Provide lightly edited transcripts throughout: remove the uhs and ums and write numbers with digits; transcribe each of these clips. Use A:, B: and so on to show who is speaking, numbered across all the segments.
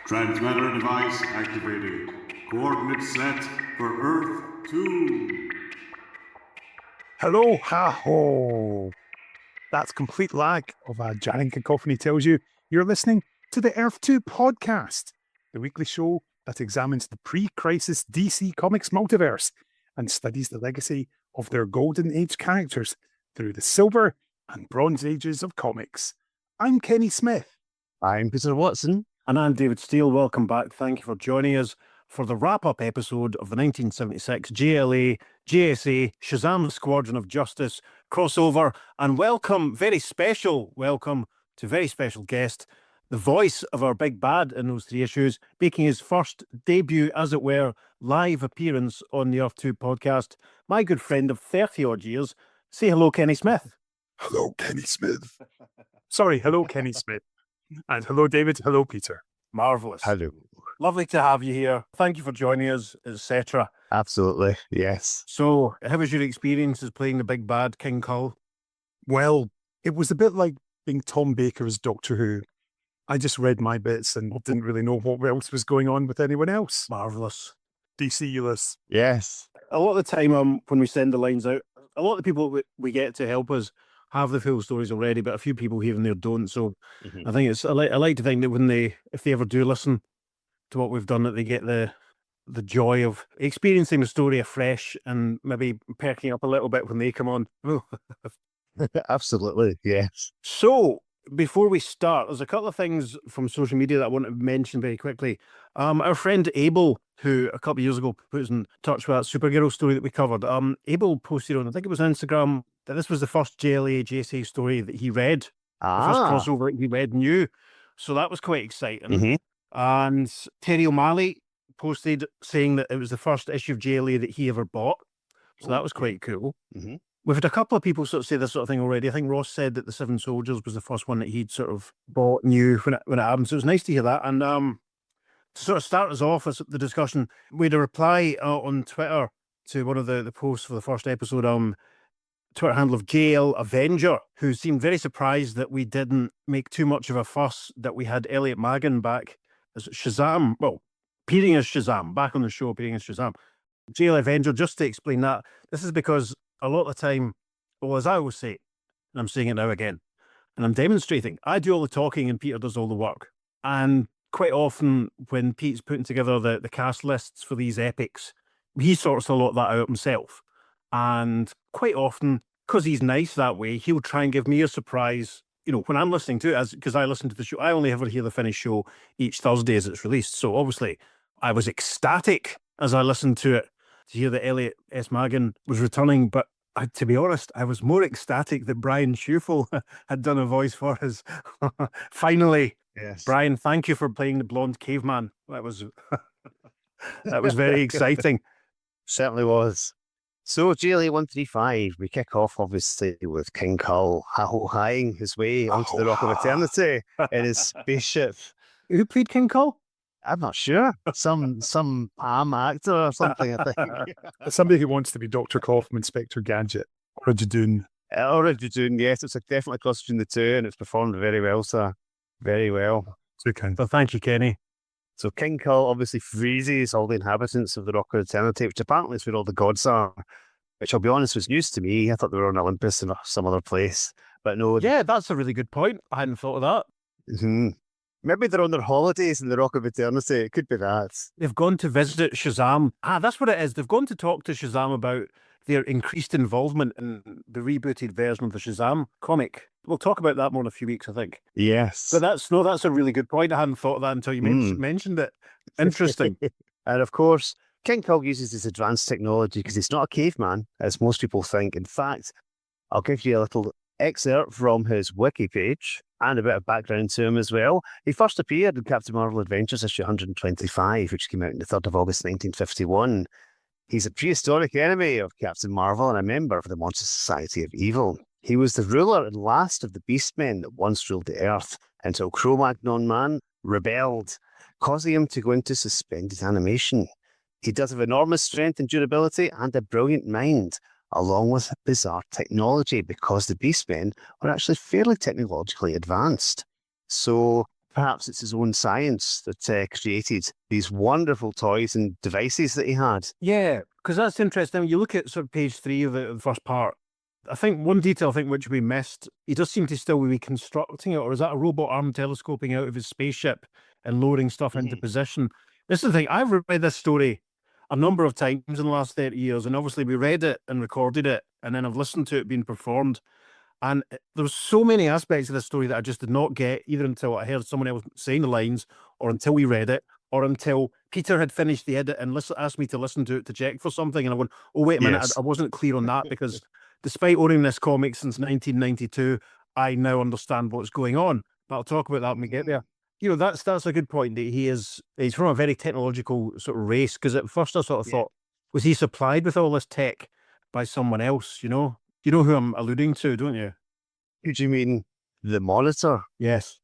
A: Transmitter device activated. Coordinates set for Earth 2.
B: Hello, ha-ho. That's complete lag of a jarring cacophony tells you you're listening to the Earth 2 podcast, the weekly show that examines the pre-crisis DC Comics multiverse and studies the legacy of their Golden Age characters through the Silver and Bronze Ages of comics. I'm Kenny Smith.
C: I'm Peter Watson.
D: And I'm David Steele. Welcome back. Thank you for joining us for the wrap-up episode of the 1976 JLA, JSA, Shazam Squadron of Justice crossover. And very special welcome to very special guest, the voice of our big bad in those three issues, making his first debut, as it were, live appearance on the Earth 2 podcast, my good friend of 30-odd years. Say hello, Kenny Smith.
B: Hello, Kenny Smith. Sorry, hello, Kenny Smith. And hello, David. Hello, Peter.
D: Marvellous.
C: Hello.
D: Lovely to have you here. Thank you for joining us, etc.
C: Absolutely, yes.
D: So, how was your experience as playing the big bad King Kull?
B: Well, it was a bit like being Tom Baker's Doctor Who. I just read my bits and didn't really know what else was going on with anyone else.
D: Marvellous.
B: DC-less.
C: Yes.
D: A lot of the time when we send the lines out, a lot of the people we get to help us have the full stories already, but a few people here and there don't. So I think I like to think that if they ever do listen to what we've done, that they get the joy of experiencing the story afresh and maybe perking up a little bit when they come on.
C: Absolutely, yes.
D: So before we start, there's a couple of things from social media that I want to mention very quickly. Our friend Abel, who a couple of years ago put us in touch with that superhero story that we covered, Abel posted on, I think it was Instagram, that this was the first JLA JSA story that he read. The first crossover he read new. So that was quite exciting. And Terry O'Malley posted saying that it was the first issue of JLA that he ever bought. So that was quite cool. We've had a couple of people sort of say this sort of thing already. I think Ross said that the Seven Soldiers was the first one that he'd sort of bought new when it happened. So it was nice to hear that. And to sort of start us off as the discussion, we had a reply on Twitter to one of the posts for the first episode, Twitter handle of JL Avenger, who seemed very surprised that we didn't make too much of a fuss that we had Elliot Magan back as Shazam, appearing as Shazam, back on the show, appearing as Shazam. JL Avenger, just to explain that, this is because a lot of the time, as I always say, and I'm saying it now again, and I'm demonstrating, I do all the talking and Peter does all the work. And quite often when Pete's putting together the cast lists for these epics, he sorts a lot of that out himself. And quite often, because he's nice that way, he'll try and give me a surprise, when I'm listening to it, because I listen to the show. I only ever hear the finished show each Thursday as it's released. So obviously, I was ecstatic as I listened to it to hear that Elliot S. Magan was returning. But to be honest, I was more ecstatic that Brian Schufel had done a voice for us. Finally.
C: Yes.
D: Brian, thank you for playing the blonde caveman. That was very exciting.
C: Certainly was. So JLA 135, we kick off obviously with King Kull ha-ho-hing his way onto the Rock of Eternity in his spaceship.
D: Who played King Kull?
C: I'm not sure. Some Pam actor or something, I think.
B: Somebody who wants to be Dr. Claw from Inspector Gadget or a Jadoon.
C: Or a Jadoon, yes. It's definitely a cross between the two, and it's performed very well, sir. Very well.
B: So kind.
D: Well, thank you, Kenny.
C: So King Kull obviously freezes all the inhabitants of the Rock of Eternity, which apparently is where all the gods are, which I'll be honest was news to me. I thought they were on Olympus or some other place. But no.
D: Yeah, that's a really good point. I hadn't thought of that.
C: Maybe they're on their holidays in the Rock of Eternity. It could be that.
D: They've gone to visit Shazam. That's what it is. They've gone to talk to Shazam about their increased involvement in the rebooted version of the Shazam comic. We'll talk about that more in a few weeks, I think.
C: Yes.
D: But that's a really good point. I hadn't thought of that until you mentioned it. Interesting.
C: And of course, King Kull uses this advanced technology because he's not a caveman, as most people think. In fact, I'll give you a little excerpt from his wiki page and a bit of background to him as well. He first appeared in Captain Marvel Adventures issue 125, which came out on the 3rd of August 1951. He's a prehistoric enemy of Captain Marvel and a member of the Monster Society of Evil. He was the ruler and last of the Beastmen that once ruled the Earth until Cro-Magnon Man rebelled, causing him to go into suspended animation. He does have enormous strength and durability and a brilliant mind, along with bizarre technology, because the Beastmen are actually fairly technologically advanced. So perhaps it's his own science that created these wonderful toys and devices that he had.
D: Yeah, because that's interesting. When you look at sort of page 3 of the first part, I think one detail which we missed, he does seem to still be reconstructing it, or is that a robot arm telescoping out of his spaceship and lowering stuff into position? This is the thing. I've read this story a number of times in the last 30 years, and obviously we read it and recorded it, and then I've listened to it being performed. And there's so many aspects of this story that I just did not get, either until I heard someone else saying the lines, or until we read it, or until Peter had finished the edit and asked me to listen to it to check for something. And I went, oh, wait a minute,
C: Yes.
D: I wasn't clear on that, because despite owning this comic since 1992, I now understand what's going on. But I'll talk about that when we get there. You know, that's a good point, that he's from a very technological sort of race, because at first I sort of thought, was he supplied with all this tech by someone else, you know? You know who I'm alluding to, don't you?
C: Who do you mean? The Monitor?
D: Yes.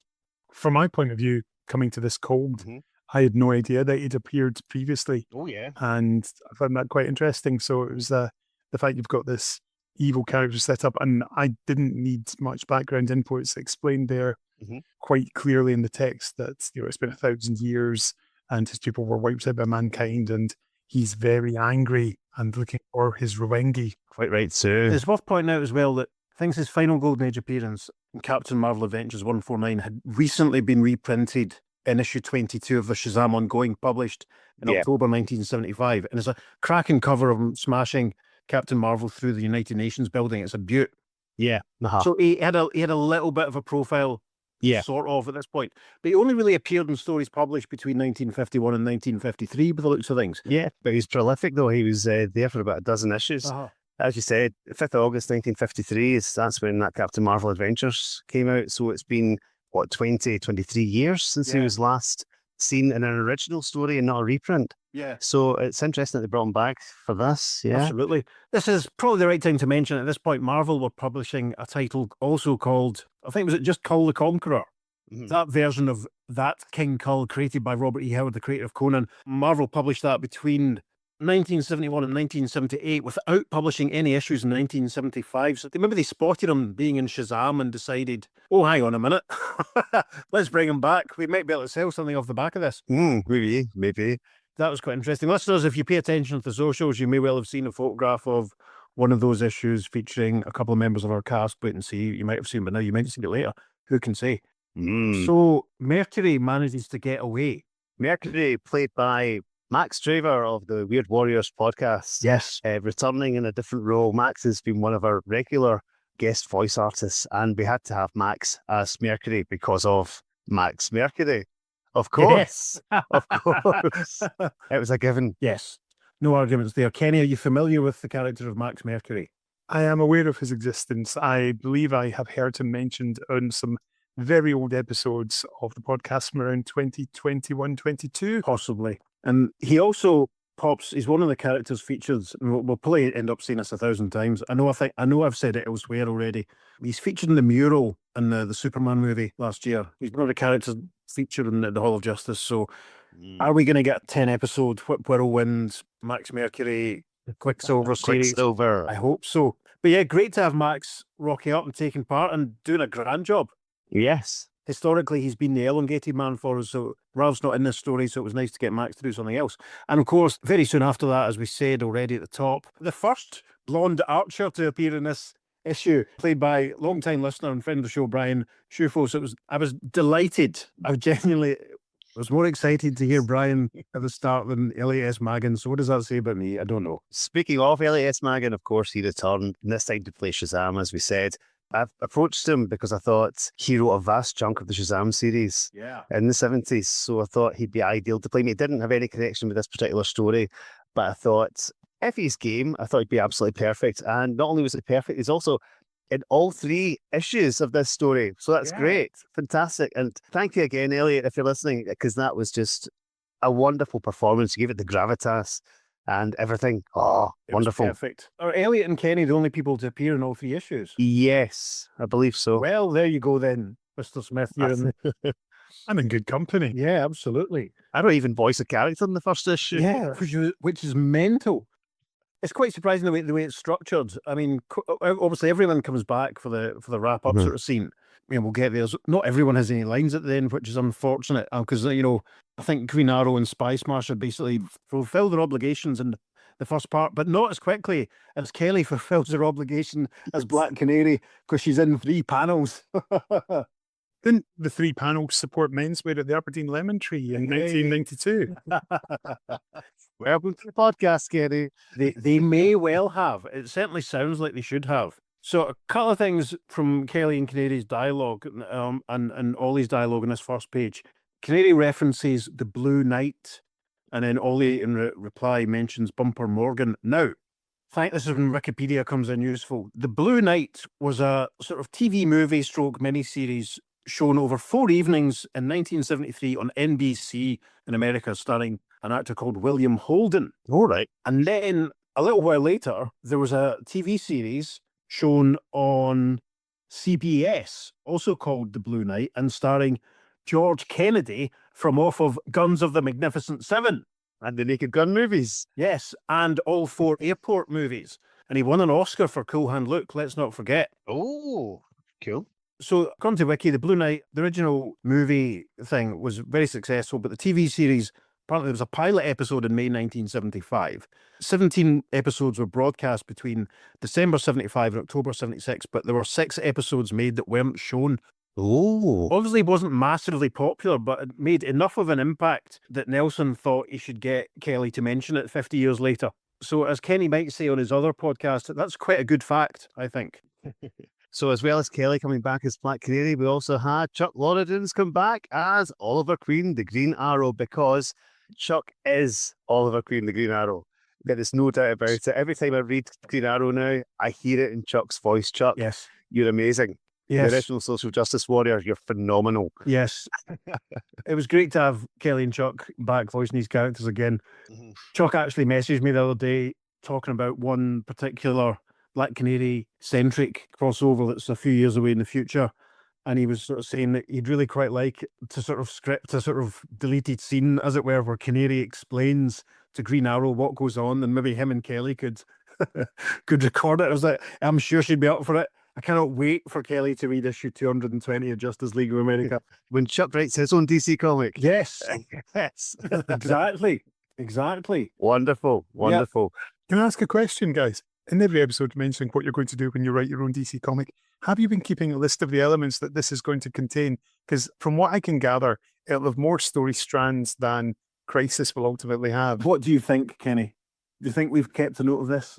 B: From my point of view, coming to this cold, I had no idea that he'd appeared previously.
C: Oh, yeah.
B: And I found that quite interesting. So it was the fact you've got this evil character set up, and I didn't need much background info. It's explained there quite clearly in the text that, you know, it's been 1,000 years and his people were wiped out by mankind, and he's very angry and looking for his Rowenge.
C: Quite right, too.
D: It's worth pointing out as well that his final Golden Age appearance in Captain Marvel Adventures 149 had recently been reprinted in issue 22 of the Shazam Ongoing, published in October 1975. And it's a cracking cover of him smashing Captain Marvel through the United Nations building. It's a beaut.
C: Yeah.
D: So he had a little bit of a profile, sort of, at this point. But he only really appeared in stories published between 1951 and 1953, by the looks of things.
C: Yeah, but he was prolific, though. He was there for about a dozen issues. As you said, 5th of August 1953, that's when that Captain Marvel Adventures came out. So it's been, 23 years since he was last seen in an original story and not a reprint.
D: Yeah.
C: So it's interesting that they brought him back for this. Yeah.
D: Absolutely. This is probably the right time to mention at this point, Marvel were publishing a title also called, I think, was it just Kull the Conqueror? That version of that King Kull, created by Robert E. Howard, the creator of Conan. Marvel published that between 1971 and 1978 without publishing any issues in 1975. So maybe they spotted him being in Shazam and decided, oh, hang on a minute, let's bring him back. We might be able to sell something off the back of this.
C: Maybe.
D: That was quite interesting. Listeners, if you pay attention to the socials, you may well have seen a photograph of one of those issues featuring a couple of members of our cast. Wait and see. You might have seen it, but now you might have seen it later. Who can say? So Mercury manages to get away.
C: Mercury, played by Max Traver of the Weird Warriors podcast.
D: Yes.
C: Returning in a different role. Max has been one of our regular guest voice artists, and we had to have Max as Mercury because of Max Mercury. Of course. Of course. It was a given.
D: Yes. No arguments there. Kenny, are you familiar with the character of Max Mercury?
B: I am aware of his existence. I believe I have heard him mentioned on some very old episodes of the podcast from around 2021, 22.
D: Possibly. And he also he's one of the characters featured, and we'll probably end up seeing this 1,000 times. I know I've said it elsewhere already. He's featured in the mural in the Superman movie last year. He's one of the characters featured in the Hall of Justice. So are we going to get a 10-episode Whirlwind, Max Mercury, Quicksilver series?
C: Quicksilver.
D: I hope so. But yeah, great to have Max rocking up and taking part and doing a grand job.
C: Yes.
D: Historically, he's been the elongated man for us, so Ralph's not in this story, so it was nice to get Max to do something else. And of course, very soon after that, as we said already at the top, the first blonde archer to appear in this issue, played by long-time listener and friend of the show, Brian Schufo. So I was delighted. I genuinely was more excited to hear Brian at the start than Elliot S. Magan. So what does that say about me? I don't know.
C: Speaking of Elliot S. Magan, of course, he returned, and this time to play Shazam, as we said. I've approached him because I thought he wrote a vast chunk of the Shazam series in the 70s, so I thought he'd be ideal to play me. He didn't have any connection with this particular story, but I thought if he's game, I thought he'd be absolutely perfect. And not only was it perfect, he's also in all 3 issues of this story. So that's great. Fantastic. And thank you again, Elliot, if you're listening, because that was just a wonderful performance. You gave it the gravitas and everything. Oh, wonderful.
D: Perfect. Are Elliot and Kenny the only people to appear in all 3 issues?
C: Yes, I believe so.
D: Well, there you go then, Mr. Smith.
B: I'm in good company.
D: Yeah, absolutely.
C: I don't even voice a character in the first issue.
D: Yeah, which is mental. It's quite surprising the way it's structured. I mean, obviously everyone comes back for the wrap up sort of scene, we'll get there. Not everyone has any lines at the end, which is unfortunate because, I think Green Arrow and Spy Smasher basically fulfill their obligations in the first part, but not as quickly as Kelly fulfills her obligation as Black Canary because she's in 3 panels.
B: Didn't the 3 panels support menswear at the Aberdeen Lemon Tree in 1992?
C: Welcome to the podcast, Kenny.
D: They may well have. It certainly sounds like they should have. So a couple of things from Kelly and Canary's dialogue and Ollie's dialogue on this first page. Canary references the Blue Knight, and then Ollie in reply mentions Bumper Morgan. Now, I think this is when Wikipedia comes in useful. The Blue Knight was a sort of TV movie stroke miniseries shown over 4 evenings in 1973 on NBC in America, starring an actor called William Holden.
C: All right.
D: And then a little while later, there was a TV series shown on CBS, also called The Blue Knight, and starring George Kennedy from off of Guns of the Magnificent Seven.
C: And the Naked Gun movies.
D: Yes, and all 4 airport movies. And he won an Oscar for Cool Hand Luke, let's not forget.
C: Oh, cool.
D: So, according to Wiki, The Blue Knight, the original movie thing was very successful, but the TV series, apparently there was a pilot episode in May 1975. 17 episodes were broadcast between December 75 and October 76, but there were 6 episodes made that weren't shown.
C: Oh.
D: Obviously, it wasn't massively popular, but it made enough of an impact that Nelson thought he should get Kelly to mention it 50 years later. So, as Kenny might say on his other podcast, that's quite a good fact, I think.
C: So as well as Kelly coming back as Black Canary, we also had Chuck Lorreden's come back as Oliver Queen, the Green Arrow, because Chuck is Oliver Queen, the Green Arrow. There's no doubt about it. Every time I read Green Arrow now, I hear it in Chuck's voice. Chuck,
D: Yes.
C: you're amazing.
D: Yes.
C: The original social justice warrior, you're phenomenal.
D: Yes. It was great to have Kelly and Chuck back voicing these characters again.
C: Mm-hmm.
D: Chuck actually messaged me the other day talking about one particular Black Canary-centric crossover that's a few years away in the future. And he was sort of saying that he'd really quite like to sort of script a sort of deleted scene, as it were, where Canary explains to Green Arrow what goes on, and maybe him and Kelly could record it. I was like, I'm sure she'd be up for it. I cannot wait for Kelly to read issue 220 of Justice League of America.
C: When Chuck writes his own DC comic.
D: Yes,
C: Yes.
D: exactly.
C: Wonderful.
B: Can I ask a question, guys? In every episode mentioning what you're going to do when you write your own DC comic, have you been keeping a list of the elements that this is going to contain? Because from what I can gather, it'll have more story strands than Crisis will ultimately have.
D: What do you think, Kenny? Do you think we've kept a note of this?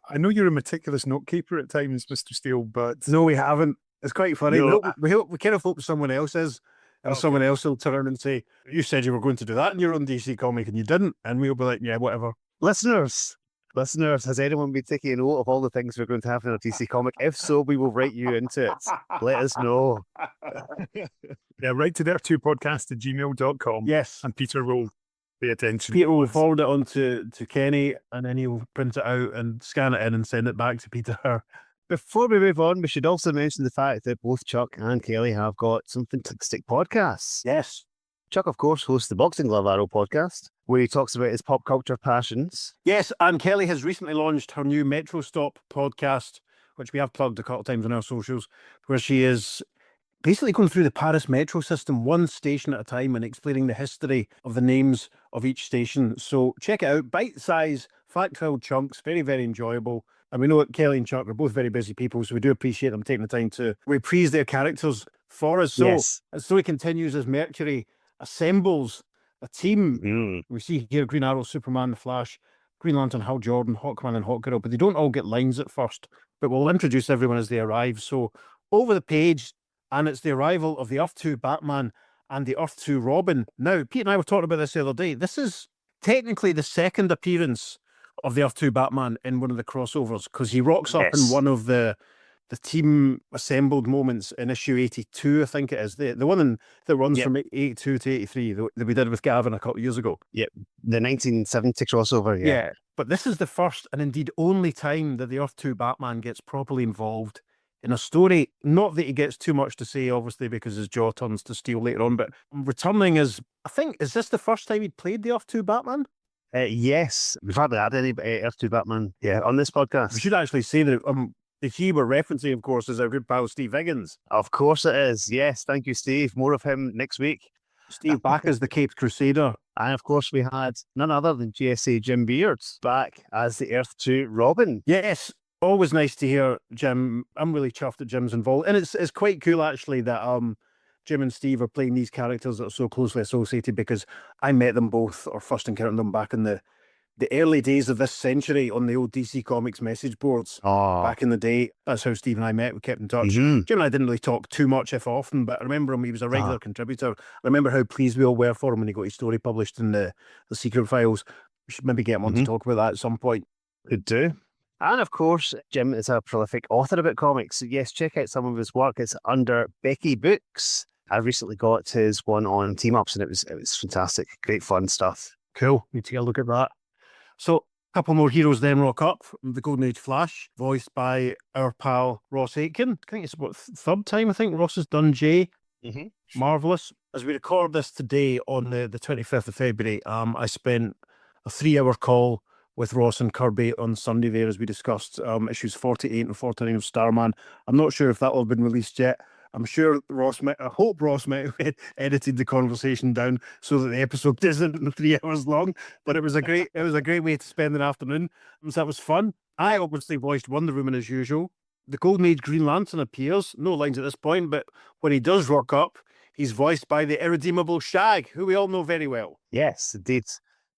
B: I know you're a meticulous note keeper at times, Mr. Steele, but
D: No, we haven't. It's quite funny.
C: No.
D: We kind of hope someone else is. And someone else will turn around and say, you said you were going to do that in your own DC comic and you didn't. And we'll be like, yeah, whatever.
C: Listeners, has anyone been taking a note of all the things we're going to have in our DC comic? If so, we will write you into it. Let us know.
B: yeah, write to their2podcast@gmail.com.
D: Yes.
B: And Peter will pay attention.
D: Peter will forward it on to Kenny, and then he'll print it out and scan it in and send it back to Peter.
C: Before we move on, we should also mention the fact that both Chuck and Kelly have got some fantastic podcasts.
D: Yes.
C: Chuck, of course, hosts the Boxing Glove Arrow podcast, where he talks about his pop culture passions.
D: Yes, and Kelly has recently launched her new Metro Stop podcast, which we have plugged a couple of times on our socials, where she is basically going through the Paris metro system one station at a time and explaining the history of the names of each station. So check it out. Bite-size, fact-filled chunks, very, very enjoyable. And we know that Kelly and Chuck are both very busy people, so we do appreciate them taking the time to reprise their characters for us. So
C: Yes.
D: the story continues as Mercury assembles a team. We see here Green Arrow, Superman, The Flash, Green Lantern, Hal Jordan, Hawkman and Hawkgirl, but they don't all get lines at first. But we'll introduce everyone as they arrive. So over the page, and it's the arrival of the Earth 2 Batman and the Earth 2 Robin. Now, Pete and I were talking about this the other day. This is technically the second appearance of the Earth 2 Batman in one of the crossovers, because he rocks up in one of the team assembled moments in issue 82, I think it is. The one that runs from 82 to 83 that we did with Gavin a couple of years ago.
C: Yep, the 1970 crossover,
D: Yeah. But this is the first and indeed only time that the Earth 2 Batman gets properly involved in a story. Not that he gets too much to say, obviously, because his jaw turns to steel later on, but returning as, I think, is this the first time he'd played the Earth 2 Batman?
C: Yes, we've hardly had any Earth 2 Batman on this podcast.
D: We should actually say that The he we're referencing, of course, is our good pal Steve Higgins.
C: Of course it is. Yes, thank you, Steve. More of him next week.
D: Steve back as the Caped Crusader.
C: And of course, we had none other than GSA Jim Beards back as the Earth 2 Robin.
D: Yes, always nice to hear Jim. I'm really chuffed that Jim's involved. And it's quite cool, actually, that Jim and Steve are playing these characters that are so closely associated, because I met them both, or first encountered them back in the early days of this century on the old DC Comics message boards. Back in the day. That's how Steve and I met. We kept in touch. Jim and I didn't really talk too much, if often, but I remember him. He was a regular contributor. I remember how pleased we all were for him when he got his story published in the Secret Files. We should maybe get him on to talk about that at some point.
C: Could do. And of course, Jim is a prolific author about comics. So yes, check out some of his work. It's under Becky Books. I recently got his one on team ups, and it was fantastic. Great fun stuff.
D: Cool. Need to get a look at that. So, a couple more heroes then rock up. The Golden Age Flash, voiced by our pal Ross Aitken. I think it's about third time, I think, Ross has done Jay. Marvellous. As we record this today on the 25th of February, I spent a 3-hour call with Ross and Kirby on Sunday there, as we discussed issues 48 and 49 of Starman. I'm not sure if that will have been released yet. I'm sure I hope Ross might have edited the conversation down so that the episode isn't 3 hours long. But it was a great way to spend an afternoon. So that was fun. I obviously voiced Wonder Woman as usual. The Golden Age Green Lantern appears. No lines at this point, but when he does rock up, he's voiced by the irredeemable Shag, who we all know very well.
C: Yes, indeed.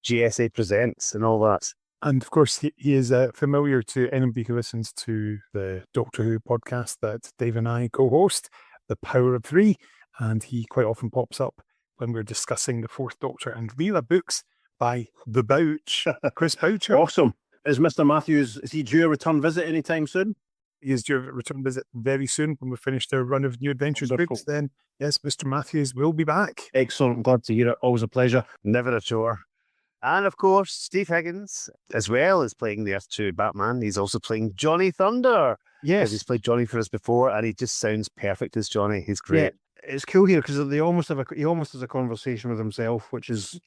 C: GSA Presents and all that.
B: And of course, he is familiar to anybody who listens to the Doctor Who podcast that Dave and I co-host, The Power of Three. And he quite often pops up when we're discussing the Fourth Doctor and Leela books by the Bouch, Chris Boucher.
D: Awesome. Is Mr. Matthews, is he due a return visit anytime soon?
B: He is due a return visit very soon when we finish their run of New Adventures books. Then, yes, Mr. Matthews will be back.
D: Excellent. I'm glad to hear it. Always a pleasure.
C: Never a chore. And of course, Steve Higgins, as well as playing the Earth 2 Batman, he's also playing Johnny Thunder.
D: Yes.
C: He's played Johnny for us before, and he just sounds perfect as Johnny. He's great.
D: Yeah, it's cool here because he almost has a conversation with himself, which is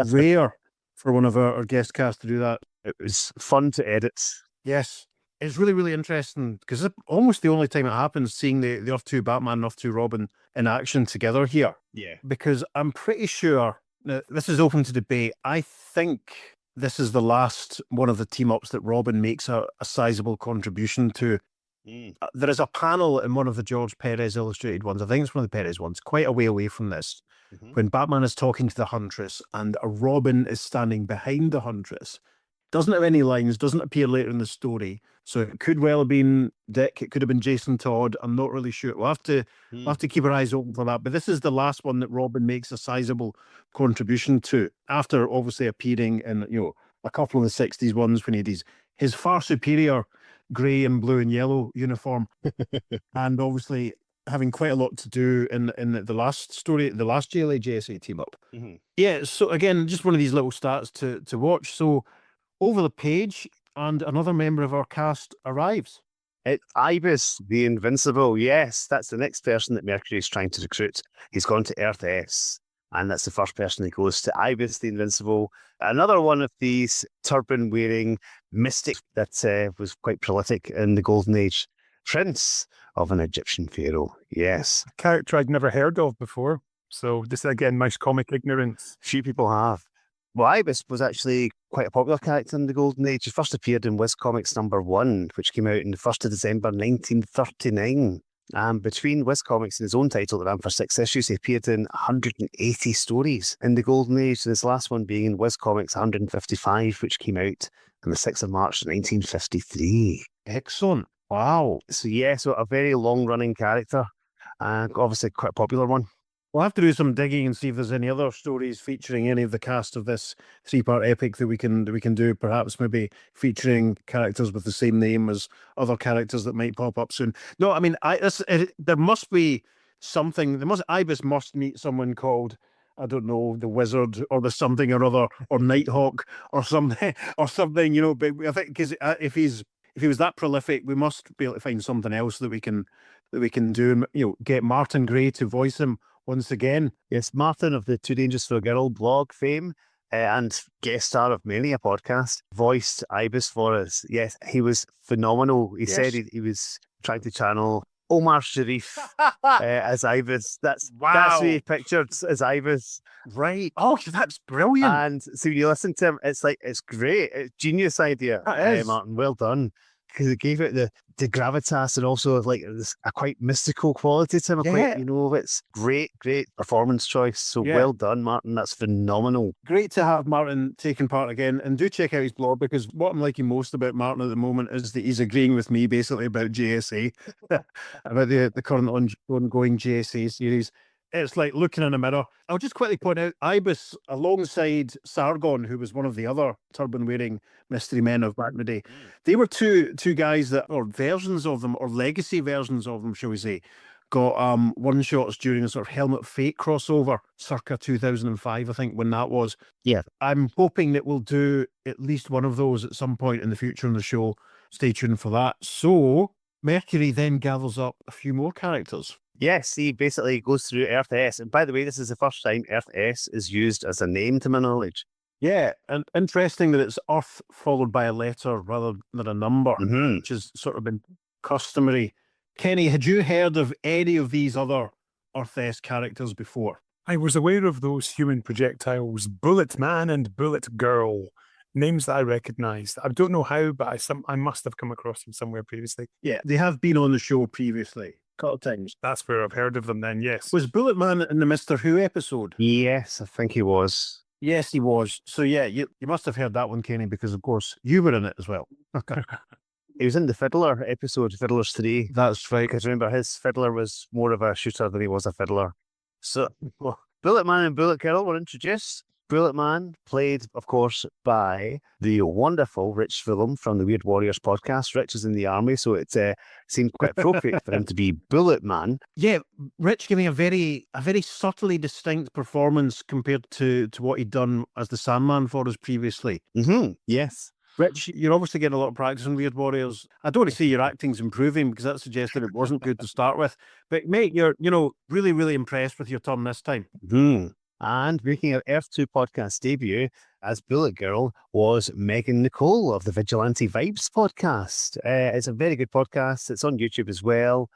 D: rare for one of our guest cast to do that.
C: It was fun to edit.
D: Yes. It's really, really interesting because it's almost the only time it happens, seeing the Earth 2 Batman and Earth 2 Robin in action together here.
C: Yeah.
D: Because I'm pretty sure, now, this is open to debate, I think this is the last one of the team-ups that Robin makes a sizable contribution to. There is a panel in one of the George Perez illustrated ones, I think it's one of the Perez ones, quite a way away from this, when Batman is talking to the Huntress and a Robin is standing behind the Huntress. Doesn't have any lines, doesn't appear later in the story. So it could well have been Dick, it could have been Jason Todd. I'm not really sure. We'll have to keep our eyes open for that. But this is the last one that Robin makes a sizable contribution to, after obviously appearing in, a couple of the 60s ones when he had his far superior grey and blue and yellow uniform. And obviously having quite a lot to do in the last story, the last JLA JSA team up. Yeah, so again, just one of these little stats to watch. So over the page, and another member of our cast arrives.
C: It's Ibis, the Invincible. Yes, that's the next person that Mercury is trying to recruit. He's gone to Earth S, and that's the first person he goes to. Ibis, the Invincible, another one of these turban-wearing mystics that was quite prolific in the Golden Age. Prince of an Egyptian pharaoh. Yes.
B: A character I'd never heard of before. So this, again, my comic ignorance.
C: Few people have. Well, Ibis was actually quite a popular character in the Golden Age. He first appeared in Wiz Comics #1, which came out on the 1st of December 1939. Between Wiz Comics and his own title that ran for 6 issues, he appeared in 180 stories in the Golden Age, this last one being in Wiz Comics 155, which came out on the 6th of March 1953.
D: Excellent. Wow.
C: So a very long-running character, and obviously quite a popular one.
D: We'll have to do some digging and see if there's any other stories featuring any of the cast of this 3-part epic that we can do, perhaps maybe featuring characters with the same name as other characters that might pop up soon. No, I mean, there must be something. Ibis must meet someone called, I don't know, the Wizard or the something or other, or Nighthawk or something, But I think because if he was that prolific, we must be able to find something else that we can do. Get Martin Gray to voice him once again.
C: Yes, Martin of the Too Dangerous for a Girl blog fame. and guest star of many a podcast, voiced Ibis for us. Yes, he was phenomenal. He said he was trying to channel Omar Sharif as Ibis. That's who he pictured as Ibis.
D: Right. Oh, that's brilliant.
C: And so when you listen to him, it's like, it's great. It's a genius idea.
D: That is.
C: Martin, well done. Because it gave it the gravitas and also like a quite mystical quality to him. It's great performance choice. So well done, Martin. That's phenomenal.
D: Great to have Martin taking part again. And do check out his blog, because what I'm liking most about Martin at the moment is that he's agreeing with me basically about JSA, about the current ongoing JSA series. It's like looking in a mirror. I'll just quickly point out Ibis alongside Sargon, who was one of the other turban-wearing mystery men of back in the day. They were two guys that, or versions of them, or legacy versions of them, shall we say, got one-shots during a sort of Helmet Fate crossover circa 2005, I think, when that was.
C: Yeah.
D: I'm hoping that we'll do at least one of those at some point in the future in the show. Stay tuned for that. So Mercury then gathers up a few more characters.
C: Yes, he basically goes through Earth S. And by the way, this is the first time Earth S is used as a name to my knowledge.
D: Yeah, and interesting that it's Earth followed by a letter rather than a number, which has sort of been customary. Kenny, had you heard of any of these other Earth S characters before?
B: I was aware of those human projectiles, Bullet Man and Bullet Girl, names that I recognised. I don't know how, but I must have come across them somewhere previously.
D: Yeah, they have been on the show previously. Couple of times.
B: That's where I've heard of them then, yes.
D: Was Bullet Man in the Mr. Who episode?
C: Yes, I think he was.
D: Yes, he was. So yeah, you must have heard that one, Kenny, because of course you were in it as well.
C: He was in the Fiddler episode, Fiddlers 3.
D: That's right.
C: Because remember, his Fiddler was more of a shooter than he was a fiddler. So, Bullet Man and Bullet Girl were introduced. Bullet Man, played, of course, by the wonderful Rich Fulham from the Weird Warriors podcast. Rich is in the army, so it seemed quite appropriate for him to be Bullet Man.
D: Yeah, Rich giving a very subtly distinct performance compared to what he'd done as the Sandman for us previously.
C: Yes.
D: Rich, you're obviously getting a lot of practice on Weird Warriors. I don't want to say your acting's improving, because that suggested it wasn't good to start with. But mate, you're really, really impressed with your turn this time.
C: And making her Earth 2 podcast debut as Bullet Girl was Megan Nicole of the Vigilante Vibes podcast. It's a very good podcast. It's on YouTube as well.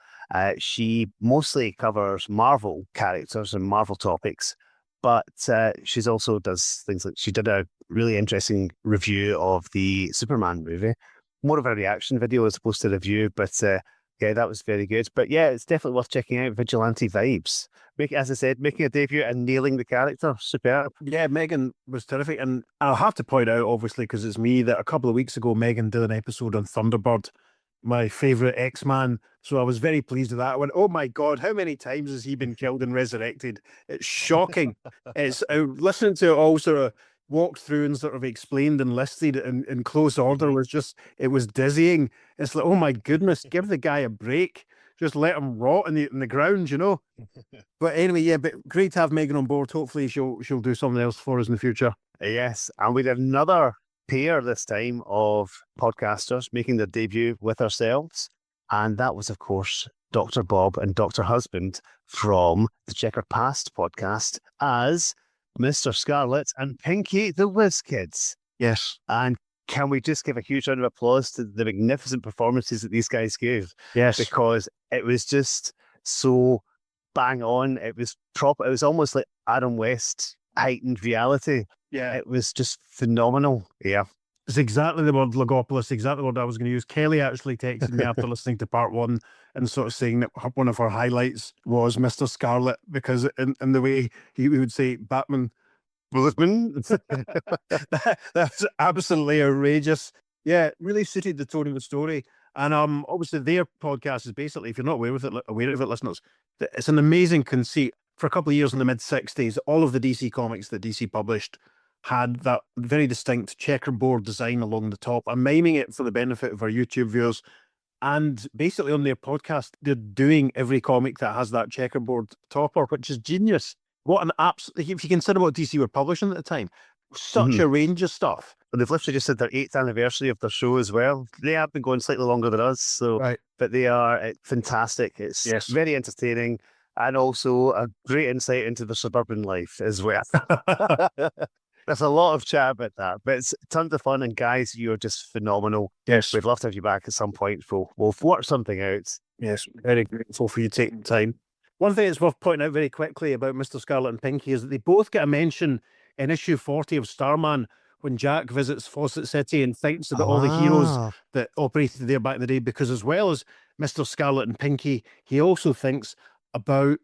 C: She mostly covers Marvel characters and Marvel topics, but she's also does things like, she did a really interesting review of the Superman movie. More of a reaction video as opposed to review, but yeah, that was very good. But yeah, it's definitely worth checking out. Vigilante Vibes. As I said, making a debut and nailing the character. Superb.
D: Yeah, Megan was terrific. And I'll have to point out, obviously, because it's me, that a couple of weeks ago, Megan did an episode on Thunderbird, my favourite X-Man. So I was very pleased with that. I went, oh my God, how many times has he been killed and resurrected? It's shocking. Listening to it all sort of walked through and sort of explained and listed in close order it was dizzying. It's like, oh my goodness, give the guy a break. Just let him rot in the ground, But anyway, yeah, but great to have Megan on board. Hopefully she'll do something else for us in the future.
C: Yes, and we did another pair this time of podcasters making their debut with ourselves. And that was, of course, Dr. Bob and Dr. Husband from the Checkered Past podcast as Mr. Scarlet and Pinky the Whiz Kids.
D: Yes.
C: And can we just give a huge round of applause to the magnificent performances that these guys gave?
D: Yes.
C: Because it was just so bang on. It was proper. It was almost like Adam West heightened reality.
D: Yeah.
C: It was just phenomenal. Yeah.
D: It's exactly the word Logopolis, exactly what I was going to use. Kelly actually texted me after listening to part one and sort of saying that one of her highlights was Mr. Scarlet, because in the way he would say Batman, Bulletman, that was absolutely outrageous. Yeah, it really suited the tone of the story. And obviously their podcast is basically, if you're not aware of it, listeners, it's an amazing conceit. For a couple of years in the mid-60s, all of the DC comics that DC published had that very distinct checkerboard design along the top. I'm miming it for the benefit of our YouTube viewers. And basically on their podcast, they're doing every comic that has that checkerboard topper, which is genius. What an absolute, if you consider what DC were publishing at the time, such a range of stuff.
C: And they've literally just had their 8th anniversary of their show as well. They have been going slightly longer than us, so
D: right.
C: But they are fantastic. It's very entertaining and also a great insight into the suburban life as well. There's a lot of chat about that, but it's tons of fun. And guys, you're just phenomenal.
D: Yes.
C: We'd love to have you back at some point. We'll work something out.
D: Yes, very grateful for you taking the time. One thing that's worth pointing out very quickly about Mr. Scarlet and Pinky is that they both get a mention in issue 40 of Starman when Jack visits Fawcett City and thinks about all the heroes that operated there back in the day, because as well as Mr. Scarlet and Pinky, he also thinks about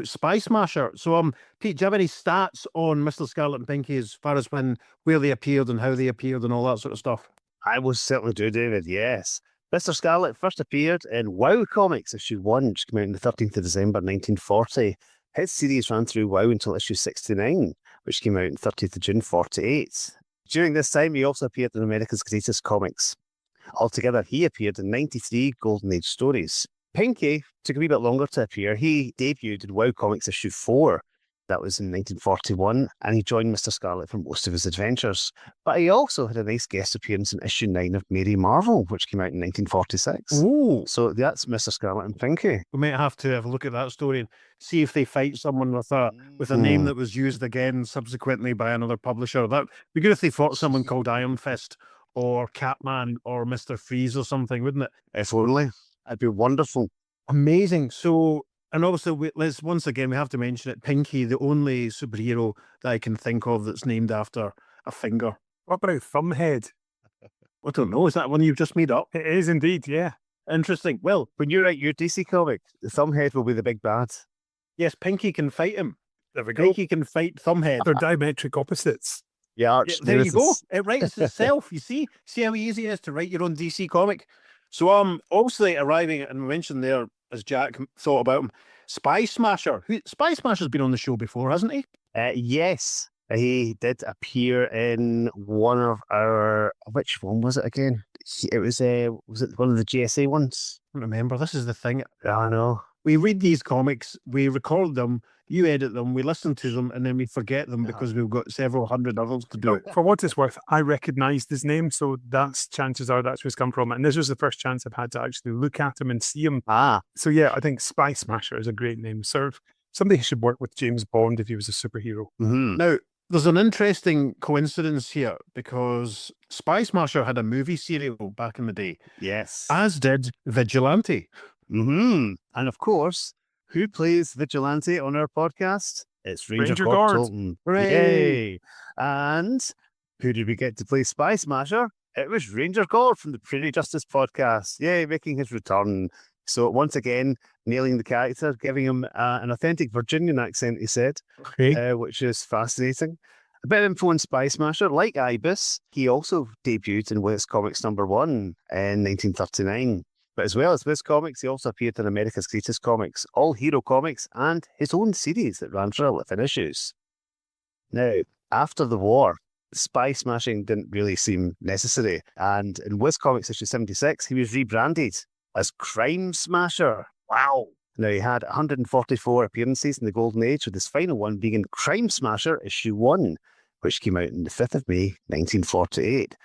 D: Spy Smasher. So, Pete, do you have any stats on Mr. Scarlet and Pinky as far as where they appeared and how they appeared and all that sort of stuff?
C: I will certainly do, David, yes. Mr. Scarlet first appeared in WoW Comics, issue 1, which came out on the 13th of December 1940. His series ran through WoW until issue 69, which came out on 30th of June 48. During this time, he also appeared in America's Greatest Comics. Altogether, he appeared in 93 Golden Age stories. Pinky took a wee bit longer to appear. He debuted in WoW Comics issue 4. That was in 1941, and he joined Mr. Scarlet for most of his adventures. But he also had a nice guest appearance in issue 9 of Mary Marvel, which came out in 1946.
D: Ooh.
C: So that's Mr. Scarlet and Pinky.
D: We might have to have a look at that story and see if they fight someone with a name that was used again subsequently by another publisher. That'd be good if they fought someone called Iron Fist or Catman or Mr. Freeze or something, wouldn't it?
C: If only. That'd be wonderful.
D: Amazing. So, and also, let's once again, we have to mention it. Pinky, the only superhero that I can think of that's named after a finger.
B: What about Thumbhead?
D: I don't know. Is that one you've just made up?
B: It is indeed, yeah.
D: Interesting. Well,
C: When you write your DC comic, the Thumbhead will be the big bad.
D: yes, Pinky can fight him.
B: There we go.
D: Pinky can fight Thumbhead.
B: They're diametric opposites.
C: Yeah,
D: Yeah, there you go. It writes itself. You see how easy it is to write your own DC comic. So, obviously arriving, and we mentioned there as Jack thought about him, Spy Smasher. Spy Smasher's been on the show before, hasn't he?
C: Yes, he did appear in one of our. Which one was it again? It was it one of the GSA ones?
D: Remember, this is the thing.
C: I know.
D: We read these comics, we record them, you edit them, we listen to them, and then we forget them because we've got several hundred others to do.
B: For what it's worth, I recognised his name, so that's chances are that's where it's come from. And this was the first chance I've had to actually look at him and see him. So yeah, I think Spy Smasher is a great name. Somebody who should work with James Bond if he was a superhero.
C: Mm-hmm.
D: Now, there's an interesting coincidence here because Spy Smasher had a movie serial back in the day,
C: Yes.
D: as did Vigilante.
C: Mm-hmm. And of course, who plays Vigilante on our podcast? It's Ranger
B: Guard.
C: Dalton.
D: Hooray!
C: Yay! And who did we get to play Spy Smasher? It was Ranger Guard from the Prairie Justice podcast. Yay, making his return. So once again, nailing the character, giving him an authentic Virginian accent, he said, which is fascinating. A bit of info on Spy Smasher. Like Ibis, he also debuted in Wiz Comics #1 in 1939. But as well as Wiz Comics, he also appeared in America's Greatest Comics, All Hero Comics, and his own series that ran for 11 issues. Now, after the war, spy smashing didn't really seem necessary, and in Wiz Comics issue 76, he was rebranded as Crime Smasher. Wow! Now, he had 144 appearances in the Golden Age, with his final one being in Crime Smasher issue 1, which came out on the 5th of May, 1948.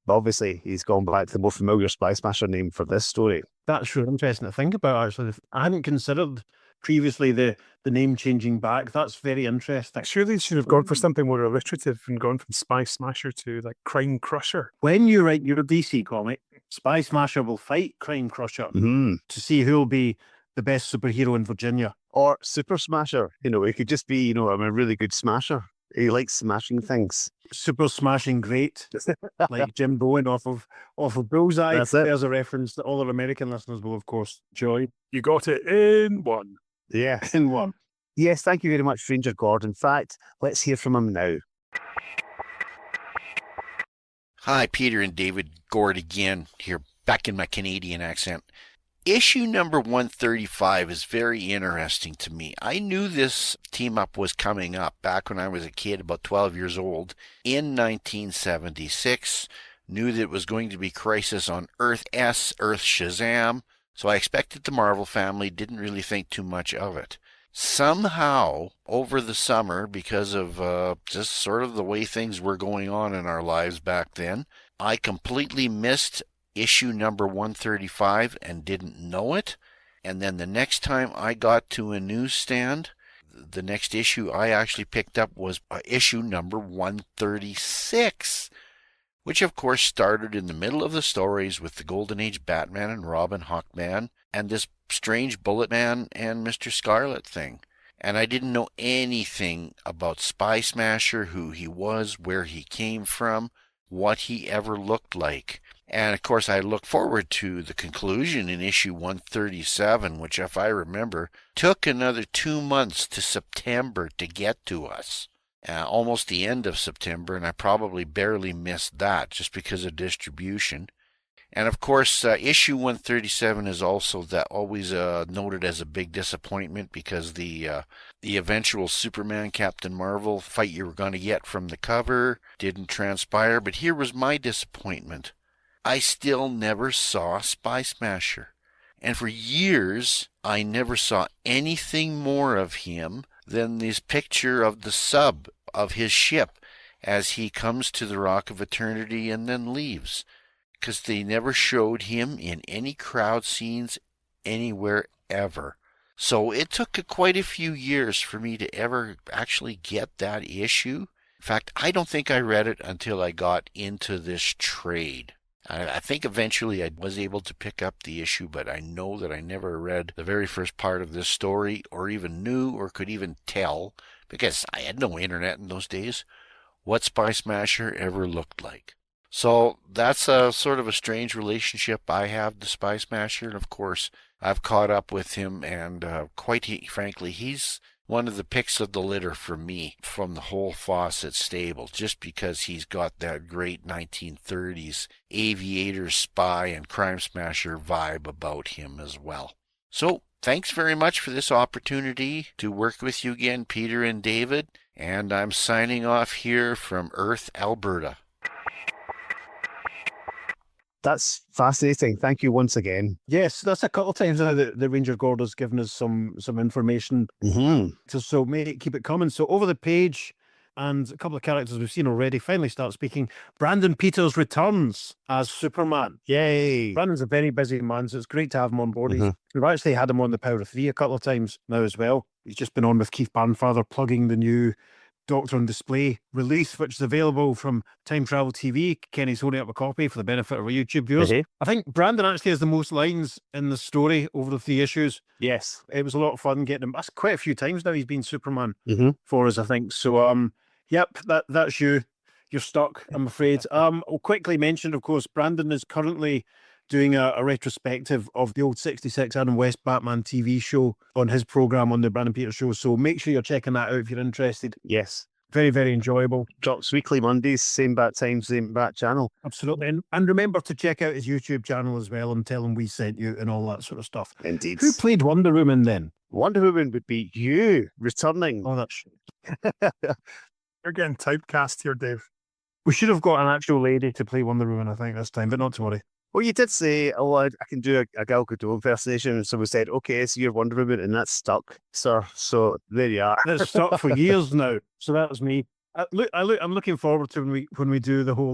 C: But obviously, he's gone back to the more familiar Spy Smasher name for this story.
D: That's really interesting to think about, actually. I hadn't considered previously the name changing back. That's very interesting.
B: Surely they should have gone for something more alliterative and gone from Spy Smasher to like Crime Crusher.
D: When you write your DC comic, Spy Smasher will fight Crime Crusher
C: Mm-hmm.
D: to see who will be the best superhero in Virginia.
C: Or Super Smasher. He could just be, I'm a really good smasher. He likes smashing things.
D: Super smashing great, like Jim Bowen off of Bullseye.
C: That's it.
D: There's a reference that all our American listeners will, of course, join.
B: You got it in one.
C: Yeah.
D: In one.
C: Yes, thank you very much, Ranger Gord. In fact, let's hear from him now.
E: Hi, Peter and David Gord again, here back in my Canadian accent. Issue number 135 is very interesting to me. I knew this team up was coming up back when I was a kid, about 12 years old, in 1976. Knew that it was going to be Crisis on Earth S, Earth Shazam, so I expected the Marvel family, didn't really think too much of it. Somehow, over the summer, because of just sort of the way things were going on in our lives back then, I completely missed issue number 135 and didn't know it. And then the next time I got to a newsstand, the next issue I actually picked up was issue number 136, which of course started in the middle of the stories with the Golden Age Batman and Robin, Hawkman, and this strange Bullet Man and Mr. Scarlet thing. And I didn't know anything about Spy Smasher, who he was, where he came from, what he ever looked like. And of course, I look forward to the conclusion in issue 137, which, if I remember, took another 2 months to September to get to us. Almost the end of September, and I probably barely missed that just because of distribution. And of course, issue 137 is also always noted as a big disappointment because the eventual Superman Captain Marvel fight you were going to get from the cover didn't transpire. But here was my disappointment. I still never saw Spy Smasher. And for years, I never saw anything more of him than this picture of the sub of his ship as he comes to the Rock of Eternity and then leaves. Because they never showed him in any crowd scenes anywhere ever. So it took quite a few years for me to ever actually get that issue. In fact, I don't think I read it until I got into this trade. I think eventually I was able to pick up the issue, but I know that I never read the very first part of this story, or even knew or could even tell, because I had no internet in those days, what Spy Smasher ever looked like. So that's a sort of a strange relationship I have to Spy Smasher, and of course I've caught up with him, and frankly, he's one of the picks of the litter for me from the whole Fawcett stable, just because he's got that great 1930s aviator, spy, and crime smasher vibe about him as well. So thanks very much for this opportunity to work with you again, Peter and David, and I'm signing off here from Earth, Alberta.
C: That's fascinating. Thank you once again.
D: Yes, that's a couple of times now that the Ranger Gordo's given us some information. So keep it coming. So over the page, and a couple of characters we've seen already finally start speaking. Brandon Peters returns as Superman.
C: Yay.
D: Brandon's a very busy man, so it's great to have him on board. We've actually had him on the Power of Three a couple of times now as well. He's just been on with Keith Barnfather plugging the new Doctor on Display release, which is available from Time Travel TV. Kenny's holding up a copy for the benefit of our YouTube viewers. I think Brandon actually has the most lines in the story over the 3 issues.
C: Yes.
D: It was a lot of fun getting him. That's quite a few times now he's been Superman for us, I think. So, yep, that's you. You're stuck, I'm afraid. I'll quickly mention, of course, Brandon is currently doing a retrospective of the old 66 Adam West Batman TV show on his program on the Brandon Peters Show. So make sure you're checking that out if you're interested.
C: Yes.
D: Very, very enjoyable.
C: Drops weekly Mondays, same bat time, same bat channel.
D: Absolutely. And remember to check out his YouTube channel as well and tell him we sent you and all that sort of stuff.
C: Indeed.
D: Who played Wonder Woman then?
C: Wonder Woman would be you returning.
D: Oh, that's...
B: You're getting typecast here, Dave.
D: We should have got an actual lady to play Wonder Woman, I think, this time, but not to worry.
C: Well, you did say, I can do a Gal Gadot impersonation, and someone said, okay, so you're Wonder Woman, and that's stuck, sir. So there you are.
D: That's stuck for years now. So that was me. I'm looking forward to when we do the whole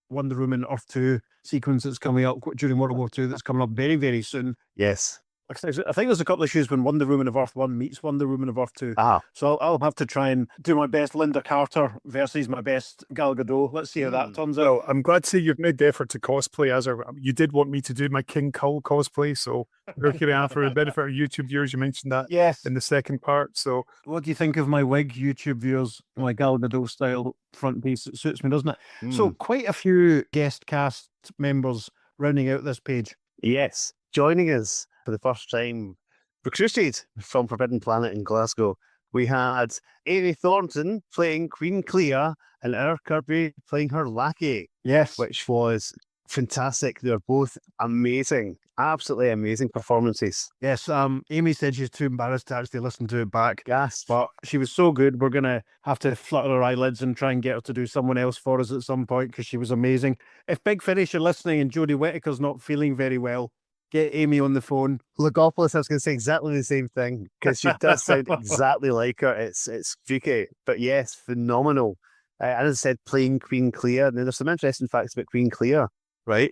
D: Wonder Woman Earth 2 sequence that's coming up during World War II that's coming up very, very soon.
C: Yes.
D: I think there's a couple of issues when Wonder Woman of Earth 1 meets Wonder Woman of Earth 2. So I'll have to try and do my best Linda Carter versus my best Gal Gadot. Let's see how that turns out.
B: Well, I'm glad to see you've made the effort to cosplay as her. You did want me to do my King Kull cosplay, so we're going to for the benefit of YouTube viewers. You mentioned that in the second part. So
D: what do you think of my wig, YouTube viewers? My Gal Gadot style front piece? It suits me, doesn't it? So quite a few guest cast members rounding out this page.
C: Yes. Joining us for the first time, recruited from Forbidden Planet in Glasgow, we had Amy Thornton playing Queen Clea and Eric Kirby playing her lackey.
D: Yes.
C: Which was fantastic. They were both amazing, absolutely amazing performances.
D: Yes, Amy said she's too embarrassed to actually listen to it back.
C: Yes.
D: But she was so good, we're going to have to flutter her eyelids and try and get her to do someone else for us at some point because she was amazing. If Big Finish are listening and Jodie Whittaker's not feeling very well, get Amy on the phone.
C: Logopolis, I was going to say exactly the same thing because she does sound exactly like her. It's freaky, but yes, phenomenal. As I said, playing Queen Clea. Now, there's some interesting facts about Queen Clea, right?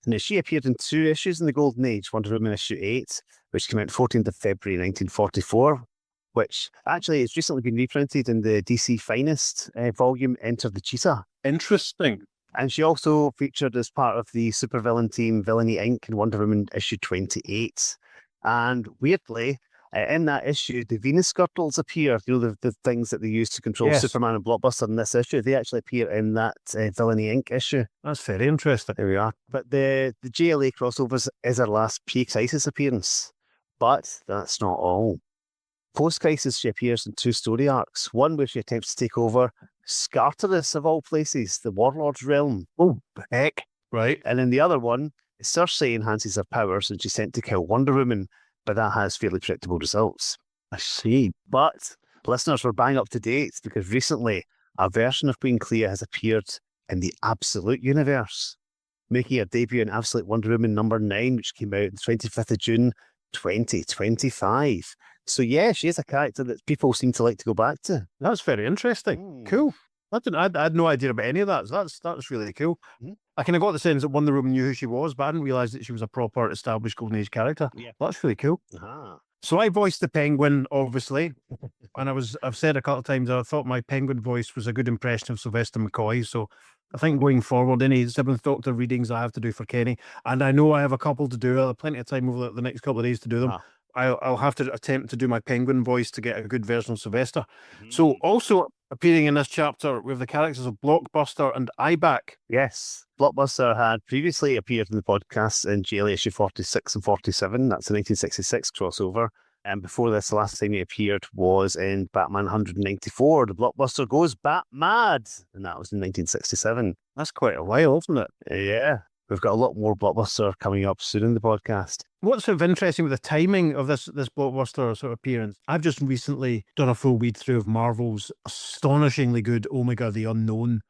C: Now, she appeared in 2 issues in the Golden Age, Wonder Woman issue 8, which came out 14th of February 1944, which actually has recently been reprinted in the DC Finest volume, Enter the Cheetah.
D: Interesting.
C: And she also featured as part of the supervillain team Villainy Inc. in Wonder Woman issue 28. And weirdly, in that issue, the Venus Girdles appear, the things that they use to control
D: Yes.
C: Superman and Blockbuster in this issue, they actually appear in that Villainy Inc. issue.
D: That's very interesting.
C: There we are. But the JLA crossovers is her last pre-crisis appearance. But that's not all. Post-crisis, she appears in 2 story arcs. One where she attempts to take over Scartaris, of all places, the Warlord's realm.
D: Oh, heck. Right.
C: And in the other one, Cersei enhances her powers and she's sent to kill Wonder Woman, but that has fairly predictable results.
D: I see.
C: But listeners were bang up to date because recently a version of Queen Clea has appeared in the Absolute universe, making her debut in Absolute Wonder Woman number 9, which came out on the 25th of June, 2025. So yeah, she is a character that people seem to like to go back to.
D: That's very interesting. Cool. I had no idea about any of that. So that's really cool.
C: Mhm.
D: I kind of got the sense that Wonder Woman knew who she was, but I didn't realise that she was a proper established Golden Age character.
C: Yeah.
D: That's really cool.
C: Ah.
D: So I voiced the Penguin, obviously, and I've said a couple of times I thought my Penguin voice was a good impression of Sylvester McCoy. So I think going forward, any 7th Doctor readings I have to do for Kenny, and I know I have a couple to do. I'll have plenty of time over the next couple of days to do them.
C: Ah.
D: I'll have to attempt to do my Penguin voice to get a good version of Sylvester. So also appearing in this chapter with the characters of Blockbuster and Eyeback.
C: Yes, Blockbuster had previously appeared in the podcast in JLA issue 46 and 47. That's a 1966 crossover. And before this, the last time he appeared was in Batman 194. The Blockbuster goes bat mad, and that was in 1967.
D: That's quite a while, isn't it?
C: Yeah, we've got a lot more Blockbuster coming up soon in the podcast.
D: What's sort of interesting with the timing of this Blockbuster sort of appearance, I've just recently done a full read through of Marvel's astonishingly good Omega the Unknown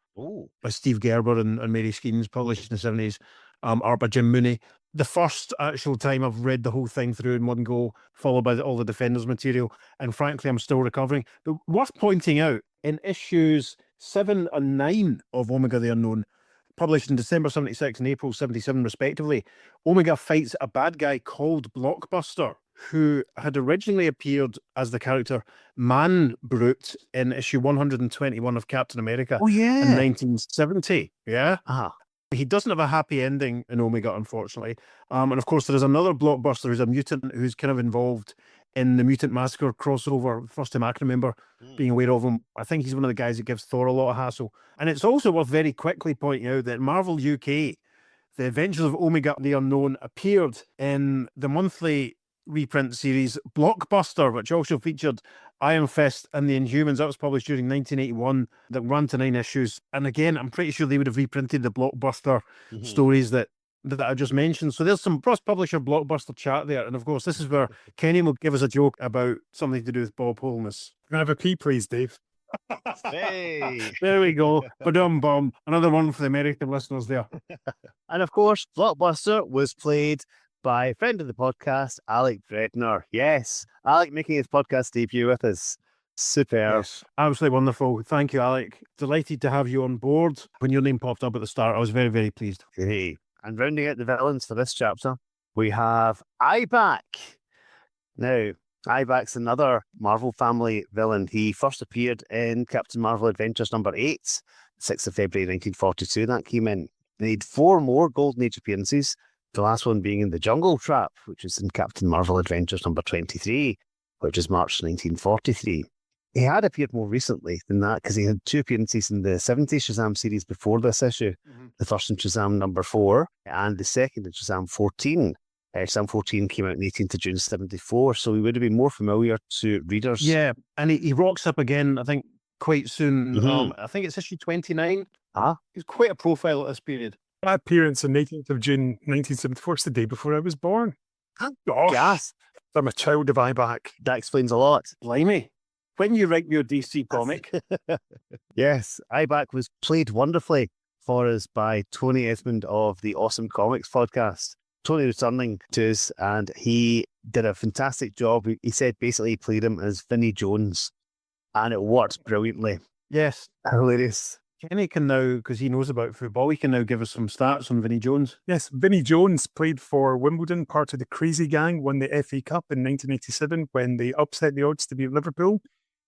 D: by Steve Gerber and Mary Skeens, published in the 70s, art by Jim Mooney. The first actual time I've read the whole thing through in one go, followed by all the Defenders material, and frankly, I'm still recovering. But worth pointing out, in issues 7 and 9 of Omega the Unknown, published in December 76 and April 77 respectively, Omega fights a bad guy called Blockbuster, who had originally appeared as the character Man Brute in issue 121 of Captain America
C: Oh, yeah.
D: in 1970. Yeah.
C: Ah,
D: He doesn't have a happy ending in Omega, unfortunately. And of course, there is another Blockbuster who's a mutant who's kind of involved in the Mutant Massacre crossover. First time I can remember being aware of him. I think he's one of the guys that gives Thor a lot of hassle. And it's also worth very quickly pointing out that Marvel UK, The Adventures of Omega the Unknown, appeared in the monthly reprint series Blockbuster, which also featured Iron Fist and the Inhumans. That was published during 1981, that ran to 9 issues. And again, I'm pretty sure they would have reprinted the Blockbuster stories that I just mentioned. So there's some cross-publisher Blockbuster chat there. And of course, this is where Kenny will give us a joke about something to do with Bob Holness.
B: Can I have a pee, please, Dave?
C: hey.
D: There we go. Ba-dum-bum. Another one for the American listeners there.
C: And of course, Blockbuster was played by a friend of the podcast, Alec Bredner. Yes, Alec making his podcast debut with us. Superb.
D: Yes, absolutely wonderful. Thank you, Alec. Delighted to have you on board. When your name popped up at the start, I was very, very pleased.
C: Hey. And rounding out the villains for this chapter, we have Eyeback. Now, Eyeback's another Marvel family villain. He first appeared in Captain Marvel Adventures number 8, 6th of February 1942. That came in. They had 4 more Golden Age appearances, the last one being in The Jungle Trap, which is in Captain Marvel Adventures number 23, which is March 1943. He had appeared more recently than that because he had 2 appearances in the 70s Shazam series before this issue. The first in Shazam number 4 and the second in Shazam 14. Shazam 14 came out on 18th of June 74, so he would have been more familiar to readers.
D: Yeah, and he rocks up again, I think, quite soon. I think it's issue 29. He's quite a profile at this period.
B: My appearance on 19th of June 1974 is the day before I was born. Gosh,
C: Gas.
B: I'm a child of Eyeback.
C: That explains a lot.
D: Blimey. When you write your DC comic.
C: Yes, Eyeback was played wonderfully for us by Tony Esmond of the Awesome Comics podcast. Tony returning to us, and he did a fantastic job. He said basically he played him as Vinnie Jones, and it worked brilliantly.
D: Yes.
C: Hilarious.
D: Kenny can now, because he knows about football, he can now give us some stats on Vinnie Jones.
B: Yes, Vinnie Jones played for Wimbledon, part of the Crazy Gang, won the FA Cup in 1987 when they upset the odds to beat Liverpool.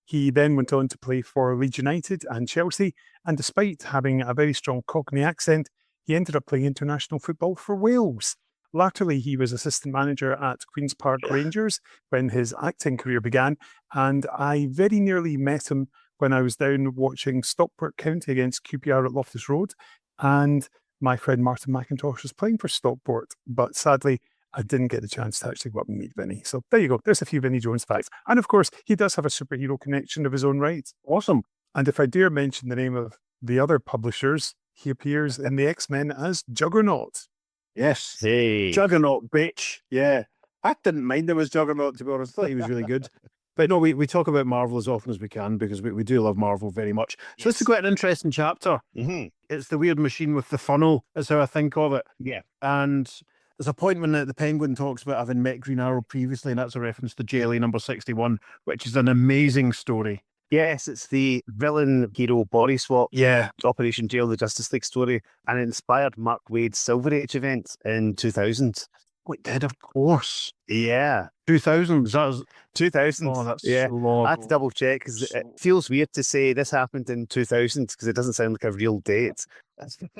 B: He then went on to play for Leeds United and Chelsea, and despite having a very strong Cockney accent, he ended up playing international football for Wales. Latterly, he was assistant manager at Queen's Park Rangers when his acting career began, and I very nearly met him when I was down watching Stockport County against QPR at Loftus Road, and my friend Martin McIntosh was playing for Stockport, but sadly, I didn't get the chance to actually go up and meet Vinny. So there you go. There's a few Vinnie Jones facts. And of course, he does have a superhero connection of his own right.
D: Awesome.
B: And if I dare mention the name of the other publishers, he appears in the X-Men as Juggernaut.
D: Yes.
C: Hey.
D: Juggernaut, bitch. Yeah. I didn't mind him as Juggernaut, to be honest. I thought he was really good. But no, we talk about Marvel as often as we can because we do love Marvel very much. So this is quite an interesting chapter.
C: Mm-hmm.
D: It's the weird machine with the funnel, is how I think of it.
C: Yeah.
D: And there's a point when the Penguin talks about having met Green Arrow previously, and that's a reference to JLA number 61, which is an amazing story.
C: Yes, it's the villain hero body swap.
D: Yeah.
C: Operation Jail, the Justice League story, and it inspired Mark Waid's Silver Age event in 2000.
D: Oh, it did, of course.
C: Yeah.
D: 2000. That was
C: 2000.
D: Oh, that's
C: yeah.
D: so long
C: I had to
D: ago.
C: double check because it feels weird to say this happened in 2000 because it doesn't sound like a real date.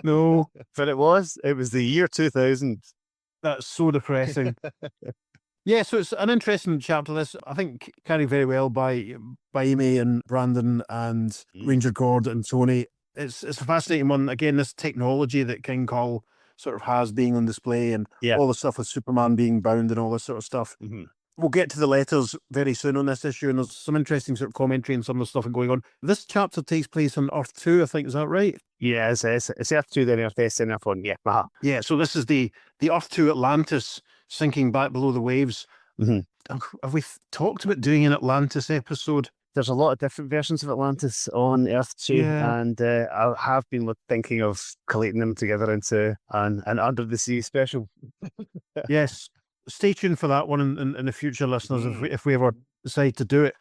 D: No,
C: But it was the year 2000.
D: that's so depressing. Yeah, so it's an interesting chapter. This, I think, carried very well by Amy and Brandon and Ranger Gord and Tony. It's a fascinating one. Again, this technology that King Kull sort of has being on display, and
C: Yeah.
D: all the stuff with Superman being bound and all this sort of stuff.
C: Mm-hmm.
D: We'll get to the letters very soon on this issue, and there's some interesting sort of commentary and some of the stuff going on. This chapter takes place on Earth 2, I think. Is that right?
C: Yeah, it's Earth 2, then Earth S, then Earth 1. Yeah. Uh-huh.
D: Yeah, so this is the Earth 2 Atlantis sinking back below the waves.
C: Mm-hmm.
D: Have we talked about doing an Atlantis episode?
C: There's a lot of different versions of Atlantis on Earth 2,
D: Yeah.
C: and I have been thinking of collating them together into an Under the Sea special.
D: Yes. Stay tuned for that one in the future, listeners, if we ever decide to do it.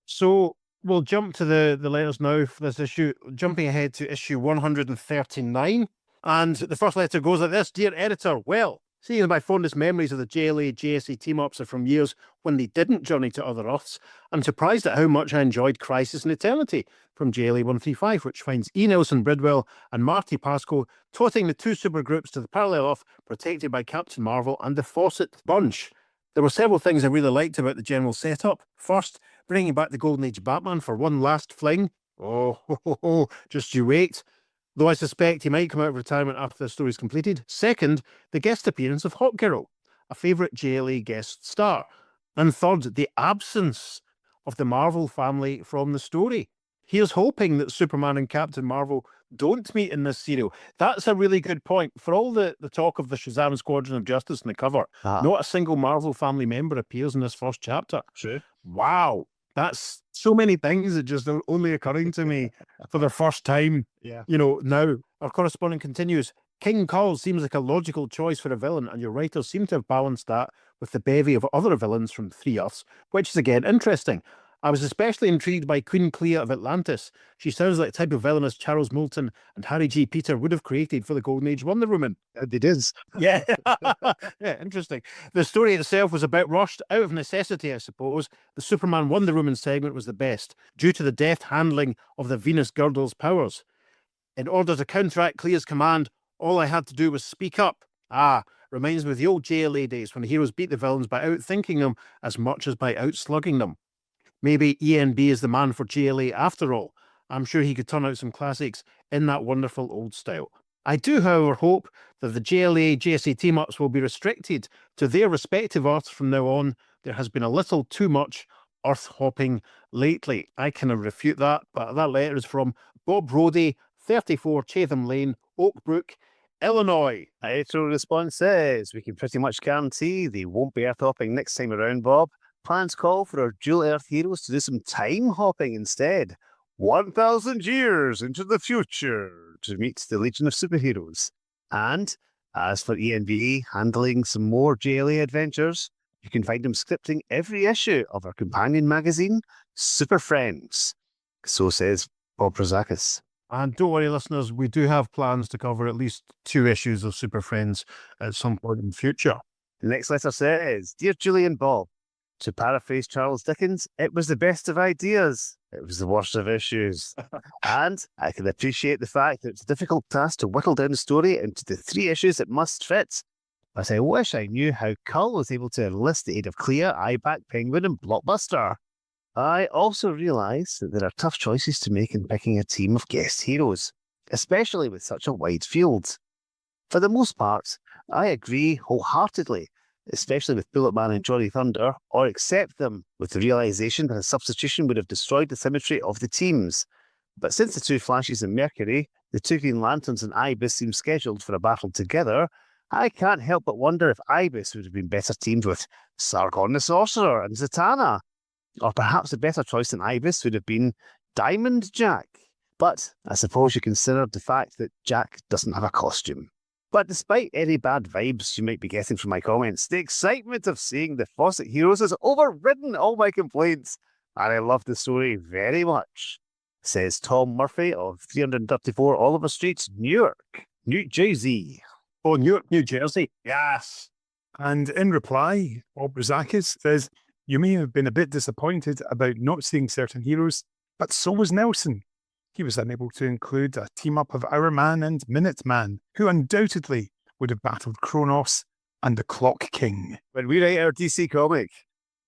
D: So we'll jump to the letters now for this issue, jumping ahead to issue 139. And the first letter goes like this. Dear editor, well, seeing my fondest memories of the JLA JSA team-ups are from years when they didn't journey to other Earths, I'm surprised at how much I enjoyed Crisis in Eternity from JLA 135, which finds E. Nelson Bridwell and Marty Pascoe toting the two supergroups to the parallel Earth, protected by Captain Marvel and the Fawcett Bunch. There were several things I really liked about the general setup. First, bringing back the Golden Age Batman for one last fling. Oh, just you wait. Though I suspect he might come out of retirement after the story's completed. Second, the guest appearance of Hawkgirl, a favourite JLA guest star. And third, the absence of the Marvel family from the story. Here's hoping that Superman and Captain Marvel don't meet in this serial. That's a really good point. For all the talk of the Shazam Squadron of Justice in the cover, not a single Marvel family member appears in this first chapter.
C: True.
D: Wow. That's so many things that just are only occurring to me for the first time, now. Our correspondent continues. King Kull seems like a logical choice for a villain, and your writers seem to have balanced that with the bevy of other villains from 3 Earths, which is again interesting. I was especially intrigued by Queen Clea of Atlantis. She sounds like the type of villainess Charles Moulton and Harry G. Peter would have created for the Golden Age Wonder Woman.
C: It is.
D: Yeah. Yeah, interesting. The story itself was a bit rushed, out of necessity, I suppose. The Superman Wonder Woman segment was the best, due to the deft handling of the Venus Girdle's powers. In order to counteract Clea's command, all I had to do was speak up. Reminds me of the old JLA days when the heroes beat the villains by outthinking them as much as by outslugging them. Maybe ENB is the man for JLA after all. I'm sure he could turn out some classics in that wonderful old style. I do, however, hope that the JLA JSA team-ups will be restricted to their respective Earths from now on. There has been a little too much Earth hopping lately. I cannot refute that, but that letter is from Bob Brody, 34 Chatham Lane, Oak Brook, Illinois.
C: Editorial response says, we can pretty much guarantee they won't be Earth hopping next time around, Bob. Plans call for our dual Earth heroes to do some time hopping instead. 1,000 years into the future to meet the Legion of Superheroes. And as for ENVA handling some more JLA adventures, you can find them scripting every issue of our companion magazine, Super Friends. So says Bob Razakis.
D: And don't worry, listeners, we do have plans to cover at least 2 issues of Super Friends at some point in the future.
C: The next letter says, Dear Julie and Bob, to paraphrase Charles Dickens, it was the best of ideas. It was the worst of issues. And I can appreciate the fact that it's a difficult task to whittle down the story into the 3 issues it must fit. But I wish I knew how Kull was able to enlist the aid of Clea, Eyeback, Penguin, and Blockbuster. I also realise that there are tough choices to make in picking a team of guest heroes, especially with such a wide field. For the most part, I agree wholeheartedly, especially with Bulletman and Johnny Thunder, or accept them with the realisation that a substitution would have destroyed the symmetry of the teams. But since the 2 Flashes and Mercury, the 2 Green Lanterns and Ibis seem scheduled for a battle together, I can't help but wonder if Ibis would have been better teamed with Sargon the Sorcerer and Zatanna. Or perhaps a better choice than Ibis would have been Diamond Jack. But I suppose you considered the fact that Jack doesn't have a costume. But despite any bad vibes you might be getting from my comments, the excitement of seeing the Fawcett heroes has overridden all my complaints, and I love the story very much, says Tom Murphy of 334 Oliver Street, Newark, New Jersey.
D: Oh, Newark, New Jersey.
B: Yes. And in reply, Bob Rozakis says, you may have been a bit disappointed about not seeing certain heroes, but so was Nelson. He was unable to include a team-up of Our Man and Minuteman, who undoubtedly would have battled Kronos and the Clock King.
C: When we write our DC comic.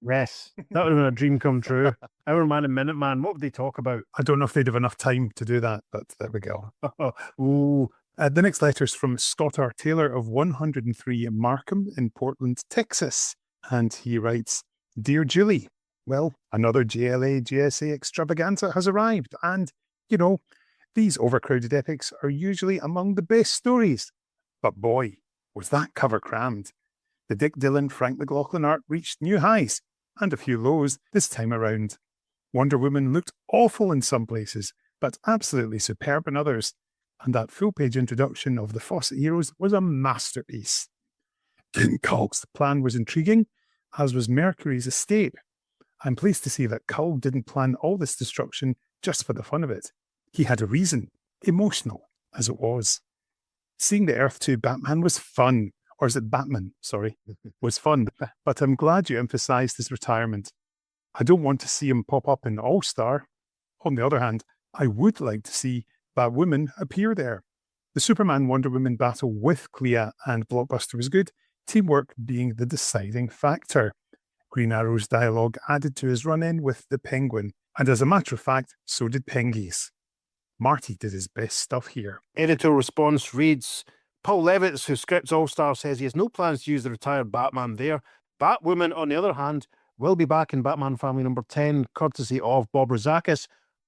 D: Yes, that would have been a dream come true. Our Man and Minuteman, what would they talk about?
B: I don't know if they'd have enough time to do that, but there we go.
D: Ooh.
B: The next letter is from Scott R. Taylor of 103 Markham in Portland, Texas. And he writes, Dear Julie, well, another JLA GSA extravaganza has arrived. And, you know, these overcrowded epics are usually among the best stories. But boy, was that cover crammed. The Dick Dillon, Frank McLaughlin art reached new highs and a few lows this time around. Wonder Woman looked awful in some places, but absolutely superb in others. And that full-page introduction of the Fawcett heroes was a masterpiece. King Kull's plan was intriguing, as was Mercury's escape. I'm pleased to see that Kull didn't plan all this destruction just for the fun of it. He had a reason, emotional as it was. Seeing the Earth 2 Batman was fun, or is it Batman, sorry, was fun, but I'm glad you emphasised his retirement. I don't want to see him pop up in All-Star. On the other hand, I would like to see Batwoman appear there. The Superman-Wonder Woman battle with Clea and Blockbuster was good, teamwork being the deciding factor. Green Arrow's dialogue added to his run-in with the Penguin, and as a matter of fact, so did Penguin's. Marty did his best stuff here.
D: Editor response reads, Paul Levitz, who scripts All-Star, says he has no plans to use the retired Batman there. Batwoman, on the other hand, will be back in Batman Family number 10, courtesy of Bob Rozakis,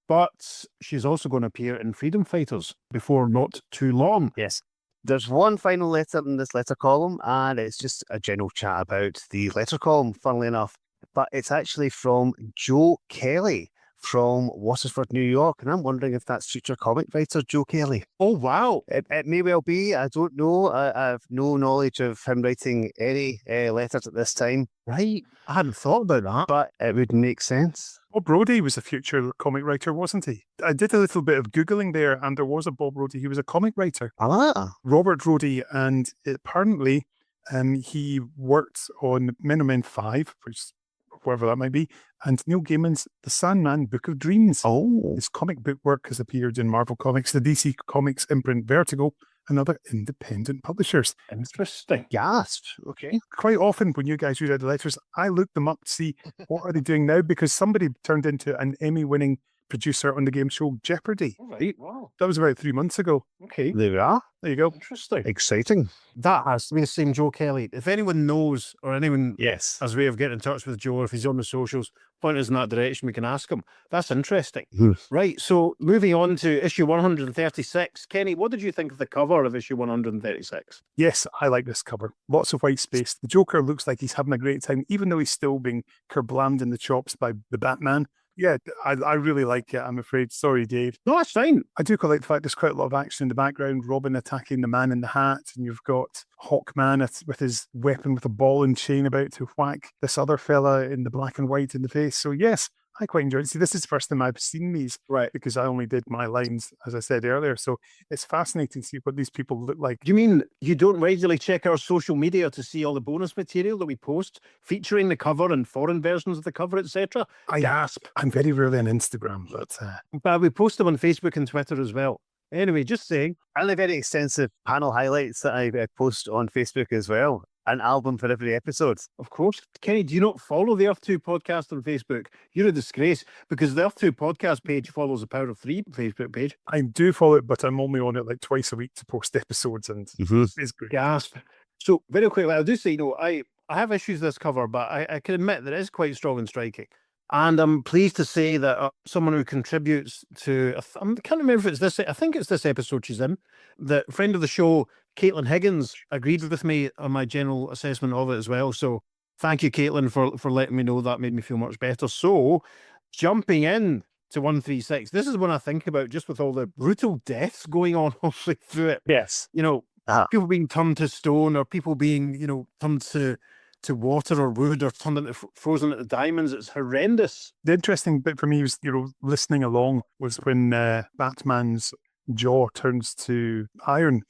D: but she's also going to appear in Freedom Fighters before not too long.
C: Yes. There's one final letter in this letter column, and it's just a general chat about the letter column, funnily enough. But it's actually from Joe Kelly from Waterford, New York. And I'm wondering if that's future comic writer Joe Kelly.
D: Oh, wow.
C: It may well be. I don't know. I have no knowledge of him writing any letters at this time.
D: Right. I hadn't thought about that.
C: But it would make sense.
B: Bob Brody was a future comic writer, wasn't he? I did a little bit of Googling there, and there was a Bob Brody. He was a comic writer.
C: Ah.
B: Robert Brody, and apparently he worked on Men of Men 5, which whatever that might be, and Neil Gaiman's The Sandman Book of Dreams.
C: Oh.
B: His comic book work has appeared in Marvel Comics, the DC Comics imprint Vertigo, and other independent publishers.
D: Interesting.
C: Gasp. Okay.
B: Quite often when you guys read out the letters, I look them up to see what are they doing now, because somebody turned into an Emmy-winning producer on the game show Jeopardy.
D: All right. Wow.
B: That was about 3 months ago.
D: Okay.
C: There we are.
B: There you go.
D: Interesting.
C: Exciting.
D: That has to be the same Joe Kelly. If anyone knows or anyone
C: Yes.
D: has a way of getting in touch with Joe, or if he's on the socials, point us in that direction, we can ask him. That's interesting. Right, so moving on to issue 136. Kenny, what did you think of the cover of issue 136?
B: Yes, I like this cover. Lots of white space. The Joker looks like he's having a great time, even though he's still being kerblammed in the chops by the Batman. Yeah, I really like it, I'm afraid. Sorry, Dave.
D: No, that's fine.
B: I do quite like the fact there's quite a lot of action in the background. Robin attacking the man in the hat, and you've got Hawkman with his weapon with a ball and chain about to whack this other fella in the black and white in the face. So yes, I quite enjoyed it. See, this is the first time I've seen these,
D: Right.
B: because I only did my lines, as I said earlier. So it's fascinating to see what these people look like.
D: Do you mean you don't regularly check our social media to see all the bonus material that we post featuring the cover and foreign versions of the cover, etc.? Gasp.
B: I'm very rarely on Instagram,
D: But we post them on Facebook and Twitter as well. Anyway, just saying.
C: And the very extensive panel highlights that I post on Facebook as well. An album for every episode.
D: Of course. Kenny, do you not follow the Earth 2 podcast on Facebook? You're a disgrace, because the Earth 2 podcast page follows the Power of 3 Facebook page.
B: I do follow it, but I'm only on it like twice a week to post episodes, and it's great.
D: Gasp. So, very quickly, I do say, I have issues with this cover, but I can admit that it is quite strong and striking. And I'm pleased to say that someone who contributes to, I can't remember if it's this, I think it's this episode she's in, the friend of the show, Caitlin Higgins, agreed with me on my general assessment of it as well. So thank you, Caitlin, for letting me know. That made me feel much better. So jumping in to 136, this is when I think about, just with all the brutal deaths going on all the way through it.
C: Yes.
D: People being turned to stone, or people being, turned to water or wood, or turned into frozen into diamonds. It's horrendous.
B: The interesting bit for me was, listening along, was when Batman's jaw turns to iron.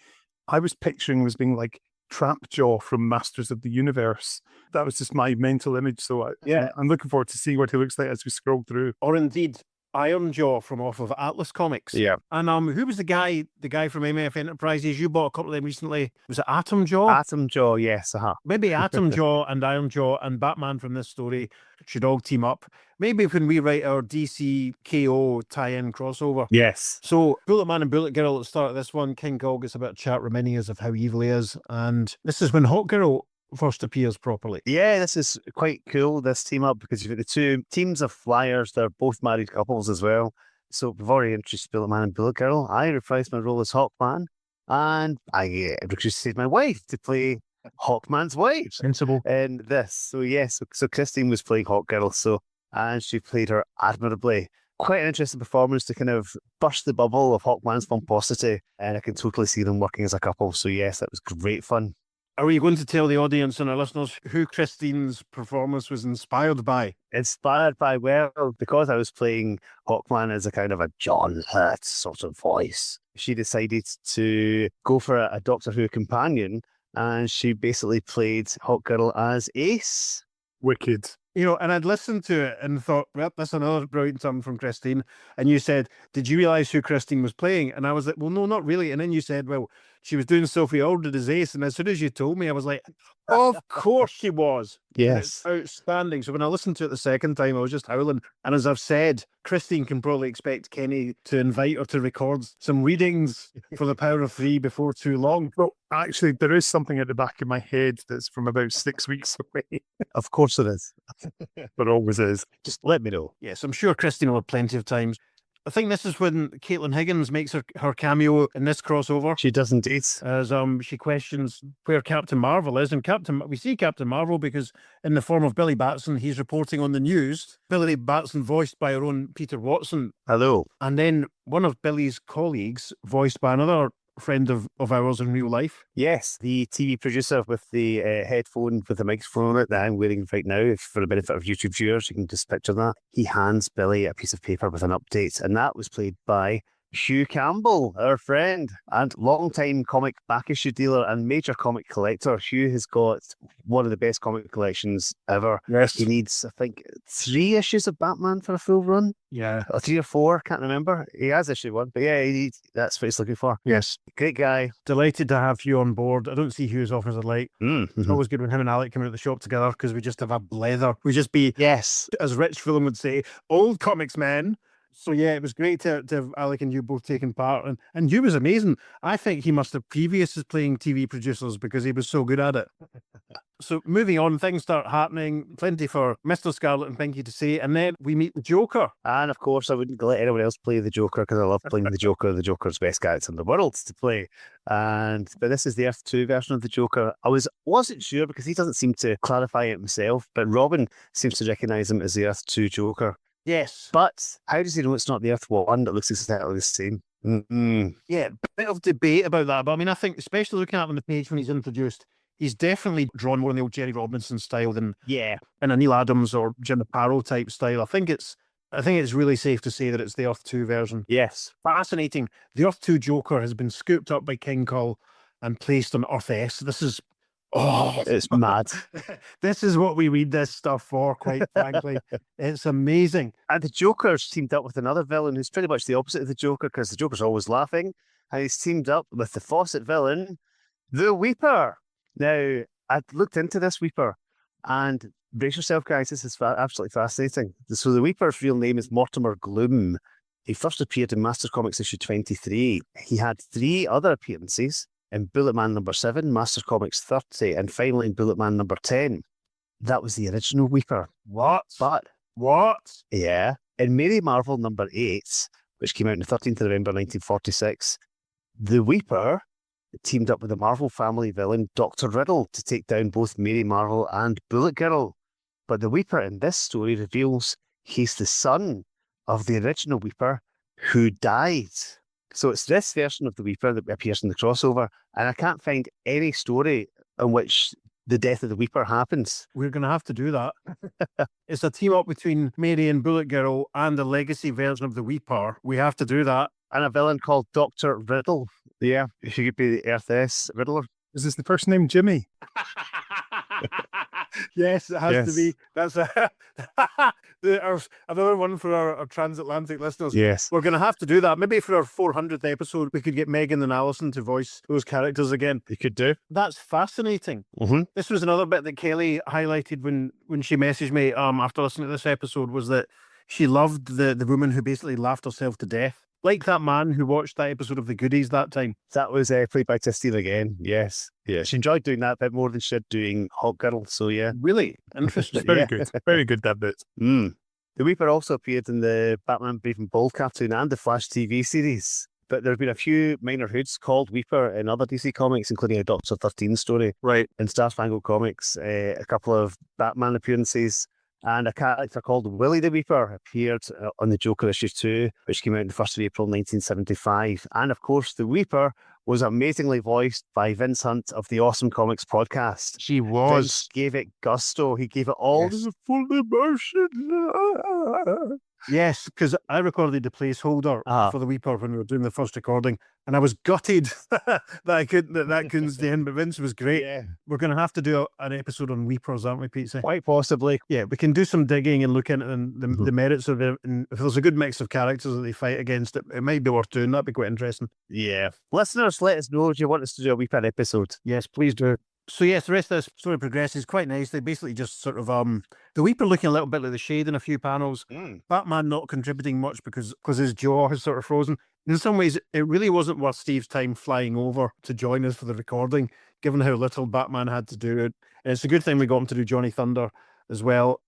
B: I was picturing him as being like Trapjaw from Masters of the Universe. That was just my mental image. So I'm looking forward to see what he looks like as we scroll through.
D: Or indeed, Ironjaw from off of Atlas Comics.
C: Yeah.
D: And who was the guy from MF Enterprises? You bought a couple of them recently. Was it Atomjaw?
C: Atomjaw, yes.
D: Maybe Atomjaw and Ironjaw and Batman from this story should all team up. Maybe when we write our DC KO tie-in crossover.
C: Yes.
D: So Bullet Man and Bullet Girl at the start of this one, King Kong gets a bit of chat reminding us of how evil he is. And this is when Hawk Girl first appears properly.
C: Yeah, this is quite cool, this team up, because you've got the two teams of flyers. They're both married couples as well. So we've already introduced Bullet Man and Bullet Girl. I reprised my role as Hawkman, and I recruited my wife to play Hawkman's wife.
D: Sensible.
C: In this. So yes, so Christine was playing Hawk Girl, and she played her admirably. Quite an interesting performance to kind of burst the bubble of Hawkman's pomposity, and I can totally see them working as a couple. So yes, that was great fun.
D: Are we going to tell the audience and our listeners who Christine's performance was inspired by?
C: Inspired by, well, because I was playing Hawkman as a kind of a John Hurt sort of voice, she decided to go for a Doctor Who companion, and she basically played Hawkgirl as Ace.
B: Wicked.
D: And I'd listened to it and thought, well, that's another brilliant something from Christine. And you said, did you realise who Christine was playing? And I was like, well, no, not really. And then you said, well, she was doing Sophie Aldred as Ace. And as soon as you told me, I was like, of course she was.
C: Yes.
D: And it's outstanding. So when I listened to it the second time, I was just howling. And as I've said, Christine can probably expect Kenny to invite her to record some readings for the Power of 3 before too long.
B: Well, actually, there is something at the back of my head that's from about 6 weeks away.
C: Of course it is.
B: But always is.
C: Just let me know.
D: Yes, I'm sure Christine will have plenty of times. I think this is when Caitlin Higgins makes her cameo in this crossover.
C: She does indeed.
D: As she questions where Captain Marvel is. And we see Captain Marvel because in the form of Billy Batson, he's reporting on the news. Billy Batson voiced by our own Peter Watson.
C: Hello.
D: And then one of Billy's colleagues voiced by another friend of ours in real life.
C: Yes, the TV producer with the headphone with the microphone on it that I'm wearing right now. For the benefit of YouTube viewers, you can just picture that. He hands Billy a piece of paper with an update, and that was played by Hugh Campbell, our friend and long-time comic back issue dealer and major comic collector. Hugh has got one of the best comic collections ever.
D: Yes.
C: He needs, I think, 3 issues of Batman for a full run.
D: Yeah.
C: Or 3 or 4, can't remember. He has issue 1, but yeah, that's what he's looking for.
D: Yes.
C: Great guy.
D: Delighted to have Hugh on board. I don't see Hugh as often as I'd like. It's
C: Mm-hmm.
D: always good when him and Alec come out of the shop together because we just have a blether. We just be,
C: Yes.
D: as Rich Fulham would say, old comics men. So yeah, it was great to have Alec and you both taking part. And you was amazing. I think he must have previous as playing TV producers because he was so good at it. So moving on, things start happening. Plenty for Mr. Scarlet and Pinky to say. And then we meet the Joker.
C: And of course, I wouldn't let anyone else play the Joker because I love playing the Joker. The Joker's best character in the world to play. But this is the Earth 2 version of the Joker. I wasn't sure because he doesn't seem to clarify it himself, but Robin seems to recognise him as the Earth 2 Joker.
D: Yes.
C: But how does he know it's not the Earth 1 that looks exactly the same?
D: Yeah, bit of debate about that. But I mean, I think, especially looking at him on the page when he's introduced, he's definitely drawn more in the old Jerry Robinson style than
C: Yeah.
D: in a Neil Adams or Jim Aparo type style. I think it's I think it's really safe to say that it's the Earth 2 version.
C: Yes.
D: Fascinating. The Earth 2 Joker has been scooped up by King Kull and placed on Earth S. This is,
C: It's mad.
D: this is what we read this stuff for, quite frankly. It's amazing.
C: And the Joker's teamed up with another villain who's pretty much the opposite of the Joker, because the Joker's always laughing. And he's teamed up with the Fawcett villain, the Weeper. Now, I looked into this Weeper, and brace yourself, guys, this is absolutely fascinating. So the Weeper's real name is Mortimer Gloom. He first appeared in Master Comics issue 23. He had 3 other appearances in Bulletman number 7, Master Comics 30, and finally in Bulletman number 10. That was the original Weeper.
D: What?
C: But, yeah, in Mary Marvel number 8, which came out on the 13th of November 1946, the Weeper teamed up with the Marvel family villain Dr. Riddle to take down both Mary Marvel and Bullet Girl. But the Weeper in this story reveals he's the son of the original Weeper who died. So it's this version of the Weeper that appears in the crossover, and I can't find any story in which the death of the Weeper happens.
D: We're going to have to do that. It's a team up between Mary and Bullet Girl and the legacy version of the Weeper. We have to do that.
C: And a villain called Dr. Riddle. Yeah, he could be the Earth S Riddler.
B: Is this the first name Jimmy?
D: Yes, it has to be.
B: Yes.
D: That's another one for our transatlantic listeners.
C: Yes.
D: We're going to have to do that. Maybe for our 400th episode, we could get Megan and Alison to voice those characters again.
C: You could do.
D: That's fascinating.
C: Mm-hmm.
D: This was another bit that Kelly highlighted when she messaged me after listening to this episode, was that she loved the woman who basically laughed herself to death. Like that man who watched that episode of The Goodies that time.
C: That was played by Tistine again. Yes. Yeah. She enjoyed doing that a bit more than she did doing Hawk Girl. So, yeah.
D: Really interesting.
B: Very good. Very good, that bit.
C: The Weeper also appeared in the Batman Brave and Bold cartoon and the Flash TV series. But there have been a few minor hoods called Weeper in other DC comics, including a Doctor 13 story.
B: Right.
C: In Star Spangled Comics, a couple of Batman appearances, and a character called Willie the Weeper appeared on the Joker issue 2, which came out on the 1st of April 1975. And of course, the Weeper was amazingly voiced by Vince Hunt of the Awesome Comics podcast.
B: She was.
C: Vince gave it gusto. He gave it all the full immersion.
D: Yes, because I recorded the placeholder for the Weeper when we were doing the first recording, and I was gutted that couldn't stay in, but Vince was great.
C: Yeah.
D: We're going to have to do an episode on Weepers, aren't we, Pete?
C: Quite possibly.
D: Yeah, we can do some digging and look into the merits of it, and if there's a good mix of characters that they fight against, it might be worth doing. That'd be quite interesting.
C: Yeah. Listeners, let us know if you want us to do a Weeper episode.
D: Yes, please do. So yes, the rest of this story progresses quite nicely. Basically just sort of the Weeper looking a little bit like the Shade in a few panels. Batman not contributing much because his jaw has sort of frozen. In some ways, it really wasn't worth Steve's time flying over to join us for the recording, given how little Batman had to do. And it's a good thing we got him to do Johnny Thunder as well.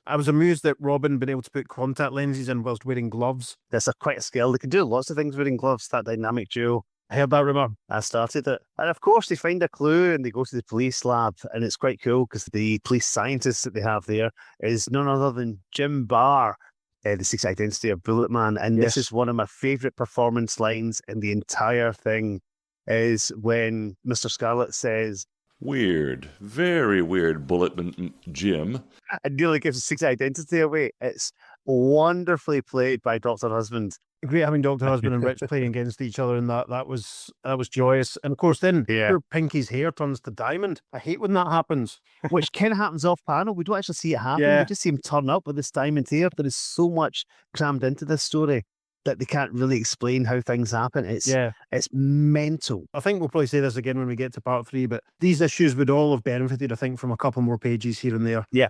D: I was amused that Robin been able to put contact lenses in whilst wearing gloves.
C: That's quite a skill. They can do lots of things wearing gloves, that dynamic duo.
D: I heard that rumour.
C: I started it. And of course, they find a clue and they go to the police lab. And it's quite cool because the police scientist that they have there is none other than Jim Barr, the secret identity of Bulletman. And this is one of my favourite performance lines in the entire thing, is when Mr. Scarlet says,
F: "Weird, very weird, Bulletman Jim."
C: and nearly gives his secret identity away. It's wonderfully played by Dr. Husband.
D: Great having Dr. Husband and Rich playing against each other, and that was joyous. And of course, then poor Pinky's hair turns to diamond. I hate when that happens.
C: Which kind of happens off panel. We don't actually see it happen.
D: Yeah.
C: We just see him turn up with this diamond hair. There is so much crammed into this story that they can't really explain how things happen. It's mental.
D: I think we'll probably say this again when we get to part 3, but these issues would all have benefited, I think, from a couple more pages here and there.
C: Yeah.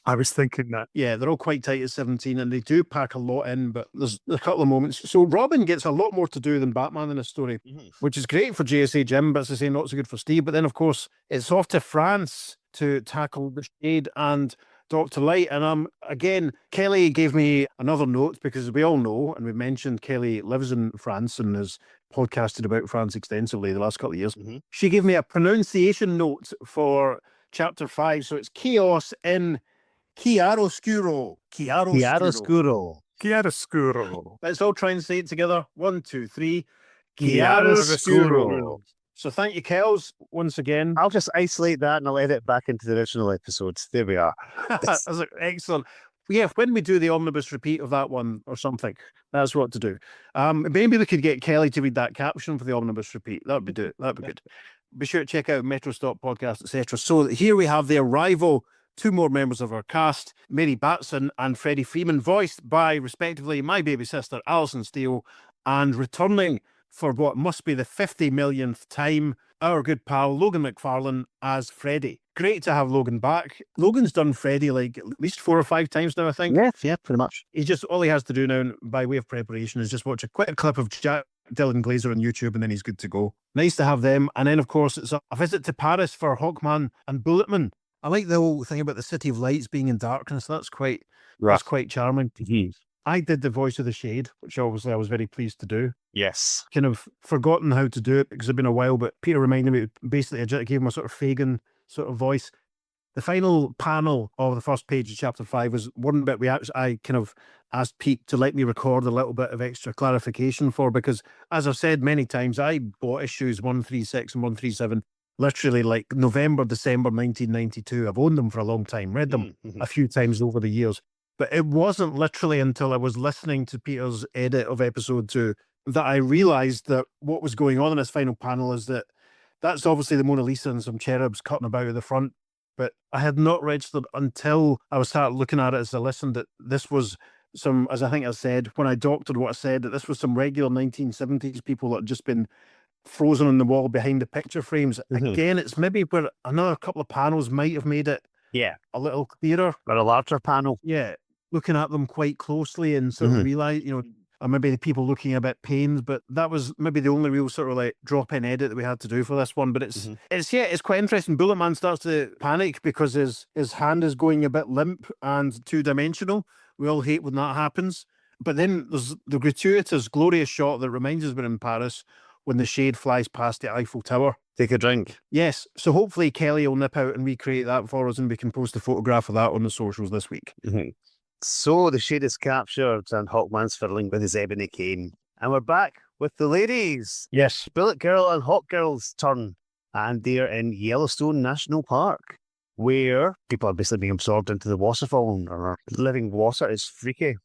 B: I was thinking that.
D: Yeah, they're all quite tight at 17, and they do pack a lot in, but there's a couple of moments. So Robin gets a lot more to do than Batman in this story, which is great for JSA Jim, but as I say, not so good for Steve. But then, of course, it's off to France to tackle the Shade and Dr. Light. And again, Kelly gave me another note because we all know, and we've mentioned Kelly lives in France and has podcasted about France extensively the last couple of years. She gave me a pronunciation note for chapter 5. So it's chaos in chiaroscuro.
C: Chiaroscuro.
B: Chiaroscuro.
D: Let's all try and say it together. 1, 2, 3.
C: Chiaroscuro.
D: So thank you, Kels, once again.
C: I'll just isolate that and I'll edit it back into the original episode. There we are.
D: That's excellent. Yeah, when we do the omnibus repeat of that one or something, that's what to do. Maybe we could get Kelly to read that caption for the omnibus repeat. That'd be good. Be sure to check out Metro Stop Podcast, etc. So here we have the arrival. 2 more members of our cast, Mary Batson and Freddie Freeman, voiced by, respectively, my baby sister, Alison Steele, and returning for what must be the 50 millionth time, our good pal, Logan McFarlane as Freddie. Great to have Logan back. Logan's done Freddie like at least 4 or 5 times now, I think.
C: Yeah, pretty much.
D: All he has to do now, by way of preparation, is just watch a quick clip of Jack Dylan Glazer on YouTube, and then he's good to go. Nice to have them. And then, of course, it's a visit to Paris for Hawkman and Bulletman. I like the whole thing about the City of Lights being in darkness. That's quite charming.
C: Mm-hmm.
D: I did the voice of the Shade, which obviously I was very pleased to do.
C: Yes.
D: Kind of forgotten how to do it because it's been a while, but Peter reminded me, basically, I gave him a sort of Fagin sort of voice. The final panel of the first page of chapter 5 was one bit I kind of asked Pete to let me record a little bit of extra clarification for, because as I've said many times, I bought issues 136 and 137 literally like November, December 1992. I've owned them for a long time, read them a few times over the years. But it wasn't literally until I was listening to Peter's edit of episode 2 that I realised that what was going on in this final panel is that's obviously the Mona Lisa and some cherubs cutting about at the front. But I had not registered until I was started looking at it as I listened that this was some, as I think I said, when I doctored what I said, that this was some regular 1970s people that had just been frozen on the wall behind the picture frames. Again, it's maybe where another couple of panels might have made it a little clearer.
C: But a larger panel.
D: Yeah, looking at them quite closely and sort of realize, or maybe the people looking a bit pained, but that was maybe the only real sort of like drop-in edit that we had to do for this one. But it's quite interesting. Bulletman starts to panic because his hand is going a bit limp and two-dimensional. We all hate when that happens. But then there's the gratuitous, glorious shot that reminds us we're in Paris when the Shade flies past the Eiffel Tower.
C: Take a drink.
D: Yes. So hopefully Kelly will nip out and recreate that for us, and we can post a photograph of that on the socials this week.
C: So the Shade is captured and Hawkman's fiddling with his ebony cane. And we're back with the ladies.
D: Yes.
C: Bullet Girl and Hawk Girl's turn. And they're in Yellowstone National Park, where people are basically being absorbed into the waterfall and living water is freaky.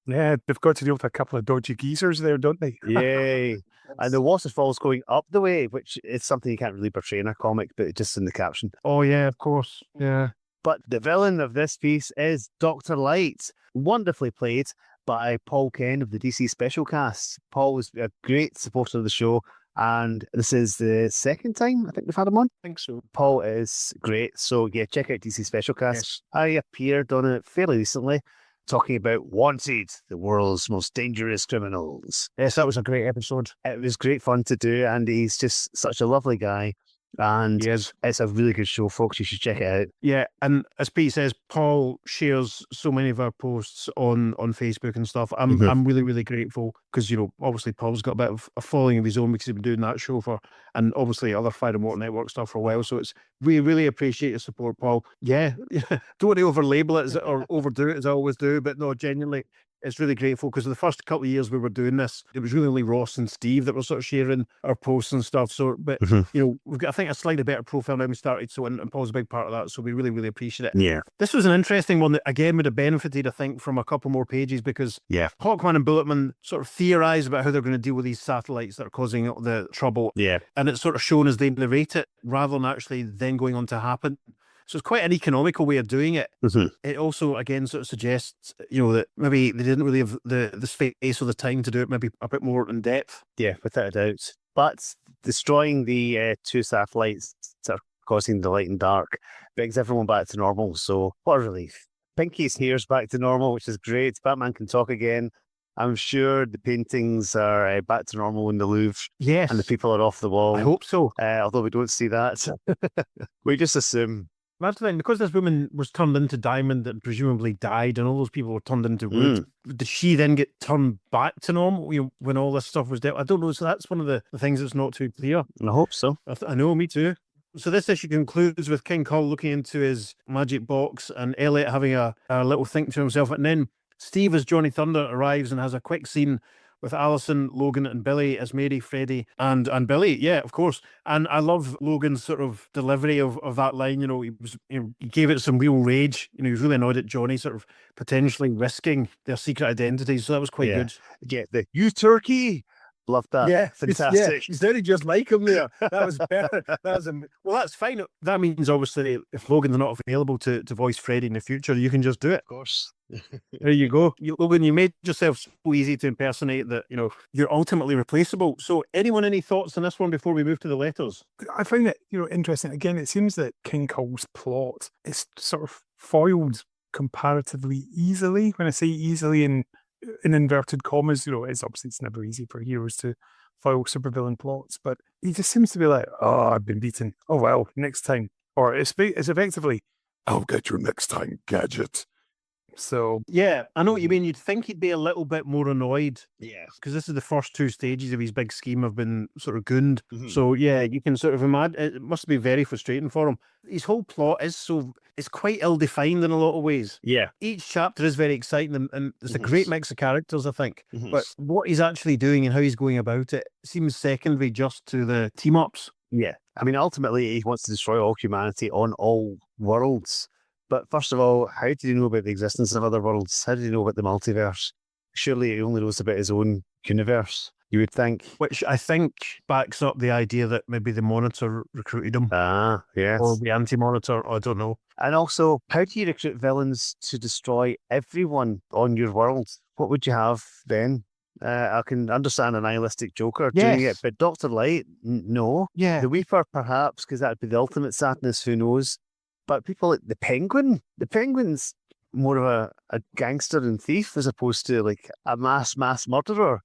B: Yeah, they've got to deal with a couple of dodgy geezers there, don't they?
C: Yay. And the waterfall's going up the way, which is something you can't really portray in a comic, but just in the caption.
D: Oh, yeah, of course. Yeah.
C: But the villain of this piece is Dr. Light, wonderfully played by Paul Ken of the DC Special Cast. Paul was a great supporter of the show, and this is the second time I think we've had him on.
D: I think so.
C: Paul is great. So, yeah, check out DC Special Cast.
D: Yes.
C: I appeared on it fairly recently, talking about Wanted, the world's most dangerous criminals.
D: Yes, that was a great episode.
C: It was great fun to do, and he's just such a lovely guy. And
D: Yes.
C: it's a really good show, folks. You should check it out.
D: Yeah, and as Pete says, Paul shares so many of our posts on Facebook and stuff. I'm really, really grateful because, obviously Paul's got a bit of a following of his own because he's been doing that show and obviously other Fire and Water Network stuff for a while. So we really appreciate your support, Paul. Yeah, don't want to overlabel it or overdo it as I always do, but no, genuinely, it's really grateful because the first couple of years we were doing this, it was really only Ross and Steve that were sort of sharing our posts and stuff. So, but we've got, I think, a slightly better profile now we started. So, and Paul's a big part of that. So we really, really appreciate it.
C: Yeah.
D: This was an interesting one that again would have benefited, I think, from a couple more pages because Hawkman and Bulletman sort of theorize about how they're going to deal with these satellites that are causing the trouble.
C: Yeah.
D: And it's sort of shown as they narrate it rather than actually then going on to happen. So it's quite an economical way of doing it. It also, again, sort of suggests, that maybe they didn't really have the space or the time to do it maybe a bit more in depth.
C: Yeah, without a doubt. But destroying the 2 satellites that are causing the light and dark brings everyone back to normal. So what a relief. Pinky's hair's back to normal, which is great. Batman can talk again. I'm sure the paintings are back to normal in the Louvre.
D: Yes.
C: And the people are off the wall.
D: I hope so.
C: Although we don't see that. We just assume.
D: That's the thing, because this woman was turned into diamond and presumably died, and all those people were turned into wood. Did she then get turned back to normal when all this stuff was dealt? I don't know. So that's one of the things that's not too clear.
C: I hope so.
D: I know, me too. So this issue concludes with King Kull looking into his magic box and Elliot having a little think to himself. And then Steve, as Johnny Thunder, arrives and has a quick scene with Alison, Logan, and Billy as Mary, Freddie, and Billy. Yeah, of course. And I love Logan's sort of delivery of that line. He gave it some real rage. He was really annoyed at Johnny sort of potentially risking their secret identities. So that was quite good.
C: Yeah, you turkey. Love that.
D: Yeah,
C: fantastic.
D: It sounded just like him there. That was better. Well, that's fine. That means obviously if Logan's not available to voice Freddy in the future, you can just do it.
C: Of course.
D: There you go. Logan, you made yourself so easy to impersonate that, you're ultimately replaceable. So anyone, any thoughts on this one before we move to the letters?
B: I find it, interesting. Again, it seems that King Kull's plot is sort of foiled comparatively easily. When I say easily in inverted commas, it's never easy for heroes to foil supervillain plots, but he just seems to be like, oh, I've been beaten. Oh, well, next time. Or it's effectively, I'll get you next time, Gadget. So
D: yeah, I know what you mean. You'd think he'd be a little bit more annoyed.
C: Yeah.
D: Because this is the first 2 stages of his big scheme have been sort of gooned.
C: Mhm.
D: So yeah, you can sort of imagine it must be very frustrating for him. His whole plot is quite ill-defined in a lot of ways.
C: Yeah.
D: Each chapter is very exciting and it's a great mix of characters, I think.
C: Mhm.
D: But what he's actually doing and how he's going about it seems secondary just to the team-ups.
C: Yeah. I mean, ultimately, he wants to destroy all humanity on all worlds. But first of all, how did he know about the existence of other worlds? How did he know about the multiverse? Surely he only knows about his own universe, you would think.
D: Which I think backs up the idea that maybe the Monitor recruited him.
C: Ah, yes.
D: Or the Anti-Monitor, I don't know.
C: And also, how do you recruit villains to destroy everyone on your world? What would you have then? I can understand a nihilistic Joker doing it, but Dr. Light, no.
D: Yeah.
C: The Weeper, perhaps, because that would be the ultimate sadness, who knows? But people like the Penguin's more of a gangster and thief as opposed to like a mass murderer.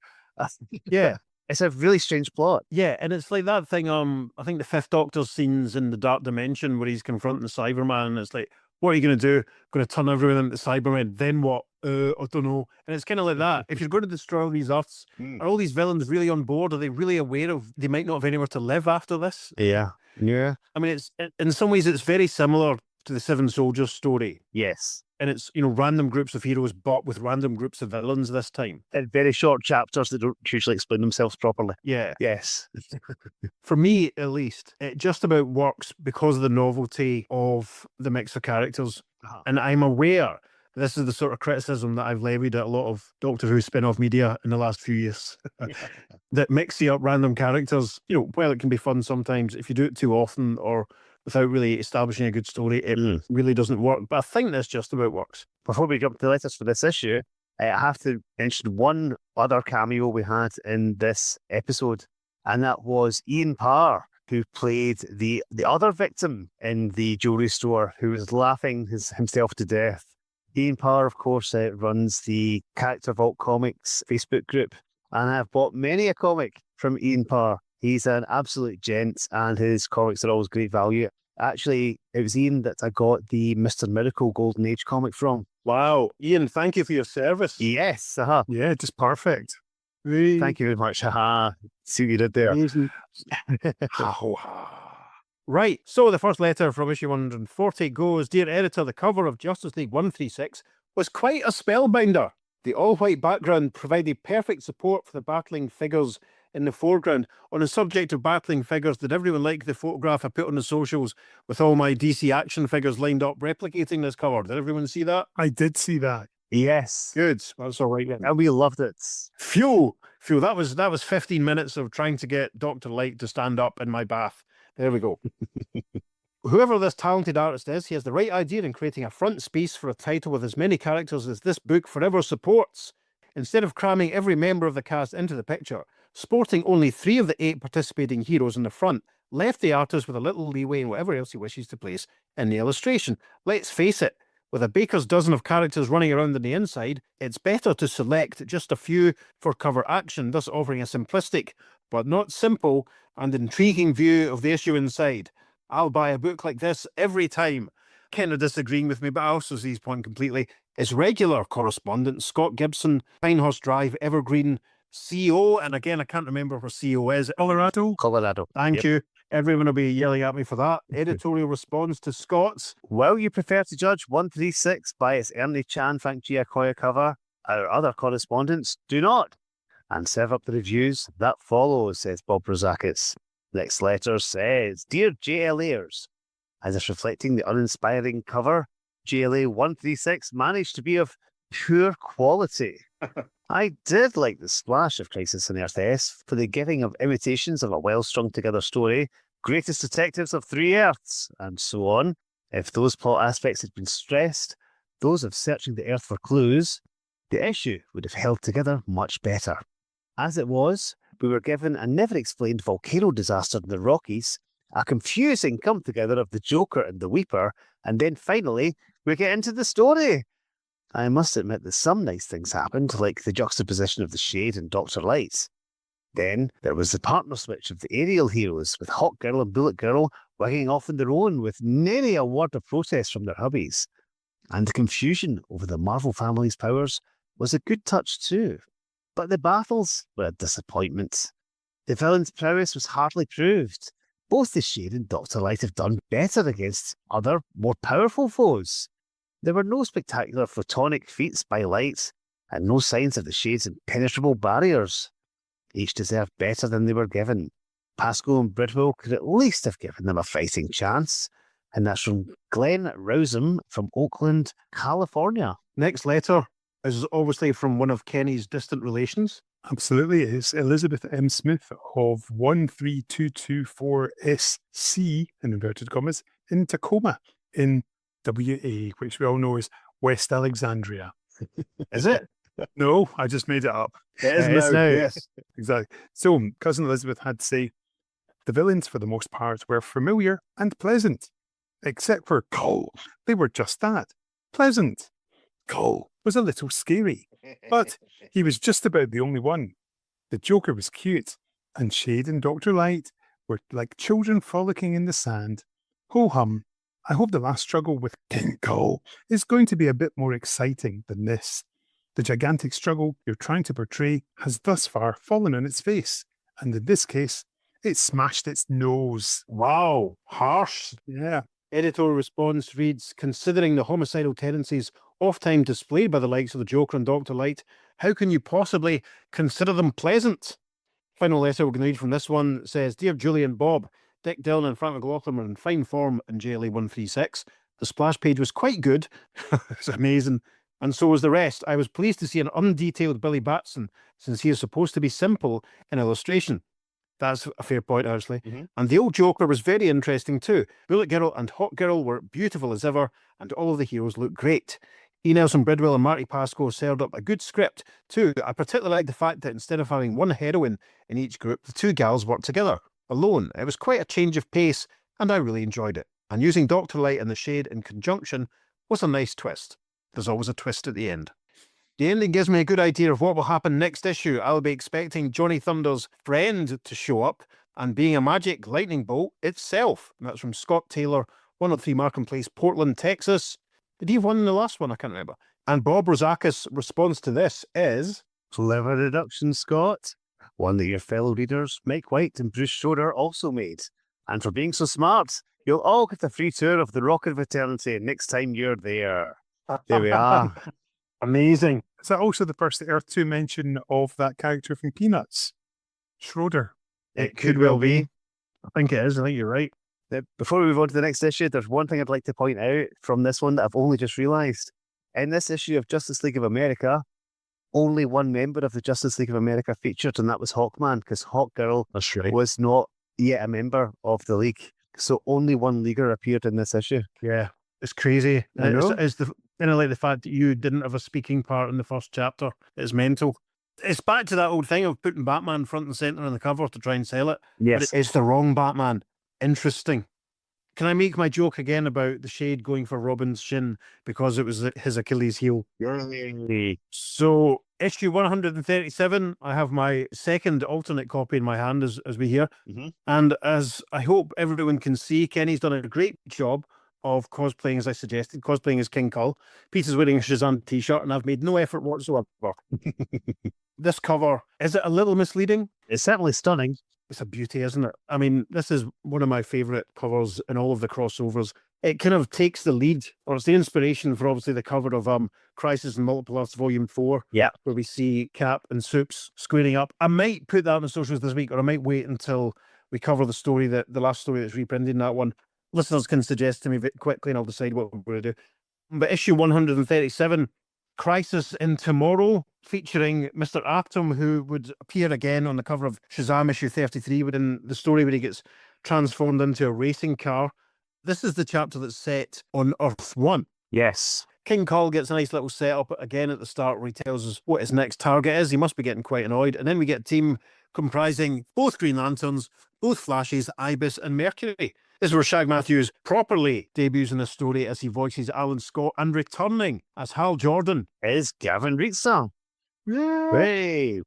D: Yeah.
C: It's a really strange plot.
D: Yeah, and it's like that thing, I think the Fifth Doctor's scenes in the Dark Dimension where he's confronting the Cyberman and it's like, what are you going to do? Going to turn everyone into Cybermen, then what? I don't know. And it's kind of like that. If you're going to destroy all these Earths, are all these villains really on board? Are they really aware of they might not have anywhere to live after this?
C: Yeah. Yeah.
D: I mean, it's in some ways it's very similar to the Seven Soldiers story.
C: Yes.
D: And it's, random groups of heroes but with random groups of villains this time.
C: In very short chapters that don't usually explain themselves properly.
D: Yeah.
C: Yes.
D: For me, at least, it just about works because of the novelty of the mix of characters. And I'm aware this is the sort of criticism that I've levied at a lot of Doctor Who spin-off media in the last few years. That mixing up random characters, while it can be fun sometimes, if you do it too often or without really establishing a good story, it really doesn't work. But I think this just about works.
C: Before we jump to the letters for this issue, I have to mention one other cameo we had in this episode, and that was Ian Parr, who played the other victim in the jewelry store who was laughing himself to death. Ian Parr, of course, runs the Character Vault Comics Facebook group, and I've bought many a comic from Ian Parr. He's an absolute gent, and his comics are always great value. Actually, it was Ian that I got the Mr. Miracle Golden Age comic from.
D: Wow. Ian, thank you for your service.
C: Yes.
B: yeah, just perfect.
C: Thank you very much. See what you did there.
D: Amazing. Right, so the first letter from issue 140 goes, Dear Editor, the cover of Justice League 136 was quite a spellbinder. The all-white background provided perfect support for the battling figures in the foreground. On the subject of battling figures, did everyone like the photograph I put on the socials with all my DC action figures lined up replicating this cover? Did everyone see that?
B: I did see that.
C: Yes.
D: Good, that's all right then.
C: And we loved it.
D: Phew, that was 15 minutes of trying to get Dr. Light to stand up in my bath. There we go. Whoever this talented artist is, he has the right idea in creating a front space for a title with as many characters as this book forever supports. Instead of cramming every member of the cast into the picture, sporting only 3 of the 8 participating heroes in the front left the artist with a little leeway in whatever else he wishes to place in the illustration. Let's face it, with a baker's dozen of characters running around on the inside, it's better to select just a few for cover action, thus offering a simplistic, but not simple, and intriguing view of the issue inside. I'll buy a book like this every time. Kind of disagreeing with me, but I also see his point completely. Its regular correspondent, Scott Gibson, Pinehurst Drive, Evergreen, CO, and again, I can't remember where CO is.
B: Colorado?
C: Colorado.
D: Thank you. Everyone will be yelling at me for that. Editorial response to Scott's.
C: Will you prefer to judge 136 by its Ernie Chan Frank Giacoya cover? Our other correspondents do not. and serve up the reviews that follow, says Bob Rozakis. Next letter says, Dear JLAers, as if reflecting the uninspiring cover, JLA 136 managed to be of poor quality. I did like the splash of Crisis on Earth S for the giving of imitations of a well-strung together story, greatest detectives of 3 Earths, and so on. If those plot aspects had been stressed, those of searching the Earth for clues, the issue would have held together much better. As it was, we were given a never-explained volcano disaster in the Rockies, a confusing come-together of the Joker and the Weeper, and then finally, we get into the story. I must admit that some nice things happened, like the juxtaposition of the Shade and Dr. Light. Then there was the partner switch of the aerial heroes, with Hawk Girl and Bullet Girl wagging off on their own with nary a word of protest from their hubbies. And the confusion over the Marvel family's powers was a good touch too. But the battles were a disappointment. The villain's prowess was hardly proved. Both the Shade and Dr. Light have done better against other, more powerful foes. There were no spectacular photonic feats by Light, and no signs of the Shade's impenetrable barriers. Each deserved better than they were given. Pascoe and Bridwell could at least have given them a fighting chance. And that's from Glenn Rousum from Oakland, California.
D: Next letter is obviously from one of Kenny's distant relations.
B: Absolutely. It's Elizabeth M. Smith of 13224SC, in inverted commas, in Tacoma, in WA, which we all know is West Alexandria.
D: Is it?
B: No, I just made it up.
D: It is now.
B: Yes, exactly. So, Cousin Elizabeth had to say, the villains, for the most part, were familiar and pleasant. Except for Kull. They were just that. Pleasant. Kull was a little scary, but he was just about the only one. The Joker was cute, and Shade and Dr. Light were like children frolicking in the sand. Ho-hum. I hope the last struggle with King Kull is going to be a bit more exciting than this. The gigantic struggle you're trying to portray has thus far fallen on its face, and in this case, it smashed its nose.
D: Wow, harsh.
B: Yeah.
D: Editorial response reads, considering the homicidal tendencies oft-time displayed by the likes of the Joker and Dr. Light, how can you possibly consider them pleasant? Final letter we're going to read from this one says, Dear Julie and Bob, Dick Dillon and Frank McLaughlin were in fine form in JLA 136. The splash page was quite good. It's amazing. And so was the rest. I was pleased to see an undetailed Billy Batson, since he is supposed to be simple in illustration. That's a fair point, actually. Mm-hmm. And the old Joker was very interesting too. Bullet Girl and Hawk Girl were beautiful as ever, and all of the heroes looked great. E. Nelson Bridwell and Marty Pascoe served up a good script too. I particularly liked the fact that instead of having one heroine in each group, the two gals worked together, alone. It was quite a change of pace, and I really enjoyed it. And using Dr. Light and the Shade in conjunction was a nice twist. There's always a twist at the end. The ending gives me a good idea of what will happen next issue. I'll be expecting Johnny Thunder's friend to show up and being a magic lightning bolt itself. And that's from Scott Taylor, 103 Markham Place, Portland, Texas. Did he have one in the last one? I can't remember. And Bob Rozakis' response to this is...
C: Clever deduction, Scott. One that your fellow readers, Mike White and Bruce Schroeder, also made. And for being so smart, you'll all get a free tour of the Rocket of Eternity next time you're there. There we are.
D: Amazing.
B: Is that also the first Earth 2 mention of that character from Peanuts? Schroeder.
D: It could well be. I think it is. I think you're right.
C: Before we move on to the next issue, there's one thing I'd like to point out from this one that I've only just realised. In this issue of Justice League of America, only one member of the Justice League of America featured, and that was Hawkman, because Hawkgirl was not yet a member of the League. So only one Leaguer appeared in this issue.
D: Yeah, it's crazy. It's like the fact that you didn't have a speaking part in the first chapter. It's mental. It's back to that old thing of putting Batman front and centre on the cover to try and sell it.
C: Yes.
D: But it's the wrong Batman. Interesting. Can I make my joke again about the Shade going for Robin's shin because it was his Achilles heel?
C: Yay.
D: So, issue 137, I have my second alternate copy in my hand as we hear. Mm-hmm. And as I hope everyone can see, Kenny's done a great job of cosplaying, as I suggested, cosplaying as King Kull. Peter's wearing a Shazam t-shirt, and I've made no effort whatsoever. This cover, is it a little misleading?
C: It's certainly stunning.
D: It's a beauty, isn't it? I mean, this is one of my favourite covers in all of the crossovers. it kind of takes the lead, or it's the inspiration for obviously the cover of Crisis in Multiple Earths Volume 4,
C: Yeah.
D: where we see Cap and Soups squaring up. I might put that on the socials this week, or I might wait until we cover the story, the last story that's reprinted in that one. Listeners can suggest to me quickly and I'll decide what we're going to do. But issue 137, Crisis in Tomorrow, featuring Mr. Atom, who would appear again on the cover of Shazam issue 33 within the story where he gets transformed into a racing car. This is the chapter that's set on Earth 1.
C: Yes.
D: King Kull gets a nice little setup again at the start where he tells us what his next target is. He must be getting quite annoyed. And then we get a team comprising both Green Lanterns, both Flashes, Ibis and Mercury. This is where Shag Matthews properly debuts in the story as he voices Alan Scott, and returning as Hal Jordan
C: Is Gavin Reitzer. Hey.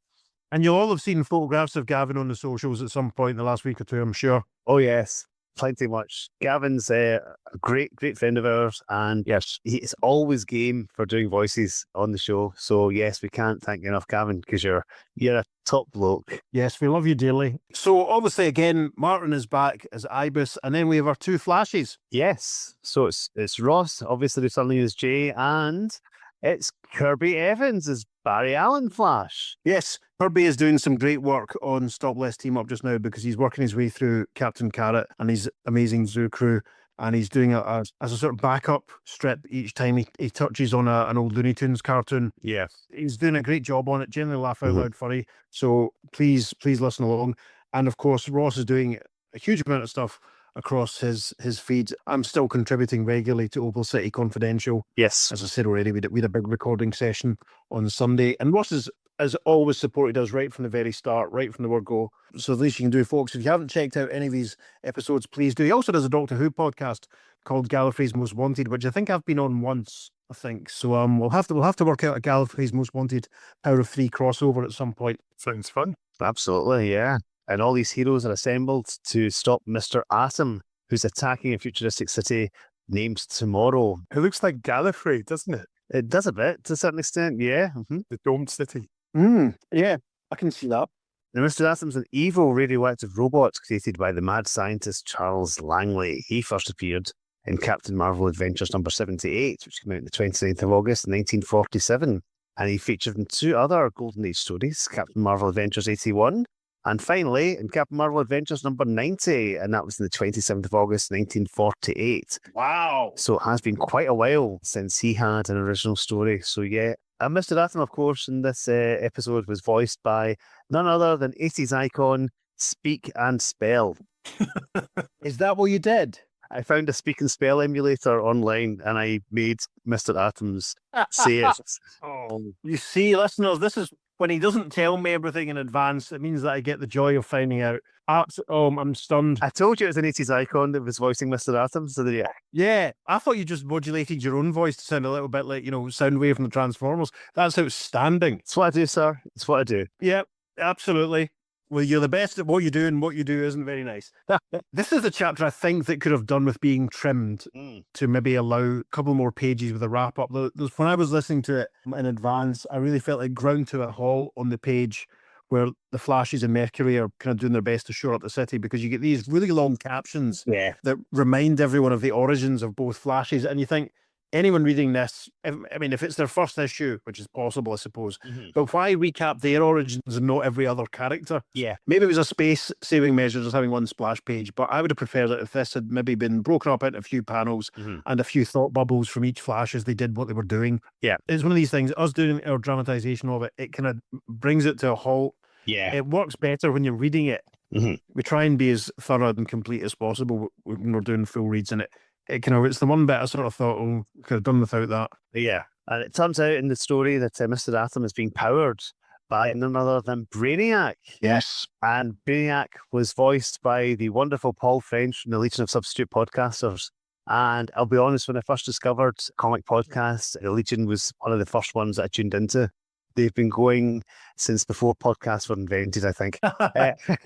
D: And you'll all have seen photographs of Gavin on the socials at some point in the last week or two, I'm sure.
C: Oh, yes. Plenty much. Gavin's a great friend of ours, and yes, he is always game for doing voices on the show. So yes, we can't thank you enough, Gavin, because you're a top bloke.
D: Yes, we love you dearly. So obviously, again, Martin is back as Ibis, and then we have our two Flashes.
C: Yes. So it's Ross, obviously returning as Jay, and it's Kirby Evans as Barry Allen Flash.
D: Yes, Kirby is doing some great work on Stop Less Team Up just now because he's working his way through Captain Carrot and his amazing Zoo Crew, and he's doing it as a sort of backup strip each time he touches on an old Looney Tunes cartoon.
C: Yeah.
D: He's doing a great job on it, genuinely laugh out loud funny. So please listen along. And of course, Ross is doing a huge amount of stuff across his feed. I'm still contributing regularly to Opal City Confidential.
C: Yes.
D: As I said already, we had a big recording session on Sunday, and Ross has always supported us right from the very start, right from the word go. So the least you can do, folks, if you haven't checked out any of these episodes, please do. He also does a Doctor Who podcast called Gallifrey's Most Wanted, which I think I've been on once, I think. So we'll have to work out a Gallifrey's Most Wanted Power of 3 crossover at some point.
B: Sounds fun.
C: Absolutely, yeah. And all these heroes are assembled to stop Mr. Atom, who's attacking a futuristic city named Tomorrow.
B: It looks like Gallifrey, doesn't it?
C: It does a bit, to a certain extent, yeah.
B: The domed city.
D: Yeah, I can see that.
C: Now, Mr. Atom's an evil radioactive robot created by the mad scientist Charles Langley. He first appeared in Captain Marvel Adventures number 78, which came out on the 29th of August, 1947. And he featured in two other Golden Age stories, Captain Marvel Adventures 81, and finally in Captain Marvel Adventures number 90, and that was on the 27th of August, 1948.
D: Wow.
C: So it has been quite a while since he had an original story. So yeah, and Mr. Atom, of course, in this episode was voiced by none other than 80s icon Speak and Spell.
D: Is that what you did?
C: I found a Speak and Spell emulator online and I made Mr. Atom's say it.
D: Oh, you see, listeners, this is when he doesn't tell me everything in advance. It means that I get the joy of finding out. I'm stunned.
C: I told you it was an 80s icon that was voicing Mr. Atom. So yeah.
D: Yeah, I thought you just modulated your own voice to sound a little bit like, Soundwave from the Transformers. That's outstanding.
C: It's what I do, sir. It's what I do.
D: Yeah, absolutely. Well, you're the best at what you do, and what you do isn't very nice. This is a chapter I think that could have done with being trimmed to maybe allow a couple more pages with a wrap up. When I was listening to it in advance, I really felt like ground to a halt on the page where the Flashes and Mercury are kind of doing their best to shore up the city, because you get these really long captions that remind everyone of the origins of both Flashes. And you think, anyone reading this, if it's their first issue, which is possible, I suppose, but why recap their origins and not every other character?
C: Yeah.
D: Maybe it was a space-saving measure just having one splash page, but I would have preferred it if this had maybe been broken up into a few panels and a few thought bubbles from each Flash as they did what they were doing.
C: Yeah.
D: It's one of these things, us doing our dramatization of it, it kind of brings it to a halt.
C: Yeah.
D: It works better when you're reading it. We try and be as thorough and complete as possible when we're doing full reads, and it's the one bit I sort of thought, could have done without that.
C: Yeah. And it turns out in the story that Mr. Atom is being powered by none other than Brainiac.
D: Yes.
C: And Brainiac was voiced by the wonderful Paul French from the Legion of Substitute Podcasters. And I'll be honest, when I first discovered comic podcasts, the Legion was one of the first ones that I tuned into. They've been going since before podcasts were invented, I think.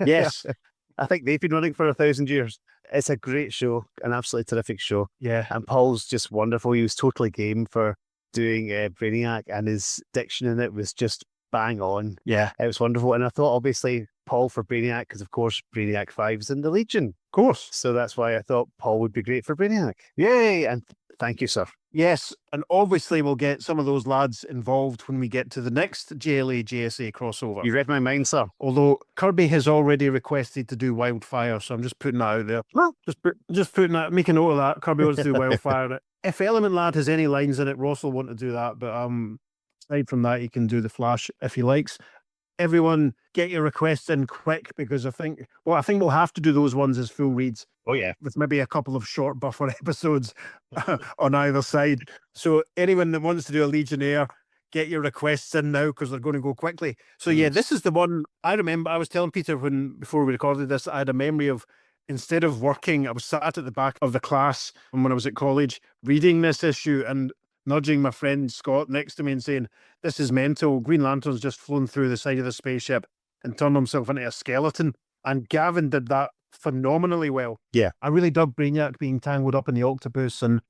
D: Yes.
C: I think they've been running for 1,000 years. It's a great show, an absolutely terrific show.
D: Yeah.
C: And Paul's just wonderful. He was totally game for doing Brainiac, and his diction in it was just bang on.
D: Yeah.
C: It was wonderful. And I thought, obviously, Paul for Brainiac, because of course Brainiac 5 is in the Legion.
D: Of course.
C: So that's why I thought Paul would be great for Brainiac. Yay! And thank you, sir.
D: Yes, and obviously we'll get some of those lads involved when we get to the next JLA JSA crossover.
C: You read my mind, sir.
D: Although Kirby has already requested to do Wildfire, so I'm just putting that out there. Just putting that, make a note of that. Kirby wants to do Wildfire. If Element Lad has any lines in it, Ross will want to do that. But aside from that, he can do the Flash if he likes. Everyone, get your requests in quick, because I think we'll have to do those ones as full reads.
C: Oh, yeah.
D: With maybe a couple of short buffer episodes on either side. So anyone that wants to do a Legionnaire, get your requests in now, because they're going to go quickly. So yeah, this is the one I remember. I was telling Peter before we recorded this, I had a memory of, instead of working, I was sat at the back of the class when I was at college reading this issue and nudging my friend Scott next to me and saying, "This is mental. Green Lantern's just flown through the side of the spaceship and turned himself into a skeleton." And Gavin did that phenomenally well.
C: Yeah.
D: I really dug Brainiac being tangled up in the octopus and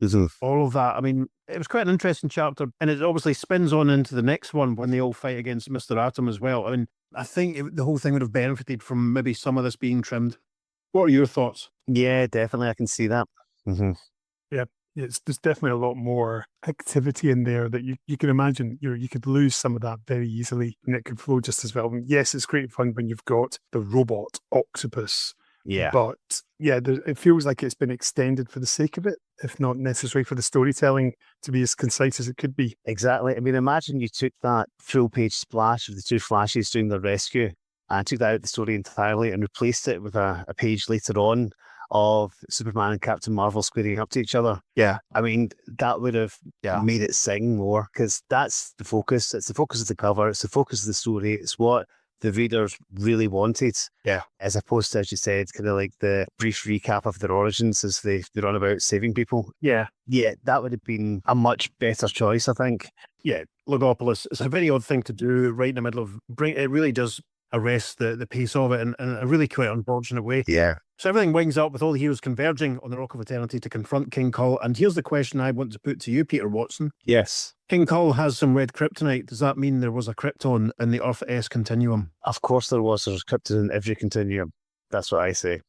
D: all of that. I mean, it was quite an interesting chapter, and it obviously spins on into the next one when they all fight against Mr. Atom as well. I mean, I think the whole thing would have benefited from maybe some of this being trimmed. What are your thoughts?
C: Yeah, definitely. I can see that. Mm-hmm.
B: There's definitely a lot more activity in there that you can imagine. You could lose some of that very easily, and it could flow just as well. And yes, it's great fun when you've got the robot octopus.
C: Yeah.
B: But yeah, it feels like it's been extended for the sake of it, if not necessary for the storytelling to be as concise as it could be.
C: Exactly. I mean, imagine you took that full-page splash of the two Flashes doing their rescue and took that out of the story entirely and replaced it with a page later on of Superman and Captain Marvel squaring up to each other.
D: Yeah.
C: I mean, that would have made it sing more, because that's the focus. It's the focus of the cover. It's the focus of the story. It's what the readers really wanted.
D: Yeah.
C: As opposed to, as you said, kind of like the brief recap of their origins as they run about saving people.
D: Yeah.
C: Yeah, that would have been a much better choice, I think.
D: Yeah. Logopolis, it's a very odd thing to do right in the middle of it really does arrest the pace of it in a really quite unfortunate way.
C: Yeah.
D: So everything winds up with all the heroes converging on the Rock of Eternity to confront King Kull. And here's the question I want to put to you, Peter Watson.
C: Yes.
D: King Kull has some red kryptonite. Does that mean there was a Krypton in the Earth-S continuum?
C: Of course there was. There's krypton in every continuum. That's what I say.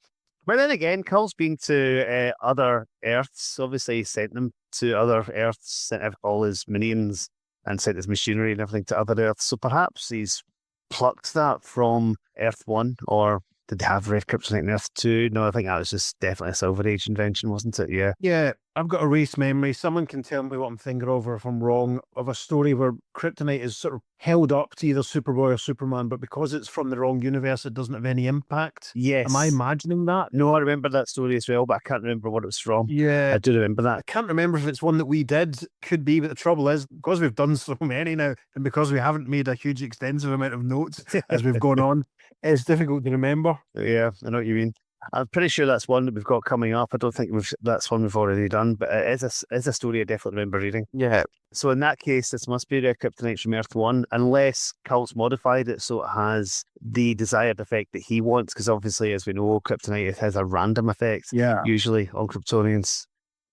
C: But then again, Kull's been to other Earths. Obviously, he sent them to other Earths, sent all his minions and sent his machinery and everything to other Earths. So perhaps he's plucked that from Earth 1, or did they have red kryptonite in Earth 2? No, I think that was just definitely a Silver Age invention, wasn't it? Yeah.
D: Yeah, I've got a race memory. Someone can tell me what I'm thinking of, or if I'm wrong, of a story where kryptonite is sort of held up to either Superboy or Superman, but because it's from the wrong universe, it doesn't have any impact.
C: Yes.
D: Am I imagining that?
C: No, I remember that story as well, but I can't remember what it was from.
D: Yeah.
C: I do remember
D: I
C: that.
D: can't remember if it's one that we did. Could be, but the trouble is, because we've done so many now, and because we haven't made a huge extensive amount of notes as we've gone on, it's difficult to remember.
C: Yeah, I know what you mean. I'm pretty sure that's one that we've got coming up. I don't think that's one we've already done, but it is a story I definitely remember reading.
D: Yeah.
C: So in that case, this must be red kryptonite from Earth 1, unless Kull's modified it so it has the desired effect that he wants, because obviously, as we know, kryptonite has a random effect, usually on Kryptonians.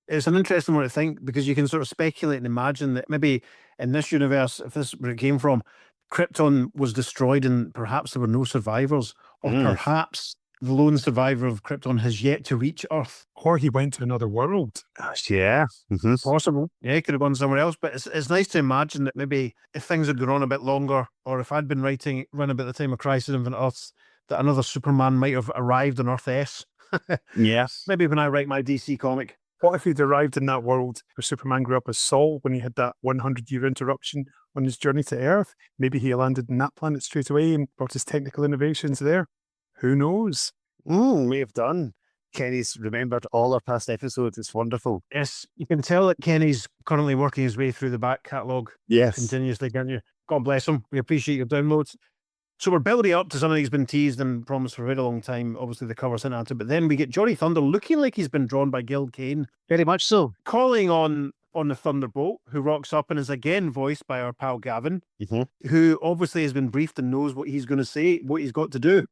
D: It's an interesting one to think, because you can sort of speculate and imagine that maybe in this universe, if this is where it came from, Krypton was destroyed and perhaps there were no survivors, or perhaps the lone survivor of Krypton has yet to reach Earth.
B: Or he went to another world.
C: Yeah. Mm-hmm.
D: Possible. Yeah, he could have gone somewhere else. But it's nice to imagine that maybe if things had gone on a bit longer, or if I'd been writing around about the time of Crisis on Infinite Earths, that another Superman might have arrived on Earth S.
C: Yes.
D: Maybe when I write my DC comic.
B: What if he'd arrived in that world where Superman grew up as Saul when he had that 100-year interruption on his journey to Earth? Maybe he landed in that planet straight away and brought his technical innovations there. Who knows?
C: We have done. Kenny's remembered all our past episodes. It's wonderful.
D: Yes, you can tell that Kenny's currently working his way through the back catalogue continuously, can't you? God bless him. We appreciate your downloads. So we're building up to something that's been teased and promised for a very long time. Obviously, the cover's hinted at it, but then we get Johnny Thunder looking like he's been drawn by Gil Kane.
C: Very much so.
D: Calling on the Thunderbolt, who rocks up and is again voiced by our pal Gavin, who obviously has been briefed and knows what he's going to say, what he's got to do.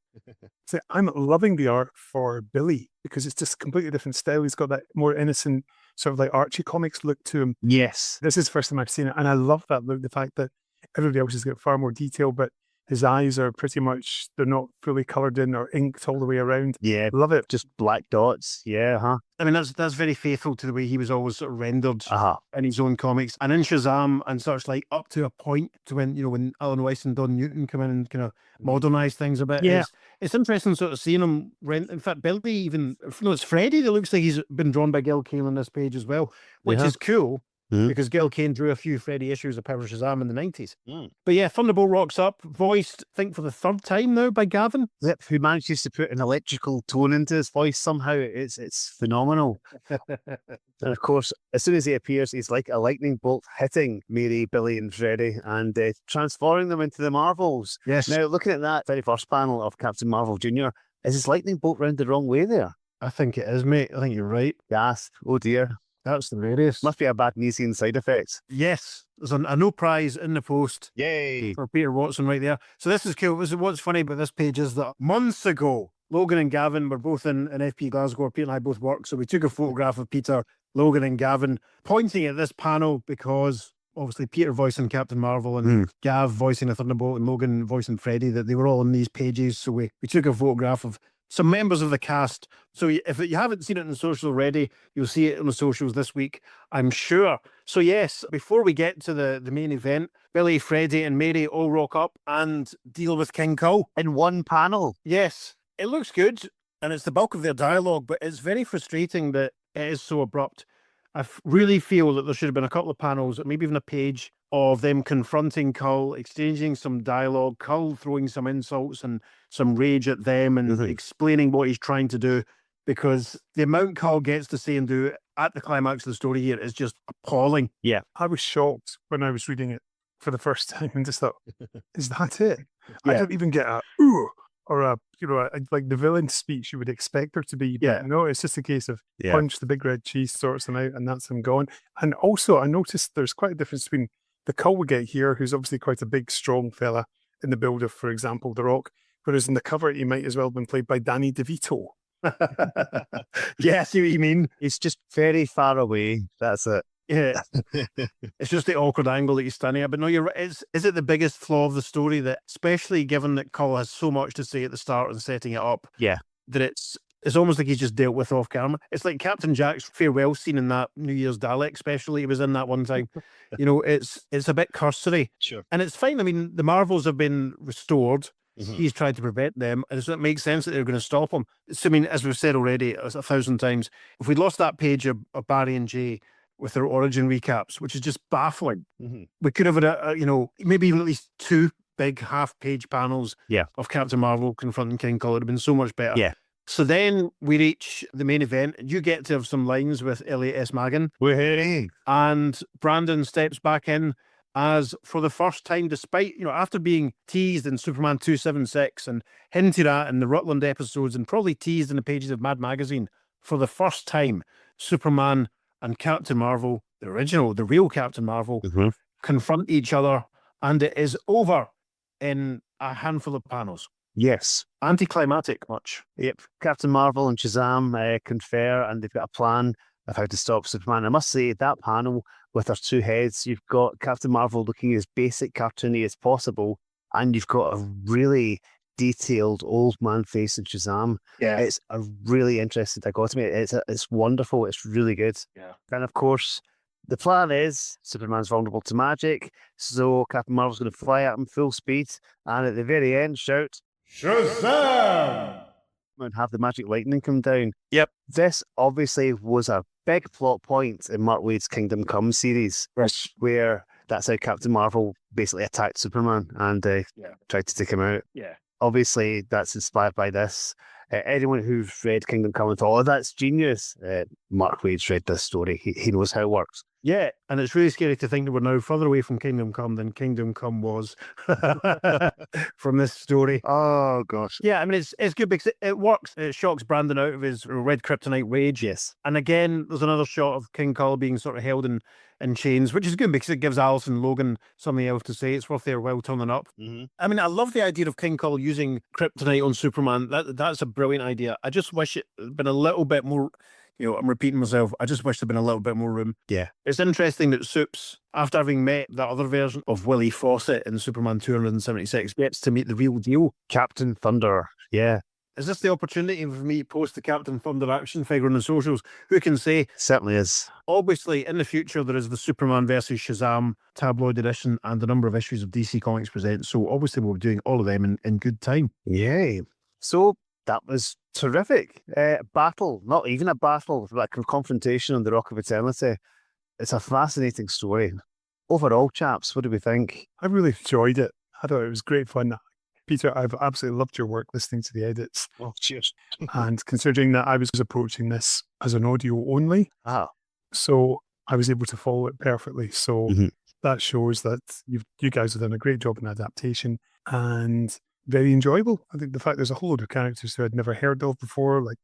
B: So I'm loving the art for Billy, because it's just a completely different style. He's got that more innocent, sort of like Archie comics look to him.
C: Yes.
B: This is the first time I've seen it, and I love that look, the fact that everybody else has got far more detail, but His eyes are pretty much, they're not fully coloured in or inked all the way around.
C: Yeah,
B: Love it.
C: just black dots. Yeah, huh?
D: I mean, that's very faithful to the way he was always sort of rendered
C: Uh-huh.
D: in his own comics. And in Shazam and such, like, up to a point to when Alan Weiss and Don Newton come in and kind of modernise things a bit.
C: Yeah.
D: It's interesting sort of seeing him in fact, Bilby even, no, it's Freddy that looks like he's been drawn by Gil Kane on this page as well, which
C: Yeah.
D: is cool.
C: Mhm.
D: Because Gil Kane drew a few Freddy issues of Power Shazam in the 90s.
C: Mm.
D: But yeah, Thunderbolt rocks up, voiced, I think, for the third time now by Gavin.
C: Yep, who manages to put an electrical tone into his voice somehow. It's phenomenal. And of course, as soon as he appears, he's like a lightning bolt hitting Mary, Billy, and Freddy and transforming them into the Marvels.
D: Yes.
C: Now, looking at that very first panel of Captain Marvel Jr., is his lightning bolt round the wrong way there?
D: I think it is, mate. I think you're right.
C: Yes. Oh dear.
D: That's the rarest.
C: Must be a bad Nesian side effect.
D: Yes, there's a no prize in the post
C: Yay.
D: for Peter Watson right there. So this is cool. What's funny about this page is that months ago, Logan and Gavin were both in FP Glasgow, where Peter and I both work. So we took a photograph of Peter, Logan and Gavin pointing at this panel because obviously Peter voicing Captain Marvel and Gav voicing a Thunderbolt and Logan voicing Freddy, that they were all in these pages. So we took a photograph of some members of the cast. So if you haven't seen it in the social already, you'll see it on the socials this week, I'm sure. So yes, before we get to the main event, Billy, Freddy and Mary all rock up and deal with King Kull.
C: In one panel.
D: Yes, it looks good and it's the bulk of their dialogue, but it's very frustrating that it is so abrupt. I really feel that there should have been a couple of panels, maybe even a page, of them confronting Kull, exchanging some dialogue, Kull throwing some insults and some rage at them and explaining what he's trying to do, because the amount Kull gets to say and do at the climax of the story here is just appalling.
C: Yeah.
B: I was shocked when I was reading it for the first time and just thought, is that it? I
C: Yeah.
B: didn't even get a ooh or like the villain speech you would expect her to be. But
D: Yeah.
B: no, it's just a case of
C: Yeah.
B: punch the big red cheese, sorts them out, and that's him gone. And also, I noticed there's quite a difference between the Kull we get here, who's obviously quite a big, strong fella in the build of, for example, The Rock, whereas in the cover he might as well have been played by Danny DeVito.
D: Yeah, I see what you mean.
C: He's just very far away. That's it.
D: Yeah. It's just the awkward angle that he's standing at. But no, you're right. Is it the biggest flaw of the story that, especially given that Kull has so much to say at the start and setting it up,
C: Yeah.
D: that it's almost like he's just dealt with off camera. It's like Captain Jack's farewell scene in that New Year's Dalek special he was in that one time. It's a bit cursory.
C: Sure.
D: And it's fine. I mean, the Marvels have been restored.
C: Mhm.
D: He's tried to prevent them. And so it makes sense that they're going to stop him. So, I mean, as we've said already 1,000 times, if we'd lost that page of Barry and Jay with their origin recaps, which is just baffling,
C: Mhm.
D: we could have had maybe even at least two big half-page panels
C: Yeah.
D: of Captain Marvel confronting King Kull. It would have been so much better.
C: Yeah.
D: So then we reach the main event. You get to have some lines with Elliot S. Magan,
C: Woohoo.
D: and Brandon steps back in as, for the first time, despite, after being teased in Superman 276 and hinted at in the Rutland episodes and probably teased in the pages of Mad Magazine, for the first time, Superman and Captain Marvel, the real Captain Marvel,
C: Mhm.
D: confront each other, and it is over in a handful of panels.
C: Yes.
D: Anticlimactic much.
C: Yep. Captain Marvel and Shazam confer, and they've got a plan of how to stop Superman. I must say, that panel with their two heads, you've got Captain Marvel looking as basic cartoony as possible, and you've got a really detailed old man face in Shazam.
D: Yeah.
C: It's a really interesting dichotomy. It's wonderful. It's really good.
D: Yeah.
C: And of course, the plan is Superman's vulnerable to magic, so Captain Marvel's going to fly at him full speed, and at the very end, shout, Shazam! And have the magic lightning come down.
D: Yep.
C: This obviously was a big plot point in Mark Waid's Kingdom Come series, where that's how Captain Marvel basically attacked Superman and tried to take him out.
D: Yeah.
C: Obviously, that's inspired by this. Anyone who's read Kingdom Come and thought, oh, that's genius. Mark Waid's read this story. He knows how it works.
D: Yeah, and it's really scary to think that we're now further away from Kingdom Come than Kingdom Come was from this story.
C: Oh, gosh.
D: Yeah, I mean, it's good because it works. It shocks Brandon out of his red kryptonite rage.
C: Yes.
D: And again, there's another shot of King Kull being sort of held in chains, which is good because it gives Alice and Logan something else to say. It's worth their while turning up.
C: Mm-hmm.
D: I mean, I love the idea of King Kull using kryptonite on Superman. That's a brilliant idea. I just wish it had been a little bit more, I'm repeating myself. I just wish there'd been a little bit more room.
C: Yeah.
D: It's interesting that Supes, after having met that other version of Willie Fawcett in Superman 276, gets to meet the real deal.
C: Captain Thunder. Yeah,
D: Is this the opportunity for me to post the Captain Thunder action figure on the socials? Who can say?
C: certainly is.
D: Obviously, in the future, there is the Superman versus Shazam tabloid edition and a number of issues of DC Comics Presents. So obviously, we'll be doing all of them in good time.
C: Yay. So that was terrific. Battle, not even a battle, but a confrontation on the Rock of Eternity. It's a fascinating story. Overall, chaps, what do we think?
B: I really enjoyed it. I thought it was great fun. Peter, I've absolutely loved your work listening to the edits.
C: Oh, cheers.
B: And considering that I was approaching this as an audio only,
C: Ah,
B: so I was able to follow it perfectly. So
C: Mhm.
B: that shows that you guys have done a great job in adaptation and very enjoyable. I think the fact there's a whole load of characters who I'd never heard of before, like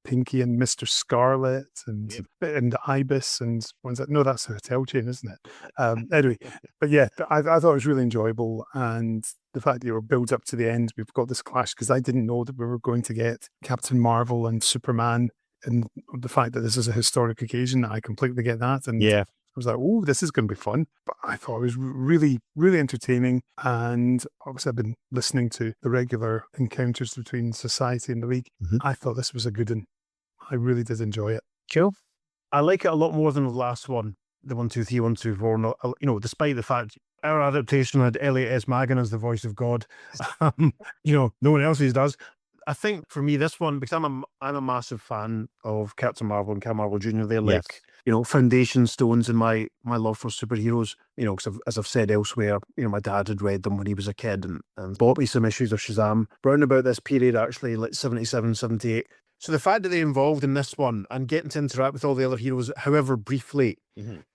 B: Pinky and Mr. Scarlet and Ibis and ones that, no, that's a hotel chain, isn't it? Anyway, but yeah, I thought it was really enjoyable. And the fact that you were built up to the end, we've got this clash because I didn't know that we were going to get Captain Marvel and Superman. And the fact that this is a historic occasion, I completely get that. And
C: yeah.
B: I was like, oh, this is going to be fun. But I thought it was really, really entertaining. And obviously, I've been listening to the regular encounters between Society and the League.
C: Mhm.
B: I thought this was a good one. I really did enjoy it.
C: Cool.
D: I like it a lot more than the last one, the 123, 124. Despite the fact our adaptation had Elliot S. Magan as the voice of God, no one else's does. I think for me, this one, because I'm a massive fan of Captain Marvel and Captain Marvel Jr. They're
C: Yes.
D: like, foundation stones in my love for superheroes. Because as I've said elsewhere, my dad had read them when he was a kid and bought me some issues of Shazam round about this period, actually, like 77, 78. So the fact that they're involved in this one and getting to interact with all the other heroes, however briefly,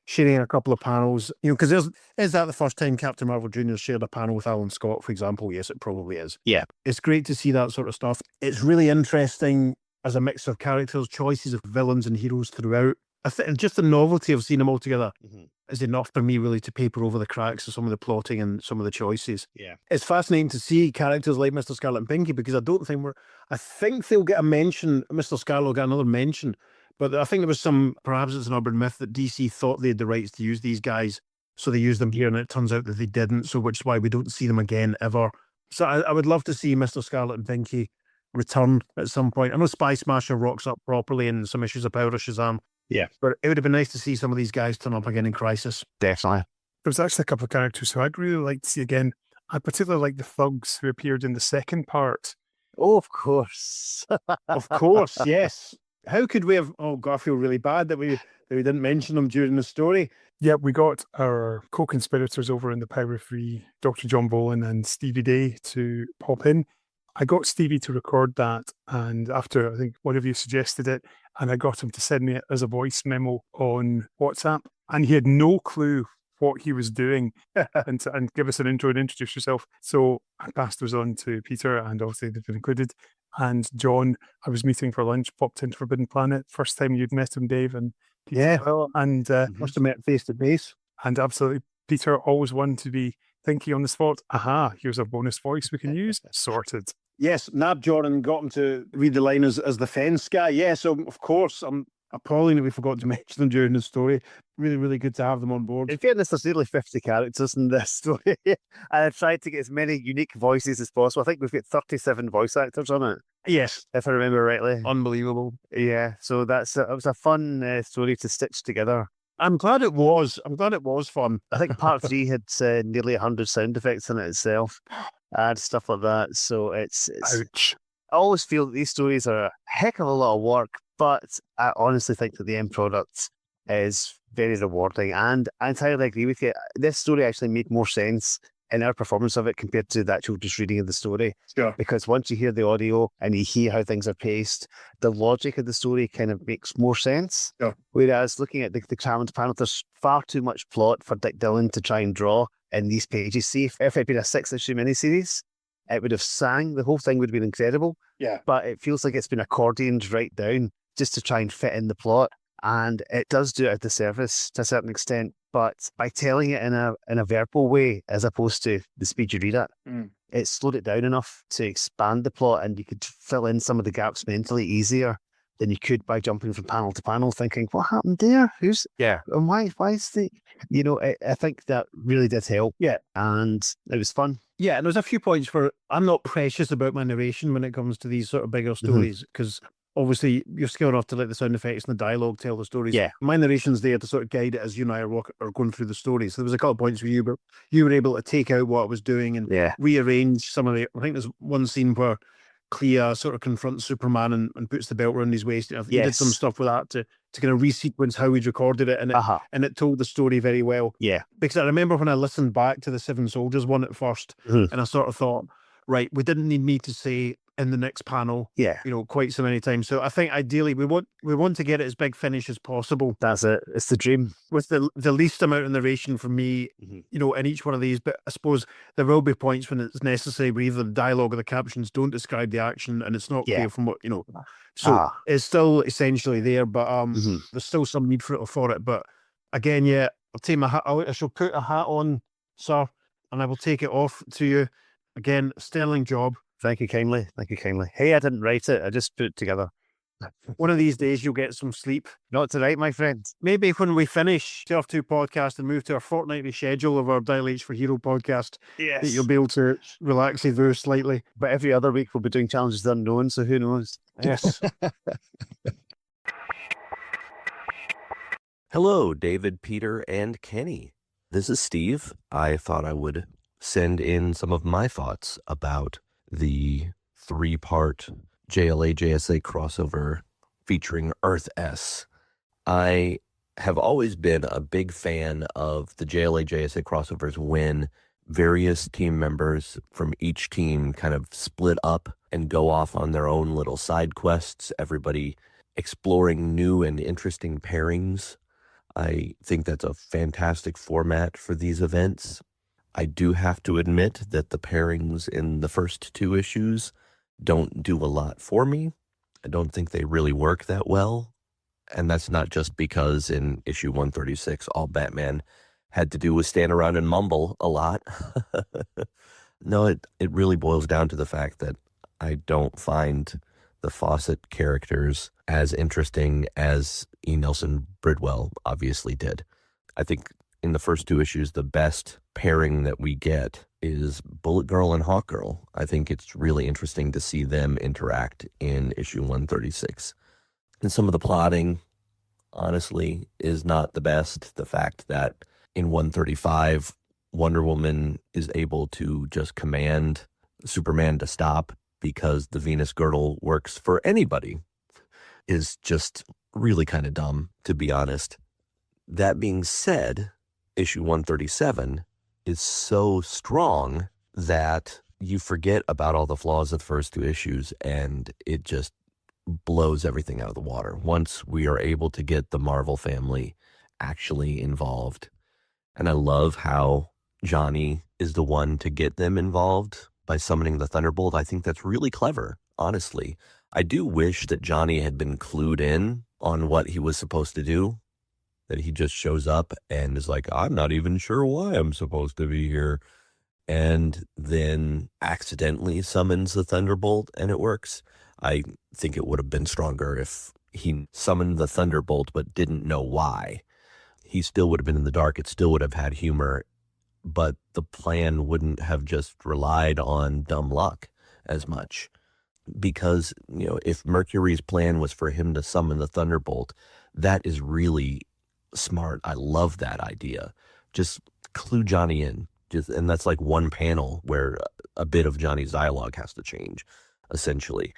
D: sharing a couple of panels, because is that the first time Captain Marvel Jr. shared a panel with Alan Scott, for example? Yes, it probably is.
C: Yeah.
D: It's great to see that sort of stuff. It's really interesting as a mix of characters, choices of villains and heroes throughout. I think just the novelty of seeing them all together is enough for me really to paper over the cracks of some of the plotting and some of the choices.
C: Yeah.
D: It's fascinating to see characters like Mr. Scarlet and Pinky because I think they'll get a mention. Mr. Scarlet will get another mention, but I think there was perhaps it's an urban myth that DC thought they had the rights to use these guys, so they used them here, and it turns out that they didn't. So which is why we don't see them again ever. So I would love to see Mr. Scarlet and Pinky return at some point. I know Spy Smasher rocks up properly in some issues of Power of Shazam.
C: Yeah.
D: But it would have been nice to see some of these guys turn up again in Crisis.
C: Definitely.
B: There was actually a couple of characters who I'd really like to see again. I particularly like the thugs who appeared in the second part.
C: Oh, of course.
D: Of course, yes. How could we have? Oh God, I feel really bad that we didn't mention them during the story.
B: Yeah, we got our co-conspirators over in the Power of Three, Dr. John Boland and Stevie Day, to pop in. I got Stevie to record that, and after I think one of you suggested it, and I got him to send me it as a voice memo on WhatsApp, and he had no clue what he was doing and give us an intro and introduce yourself. So I passed those on to Peter, and obviously they've been included. And John, I was meeting for lunch, popped into Forbidden Planet. First time you'd met him, Dave, and Peter as well. And
D: Must have met face to face.
B: And absolutely, Peter, always one to be thinking on the spot. Aha, here's a bonus voice we can use. Sorted.
D: Yes, Nab Jordan got him to read the line as the fence guy. Yeah, so of course, I'm appalling that we forgot to mention them during the story. Really, really good to have them on board.
C: In fairness, there's nearly 50 characters in this story. And I've tried to get as many unique voices as possible. I think we've got 37 voice actors on it,
D: Yes,
C: if I remember rightly.
D: unbelievable.
C: Yeah, so it was a fun story to stitch together.
D: I'm glad it was. I'm glad it was fun.
C: I think part 3 had nearly 100 sound effects in it itself and stuff like that. So it's
B: Ouch.
C: I always feel that these stories are a heck of a lot of work, but I honestly think that the end product is very rewarding. And I entirely agree with you. This story actually made more sense in our performance of it compared to the actual just reading of the story.
D: Sure.
C: Because once you hear the audio and you hear how things are paced, the logic of the story kind of makes more sense.
D: Sure.
C: Whereas looking at the Claremont panel, there's far too much plot for Dick Dillon to try and draw in these pages. See, if it had been a 6-issue miniseries, it would have sang. The whole thing would have been incredible.
D: Yeah.
C: But it feels like it's been accordioned right down just to try and fit in the plot. And it does do it at the surface to a certain extent. But by telling it in a verbal way, as opposed to the speed you read it, it slowed it down enough to expand the plot, and you could fill in some of the gaps mentally easier than you could by jumping from panel to panel, thinking, "What happened there? Who's and why? Why is the?" I think that really did help.
D: Yeah.
C: And it was fun.
D: Yeah, and there's a few points where I'm not precious about my narration when it comes to these sort of bigger stories, because obviously you're skilled enough to let the sound effects and the dialogue tell the stories.
C: Yeah.
D: My narration's there to sort of guide it as you and I are going through the stories. So there was a couple of points where you were able to take out what I was doing and rearrange some of the. I think there's one scene where Clea sort of confronts Superman and puts the belt around his waist. I think you did some stuff with that to kind of resequence how we'd recorded it, and it told the story very well.
C: Yeah.
D: Because I remember when I listened back to the Seven Soldiers one at first, and I sort of thought, right, we didn't need me to say in the next panel, quite so many times. So I think ideally we want to get it as big finish as possible.
C: That's it. It's the dream.
D: With the least amount of narration from me, in each one of these. But I suppose there will be points when it's necessary where either the dialogue or the captions don't describe the action and it's not clear from what, So it's still essentially there, but there's still some need for it. But again, I'll take my hat. I shall put a hat on, sir, and I will take it off to you. Again, sterling job.
C: Thank you kindly. Thank you kindly. Hey, I didn't write it. I just put it together.
D: One of these days you'll get some sleep.
C: Not tonight, my friend.
D: Maybe when we finish TF2 podcast and move to our fortnightly schedule of our Dial H for Hero podcast, that you'll be able to relax through slightly.
C: But every other week we'll be doing Challenges the Unknown, so who knows?
D: Yes.
G: Hello, David, Peter, and Kenny. This is Steve. I thought I would send in some of my thoughts about the 3-part JLA JSA crossover featuring Earth S. I have always been a big fan of the JLA JSA crossovers when various team members from each team kind of split up and go off on their own little side quests, everybody exploring new and interesting pairings. I think that's a fantastic format for these events. I do have to admit that the pairings in the first 2 issues don't do a lot for me. I don't think they really work that well. And that's not just because in issue 136, all Batman had to do was stand around and mumble a lot. No, it really boils down to the fact that I don't find the Fawcett characters as interesting as E. Nelson Bridwell obviously did. I think in the first 2 issues, the best pairing that we get is Bullet Girl and Hawk Girl. I think it's really interesting to see them interact in issue 136. And some of the plotting, honestly, is not the best. The fact that in 135, Wonder Woman is able to just command Superman to stop because the Venus girdle works for anybody is just really kind of dumb, to be honest. That being said, issue 137 is so strong that you forget about all the flaws of the first 2 issues and it just blows everything out of the water once we are able to get the Marvel family actually involved. And I love how Johnny is the one to get them involved by summoning the Thunderbolt. I think that's really clever, honestly. I do wish that Johnny had been clued in on what he was supposed to do, that he just shows up and is like, I'm not even sure why I'm supposed to be here, and then accidentally summons the Thunderbolt and it works. I think it would have been stronger if he summoned the Thunderbolt but didn't know why. He still would have been in the dark. It still would have had humor, but the plan wouldn't have just relied on dumb luck as much. Because, if Mercury's plan was for him to summon the Thunderbolt, that is really smart. I love that idea. Just clue Johnny in. And that's like one panel where a bit of Johnny's dialogue has to change, essentially.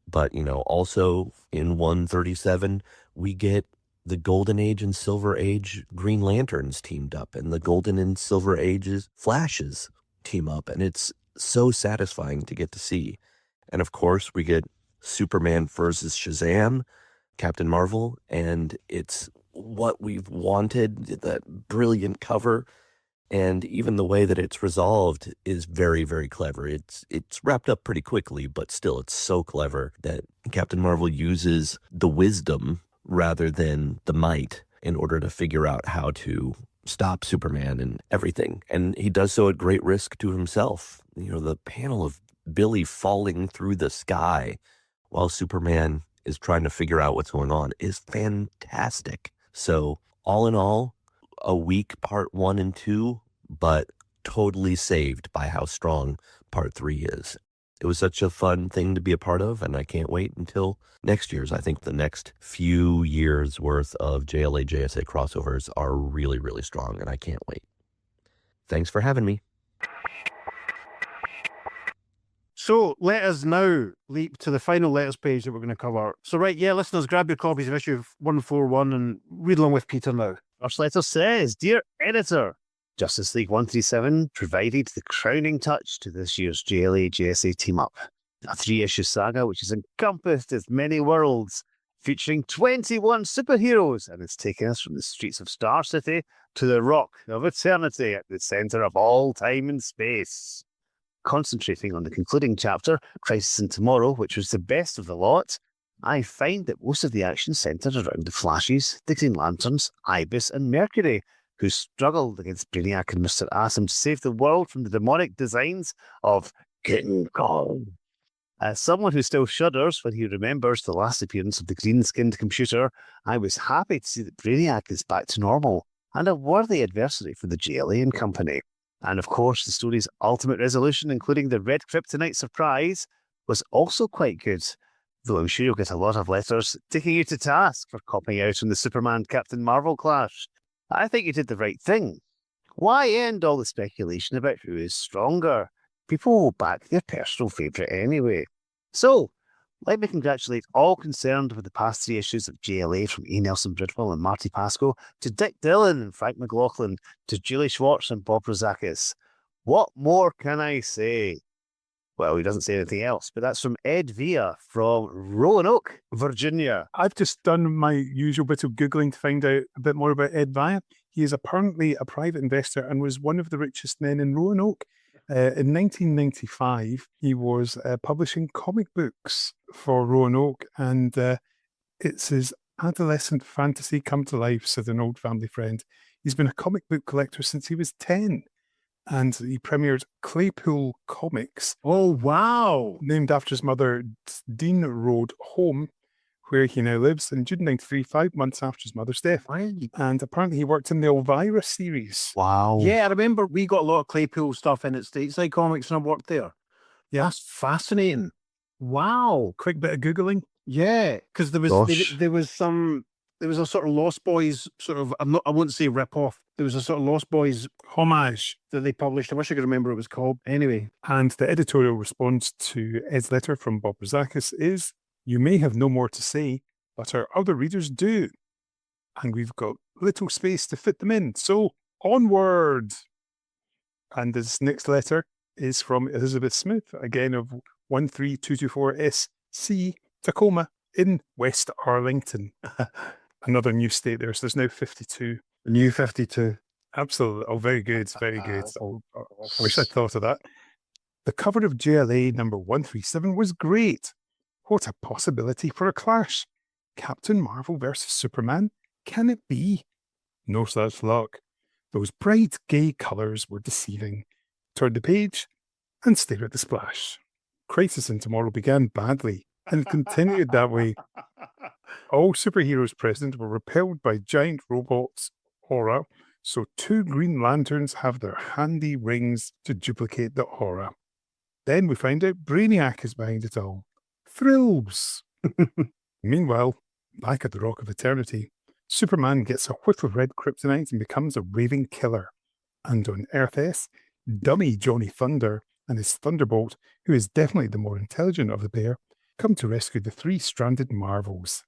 G: But, also in 137, we get the Golden Age and Silver Age Green Lanterns teamed up, and the Golden and Silver Ages Flashes team up, and it's so satisfying to get to see. And of course, we get Superman versus Shazam, Captain Marvel, and it's what we've wanted, that brilliant cover. And even the way that it's resolved is very, very clever. It's wrapped up pretty quickly, but still it's so clever that Captain Marvel uses the wisdom rather than the might in order to figure out how to stop Superman and everything. And he does so at great risk to himself. The panel of Billy falling through the sky while Superman is trying to figure out what's going on is fantastic. So all in all, a weak part 1 and 2, but totally saved by how strong part 3 is. It was such a fun thing to be a part of, and I can't wait until next year's. I think the next few years worth of JLA JSA crossovers are really, really strong, and I can't wait. Thanks for having me.
D: So let us now leap to the final letters page that we're going to cover. So right, yeah, listeners, grab your copies of issue 141 and read along with Peter now.
C: First letter says, Dear Editor, Justice League 137 provided the crowning touch to this year's JLA JSA team-up. A 3-issue saga which has encompassed as many worlds, featuring 21 superheroes, and it's taken us from the streets of Star City to the Rock of Eternity at the centre of all time and space. Concentrating on the concluding chapter, Crisis in Tomorrow, which was the best of the lot, I find that most of the action centred around the Flashes, the Green Lanterns, Ibis and Mercury, who struggled against Brainiac and Mr. Atom to save the world from the demonic designs of King Kull. As someone who still shudders when he remembers the last appearance of the green-skinned computer, I was happy to see that Brainiac is back to normal, and a worthy adversary for the JLA and company. And of course, the story's ultimate resolution, including the Red Kryptonite surprise, was also quite good, though I'm sure you'll get a lot of letters taking you to task for copping out on the Superman-Captain Marvel clash. I think you did the right thing. Why end all the speculation about who is stronger? People will back their personal favourite anyway. So, let me congratulate all concerned with the past 3 issues of JLA, from E. Nelson Bridwell and Marty Pasco, to Dick Dillon and Frank McLaughlin, to Julie Schwartz and Bob Rozakis. What more can I say? Well, he doesn't say anything else, but that's from Ed Villa from Roanoke, Virginia.
B: I've just done my usual bit of Googling to find out a bit more about Ed Villa. He is apparently a private investor and was one of the richest men in Roanoke. In 1995, he was publishing comic books for Roanoke, and it's his adolescent fantasy come to life, said an old family friend. He's been a comic book collector since he was 10, and he premiered Claypool Comics.
D: Oh, wow.
B: Named after his mother, Dean Road home, where he now lives, in June 93, 5 months after his mother's death. And apparently he worked in the Elvira series.
C: Wow.
D: Yeah, I remember we got a lot of Claypool stuff in at Stateside Comics and I worked there. Yeah, that's fascinating. Wow.
B: Quick bit of Googling.
D: Yeah, because there was a sort of Lost Boys sort of, I won't say rip off. There was a sort of Lost Boys
B: homage
D: that they published. I wish I could remember what it was called. Anyway.
B: And the editorial response to Ed's letter from Bob Rozakis is, "You may have no more to say, but our other readers do. And we've got little space to fit them in. So onward." And this next letter is from Elizabeth Smith, again of 13224SC, Tacoma, in West Arlington. Another new state there. So there's now 52.
D: New 52.
B: Absolutely. Oh, very good. Very good. I wish I'd thought of that. The cover of JLA number 137 was great. What a possibility for a clash. Captain Marvel versus Superman? Can it be? No such luck. Those bright, gay colours were deceiving. Turn the page and stare at the splash. Crisis in Tomorrow began badly and continued that way. All superheroes present were repelled by giant robots' aura, so 2 Green Lanterns have their handy rings to duplicate the aura. Then we find out Brainiac is behind it all. Thrills! Meanwhile, back at the Rock of Eternity, Superman gets a whiff of red kryptonite and becomes a raving killer. And on Earth S, dummy Johnny Thunder and his Thunderbolt, who is definitely the more intelligent of the pair, come to rescue the 3 stranded Marvels.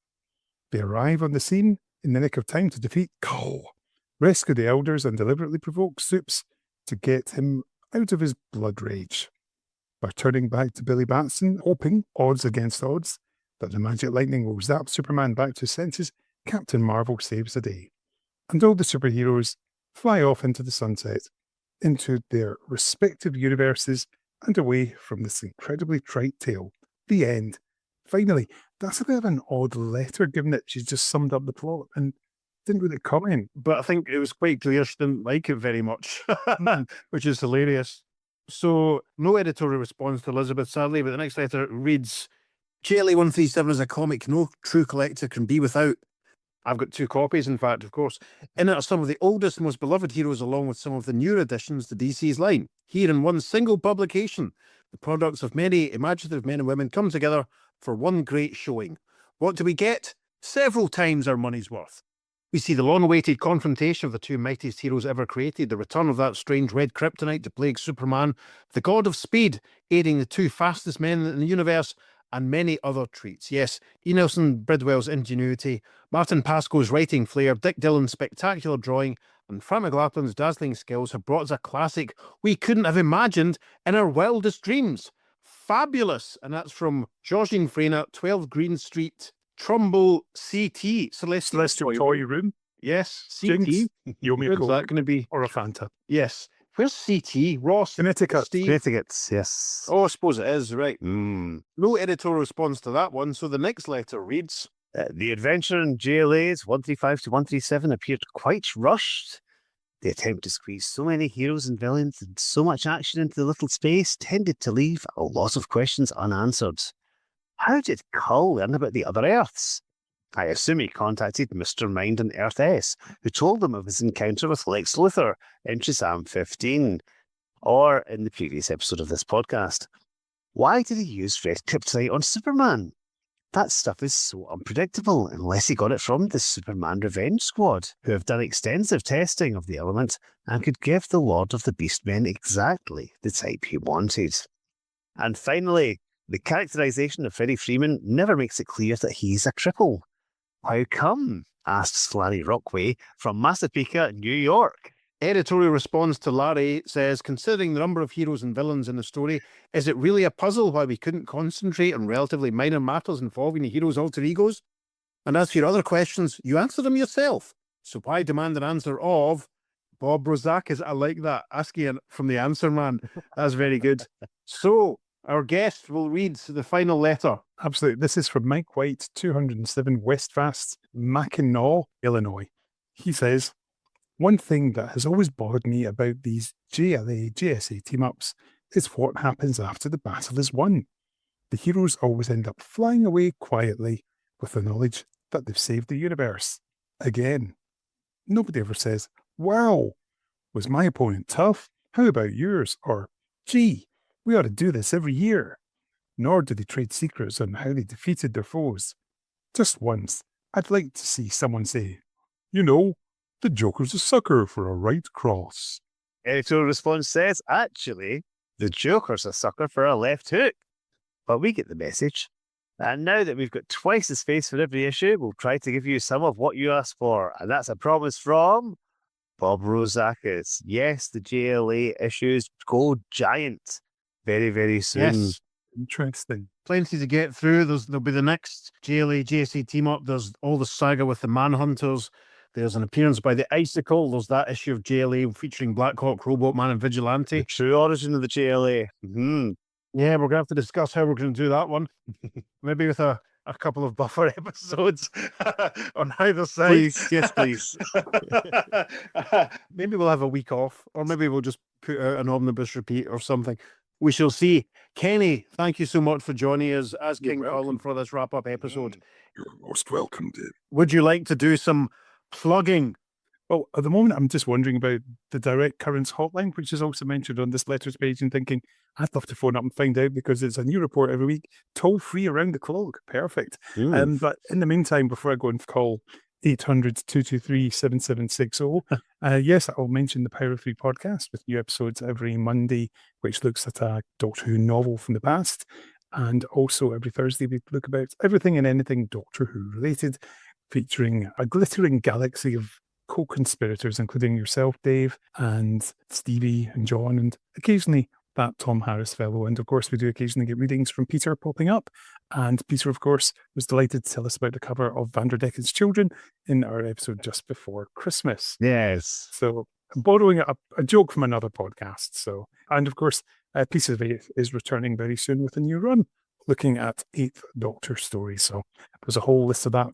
B: They arrive on the scene in the nick of time to defeat Kull, rescue the Elders, and deliberately provoke Supes to get him out of his blood rage. By turning back to Billy Batson, hoping, odds against odds, that the magic lightning will zap Superman back to his senses, Captain Marvel saves the day. And all the superheroes fly off into the sunset, into their respective universes, and away from this incredibly trite tale. The end. Finally, that's a bit of an odd letter, given that she's just summed up the plot and didn't really comment.
D: But I think it was quite clear she didn't like it very much, which is hilarious. So, no editorial response to Elizabeth, sadly, but the next letter reads, JLA 137 is a comic no true collector can be without. I've got 2 copies, in fact, of course. In it are some of the oldest, most beloved heroes, along with some of the newer additions to DC's line. Here in one single publication, the products of many imaginative men and women come together for one great showing. What do we get? Several times our money's worth. We see the long-awaited confrontation of the 2 mightiest heroes ever created, the return of that strange red kryptonite to plague Superman, the god of speed aiding the 2 fastest men in the universe, and many other treats. Yes, E. Nelson Bridwell's ingenuity, Martin Pascoe's writing flair, Dick Dillon's spectacular drawing, and Frank McLaughlin's dazzling skills have brought us a classic we couldn't have imagined in our wildest dreams. Fabulous! And that's from Georgine Frayner, 12 Green Street, Trumbull, CT.
B: Celestial Toy Room.
D: Yes,
B: Jinx.
D: CT.
B: You owe me a
D: Where's
B: Coke
D: that going to be?
B: or a Fanta.
D: Yes. Where's CT? Ross?
B: Connecticut.
D: Steve?
C: Connecticut, yes.
D: Oh, I suppose it is, right.
C: Mm.
D: No editorial response to that one, so the next letter reads...
C: The adventure in JLAs 135 to 137 appeared quite rushed. The attempt to squeeze so many heroes and villains and so much action into the little space tended to leave a lot of questions unanswered. How did Kull learn about the other Earths? I assume he contacted Mr. Mind on Earth S, who told him of his encounter with Lex Luthor in Shazam 15, or in the previous episode of this podcast. Why did he use red kryptonite on Superman? That stuff is so unpredictable, unless he got it from the Superman Revenge Squad, who have done extensive testing of the element and could give the Lord of the Beastmen exactly the type he wanted. And finally, the characterization of Freddie Freeman never makes it clear that he's a cripple. How come? Asks Larry Rockway from Massapequa, New York.
D: Editorial response to Larry says, considering the number of heroes and villains in the story, is it really a puzzle why we couldn't concentrate on relatively minor matters involving the heroes' alter egos? And as for your other questions, you answer them yourself. So why demand an answer of Bob Rozakis? I like that. Asking it from the answer man. That's very good. So our guest will read the final letter.
B: Absolutely. This is from Mike White, 207 West Fast, Mackinac, Illinois. He says, one thing that has always bothered me about these JLA, JSA team-ups is what happens after the battle is won. The heroes always end up flying away quietly with the knowledge that they've saved the universe. Again, nobody ever says, wow, was my opponent tough? How about yours? Or, gee, we ought to do this every year. Nor do they trade secrets on how they defeated their foes. Just once, I'd like to see someone say, you know, the Joker's a sucker for a right cross.
C: Editorial response says, actually, the Joker's a sucker for a left hook. But we get the message. And now that we've got twice the space for every issue, we'll try to give you some of what you asked for. And that's a promise from Bob Rozakis. Yes, the JLA issues go giant very, very soon.
D: Yes.
B: Interesting.
D: Plenty to get through. There'll be the next JLA, JSA team-up. There's all the saga with the Manhunters. There's an appearance by the Icicle. There's that issue of JLA featuring Black Hawk, Robot Man, and Vigilante.
C: The true origin of the JLA. Mm-hmm.
D: Yeah, we're going to have to discuss how we're going to do that one. Maybe with a couple of buffer episodes on either side.
C: Please, yes, please.
D: Maybe we'll have a week off, or maybe we'll just put out an omnibus repeat or something. We shall see. Kenny, thank you so much for joining us as King Colin for this wrap-up episode.
A: You're most welcome, Dave.
D: Would you like to do some plugging?
B: Well, at the moment, I'm just wondering about the Direct Currents hotline, which is also mentioned on this letters page, and thinking, I'd love to phone up and find out because it's a new report every week, toll-free around the clock. Perfect. But in the meantime, before I go and call 800-223-7760, yes, I'll mention the Power of Three podcast with new episodes every Monday, which looks at a Doctor Who novel from the past. And also every Thursday, we look about everything and anything Doctor Who related, featuring a glittering galaxy of co-conspirators, including yourself, Dave, and Stevie and John, and occasionally that Tom Harris fellow. And of course, we do occasionally get readings from Peter popping up. And Peter, of course, was delighted to tell us about the cover of Vanderdecken's Children in our episode just before Christmas.
C: Yes.
B: So I'm borrowing a joke from another podcast. So, and of course, Piece of Eight is returning very soon with a new run, looking at 8th Doctor stories. So there's a whole list of that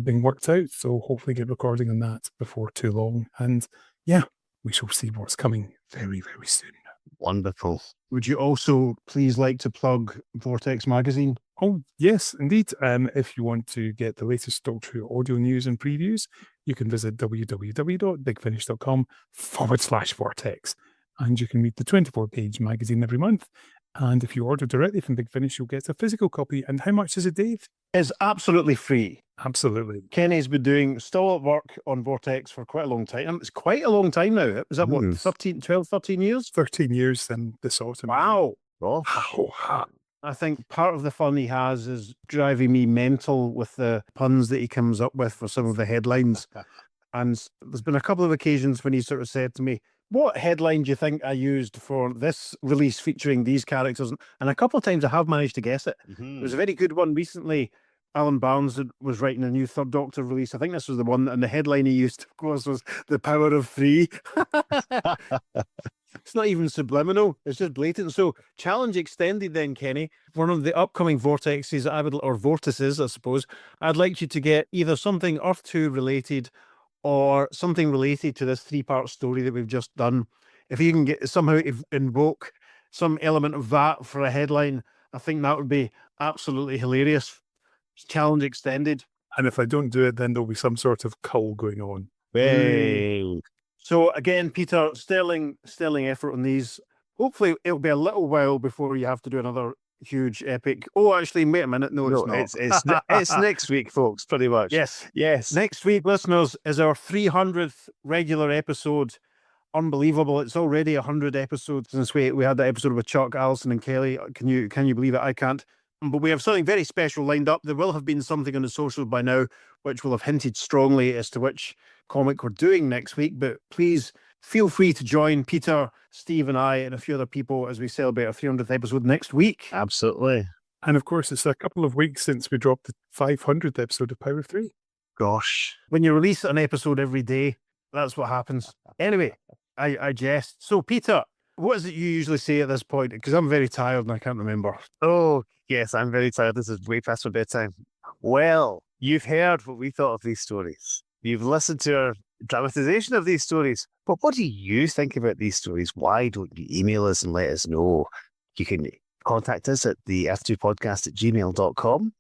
B: being worked out, so hopefully get recording on that before too long. And yeah, we shall see what's coming very, very soon.
C: Wonderful.
D: Would you also please like to plug Vortex Magazine?
B: Oh, yes, indeed. If you want to get the latest Doctor Who audio news and previews, you can visit www.bigfinish.com/vortex. And you can read the 24-page magazine every month. And if you order directly from Big Finish, you'll get a physical copy. And how much is it, Dave?
D: It's absolutely free.
B: Absolutely.
D: Kenny's been doing still at work on Vortex for quite a long time. And it's quite a long time now. It was that, what, 12, 13 years?
B: 13 years then this autumn.
D: Wow.
C: Oh,
D: I think part of the fun he has is driving me mental with the puns that he comes up with for some of the headlines. And there's been a couple of occasions when he sort of said to me, what headline do you think I used for this release featuring these characters? And a couple of times I have managed to guess it. There was a very good one recently. Alan Barnes was writing a new Third Doctor release. I think this was the one, and the headline he used, of course, was The Power of Three. It's not even subliminal. It's just blatant. So, challenge extended then, Kenny. One of the upcoming vortexes, or vortices, I suppose, I'd like you to get either something Earth 2 related or something related to this 3-part story that we've just done. If you can somehow invoke some element of that for a headline, I think that would be absolutely hilarious. Challenge extended.
B: And if I don't do it, then there'll be some sort of cull going on.
C: hey.
D: So again, Peter, sterling effort on these. Hopefully it'll be a little while before you have to do another huge epic. Oh, actually, wait a minute. No, it's not.
C: It's next week, folks, pretty much.
D: Yes.
C: Yes.
D: Next week, listeners, is our 300th regular episode. Unbelievable. It's already 100 episodes since we had that episode with Chuck, Alison and Kelly. Can you believe it? I can't. But we have something very special lined up. There will have been something on the social by now, which will have hinted strongly as to which comic we're doing next week. But please feel free to join Peter, Steve and I and a few other people as we celebrate our 300th episode next week.
C: Absolutely.
B: And of course, it's a couple of weeks since we dropped the 500th episode of Power of Three.
C: Gosh.
D: When you release an episode every day, that's what happens. Anyway, I jest. So, Peter, what is it you usually say at this point? Because I'm very tired and I can't remember.
C: Oh, yes, I'm very tired. This is way past my bedtime. Well, you've heard what we thought of these stories. You've listened to our dramatization of these stories. But what do you think about these stories? Why don't you email us and let us know? You can contact us at the f2podcast@gmail.com.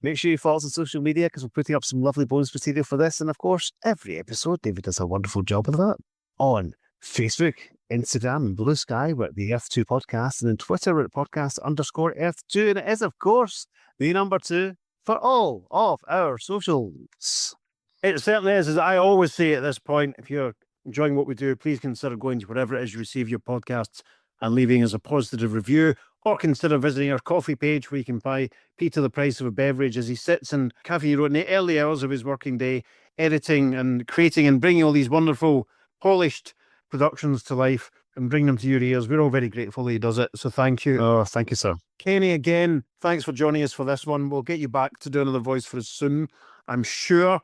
C: Make sure you follow us on social media because we're putting up some lovely bonus material for this. And of course, every episode, David does a wonderful job of that. On Facebook, Instagram, and Blue Sky, we're at the F2 Podcast, and on Twitter, we're at podcast_F2, and it is, of course, the number 2 for all of our socials.
D: It certainly is. As I always say at this point, if you're enjoying what we do, please consider going to wherever it is you receive your podcasts and leaving us a positive review, or consider visiting our coffee page where you can buy Peter the price of a beverage as he sits in Cafe Road in the early hours of his working day, editing and creating and bringing all these wonderful, polished productions to life and bring them to your ears. We're all very grateful that he does it. So thank you.
C: Oh, thank you, sir.
D: Kenny, again, thanks for joining us for this one. We'll get you back to do another voice for us soon, I'm sure.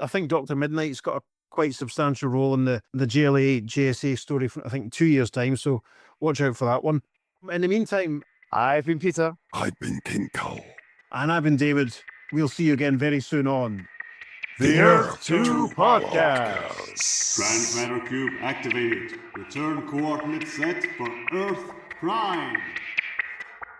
D: I think Dr. Midnight's got a quite substantial role in the JLA JSA story for, I think, 2 years' time. So watch out for that one. In the meantime,
C: I've been Peter.
A: I've been King Kull.
D: and I've been David. We'll see you again very soon on
A: The Earth 2
D: Podcast.
H: Transmatter Cube activated. Return coordinates set for Earth Prime.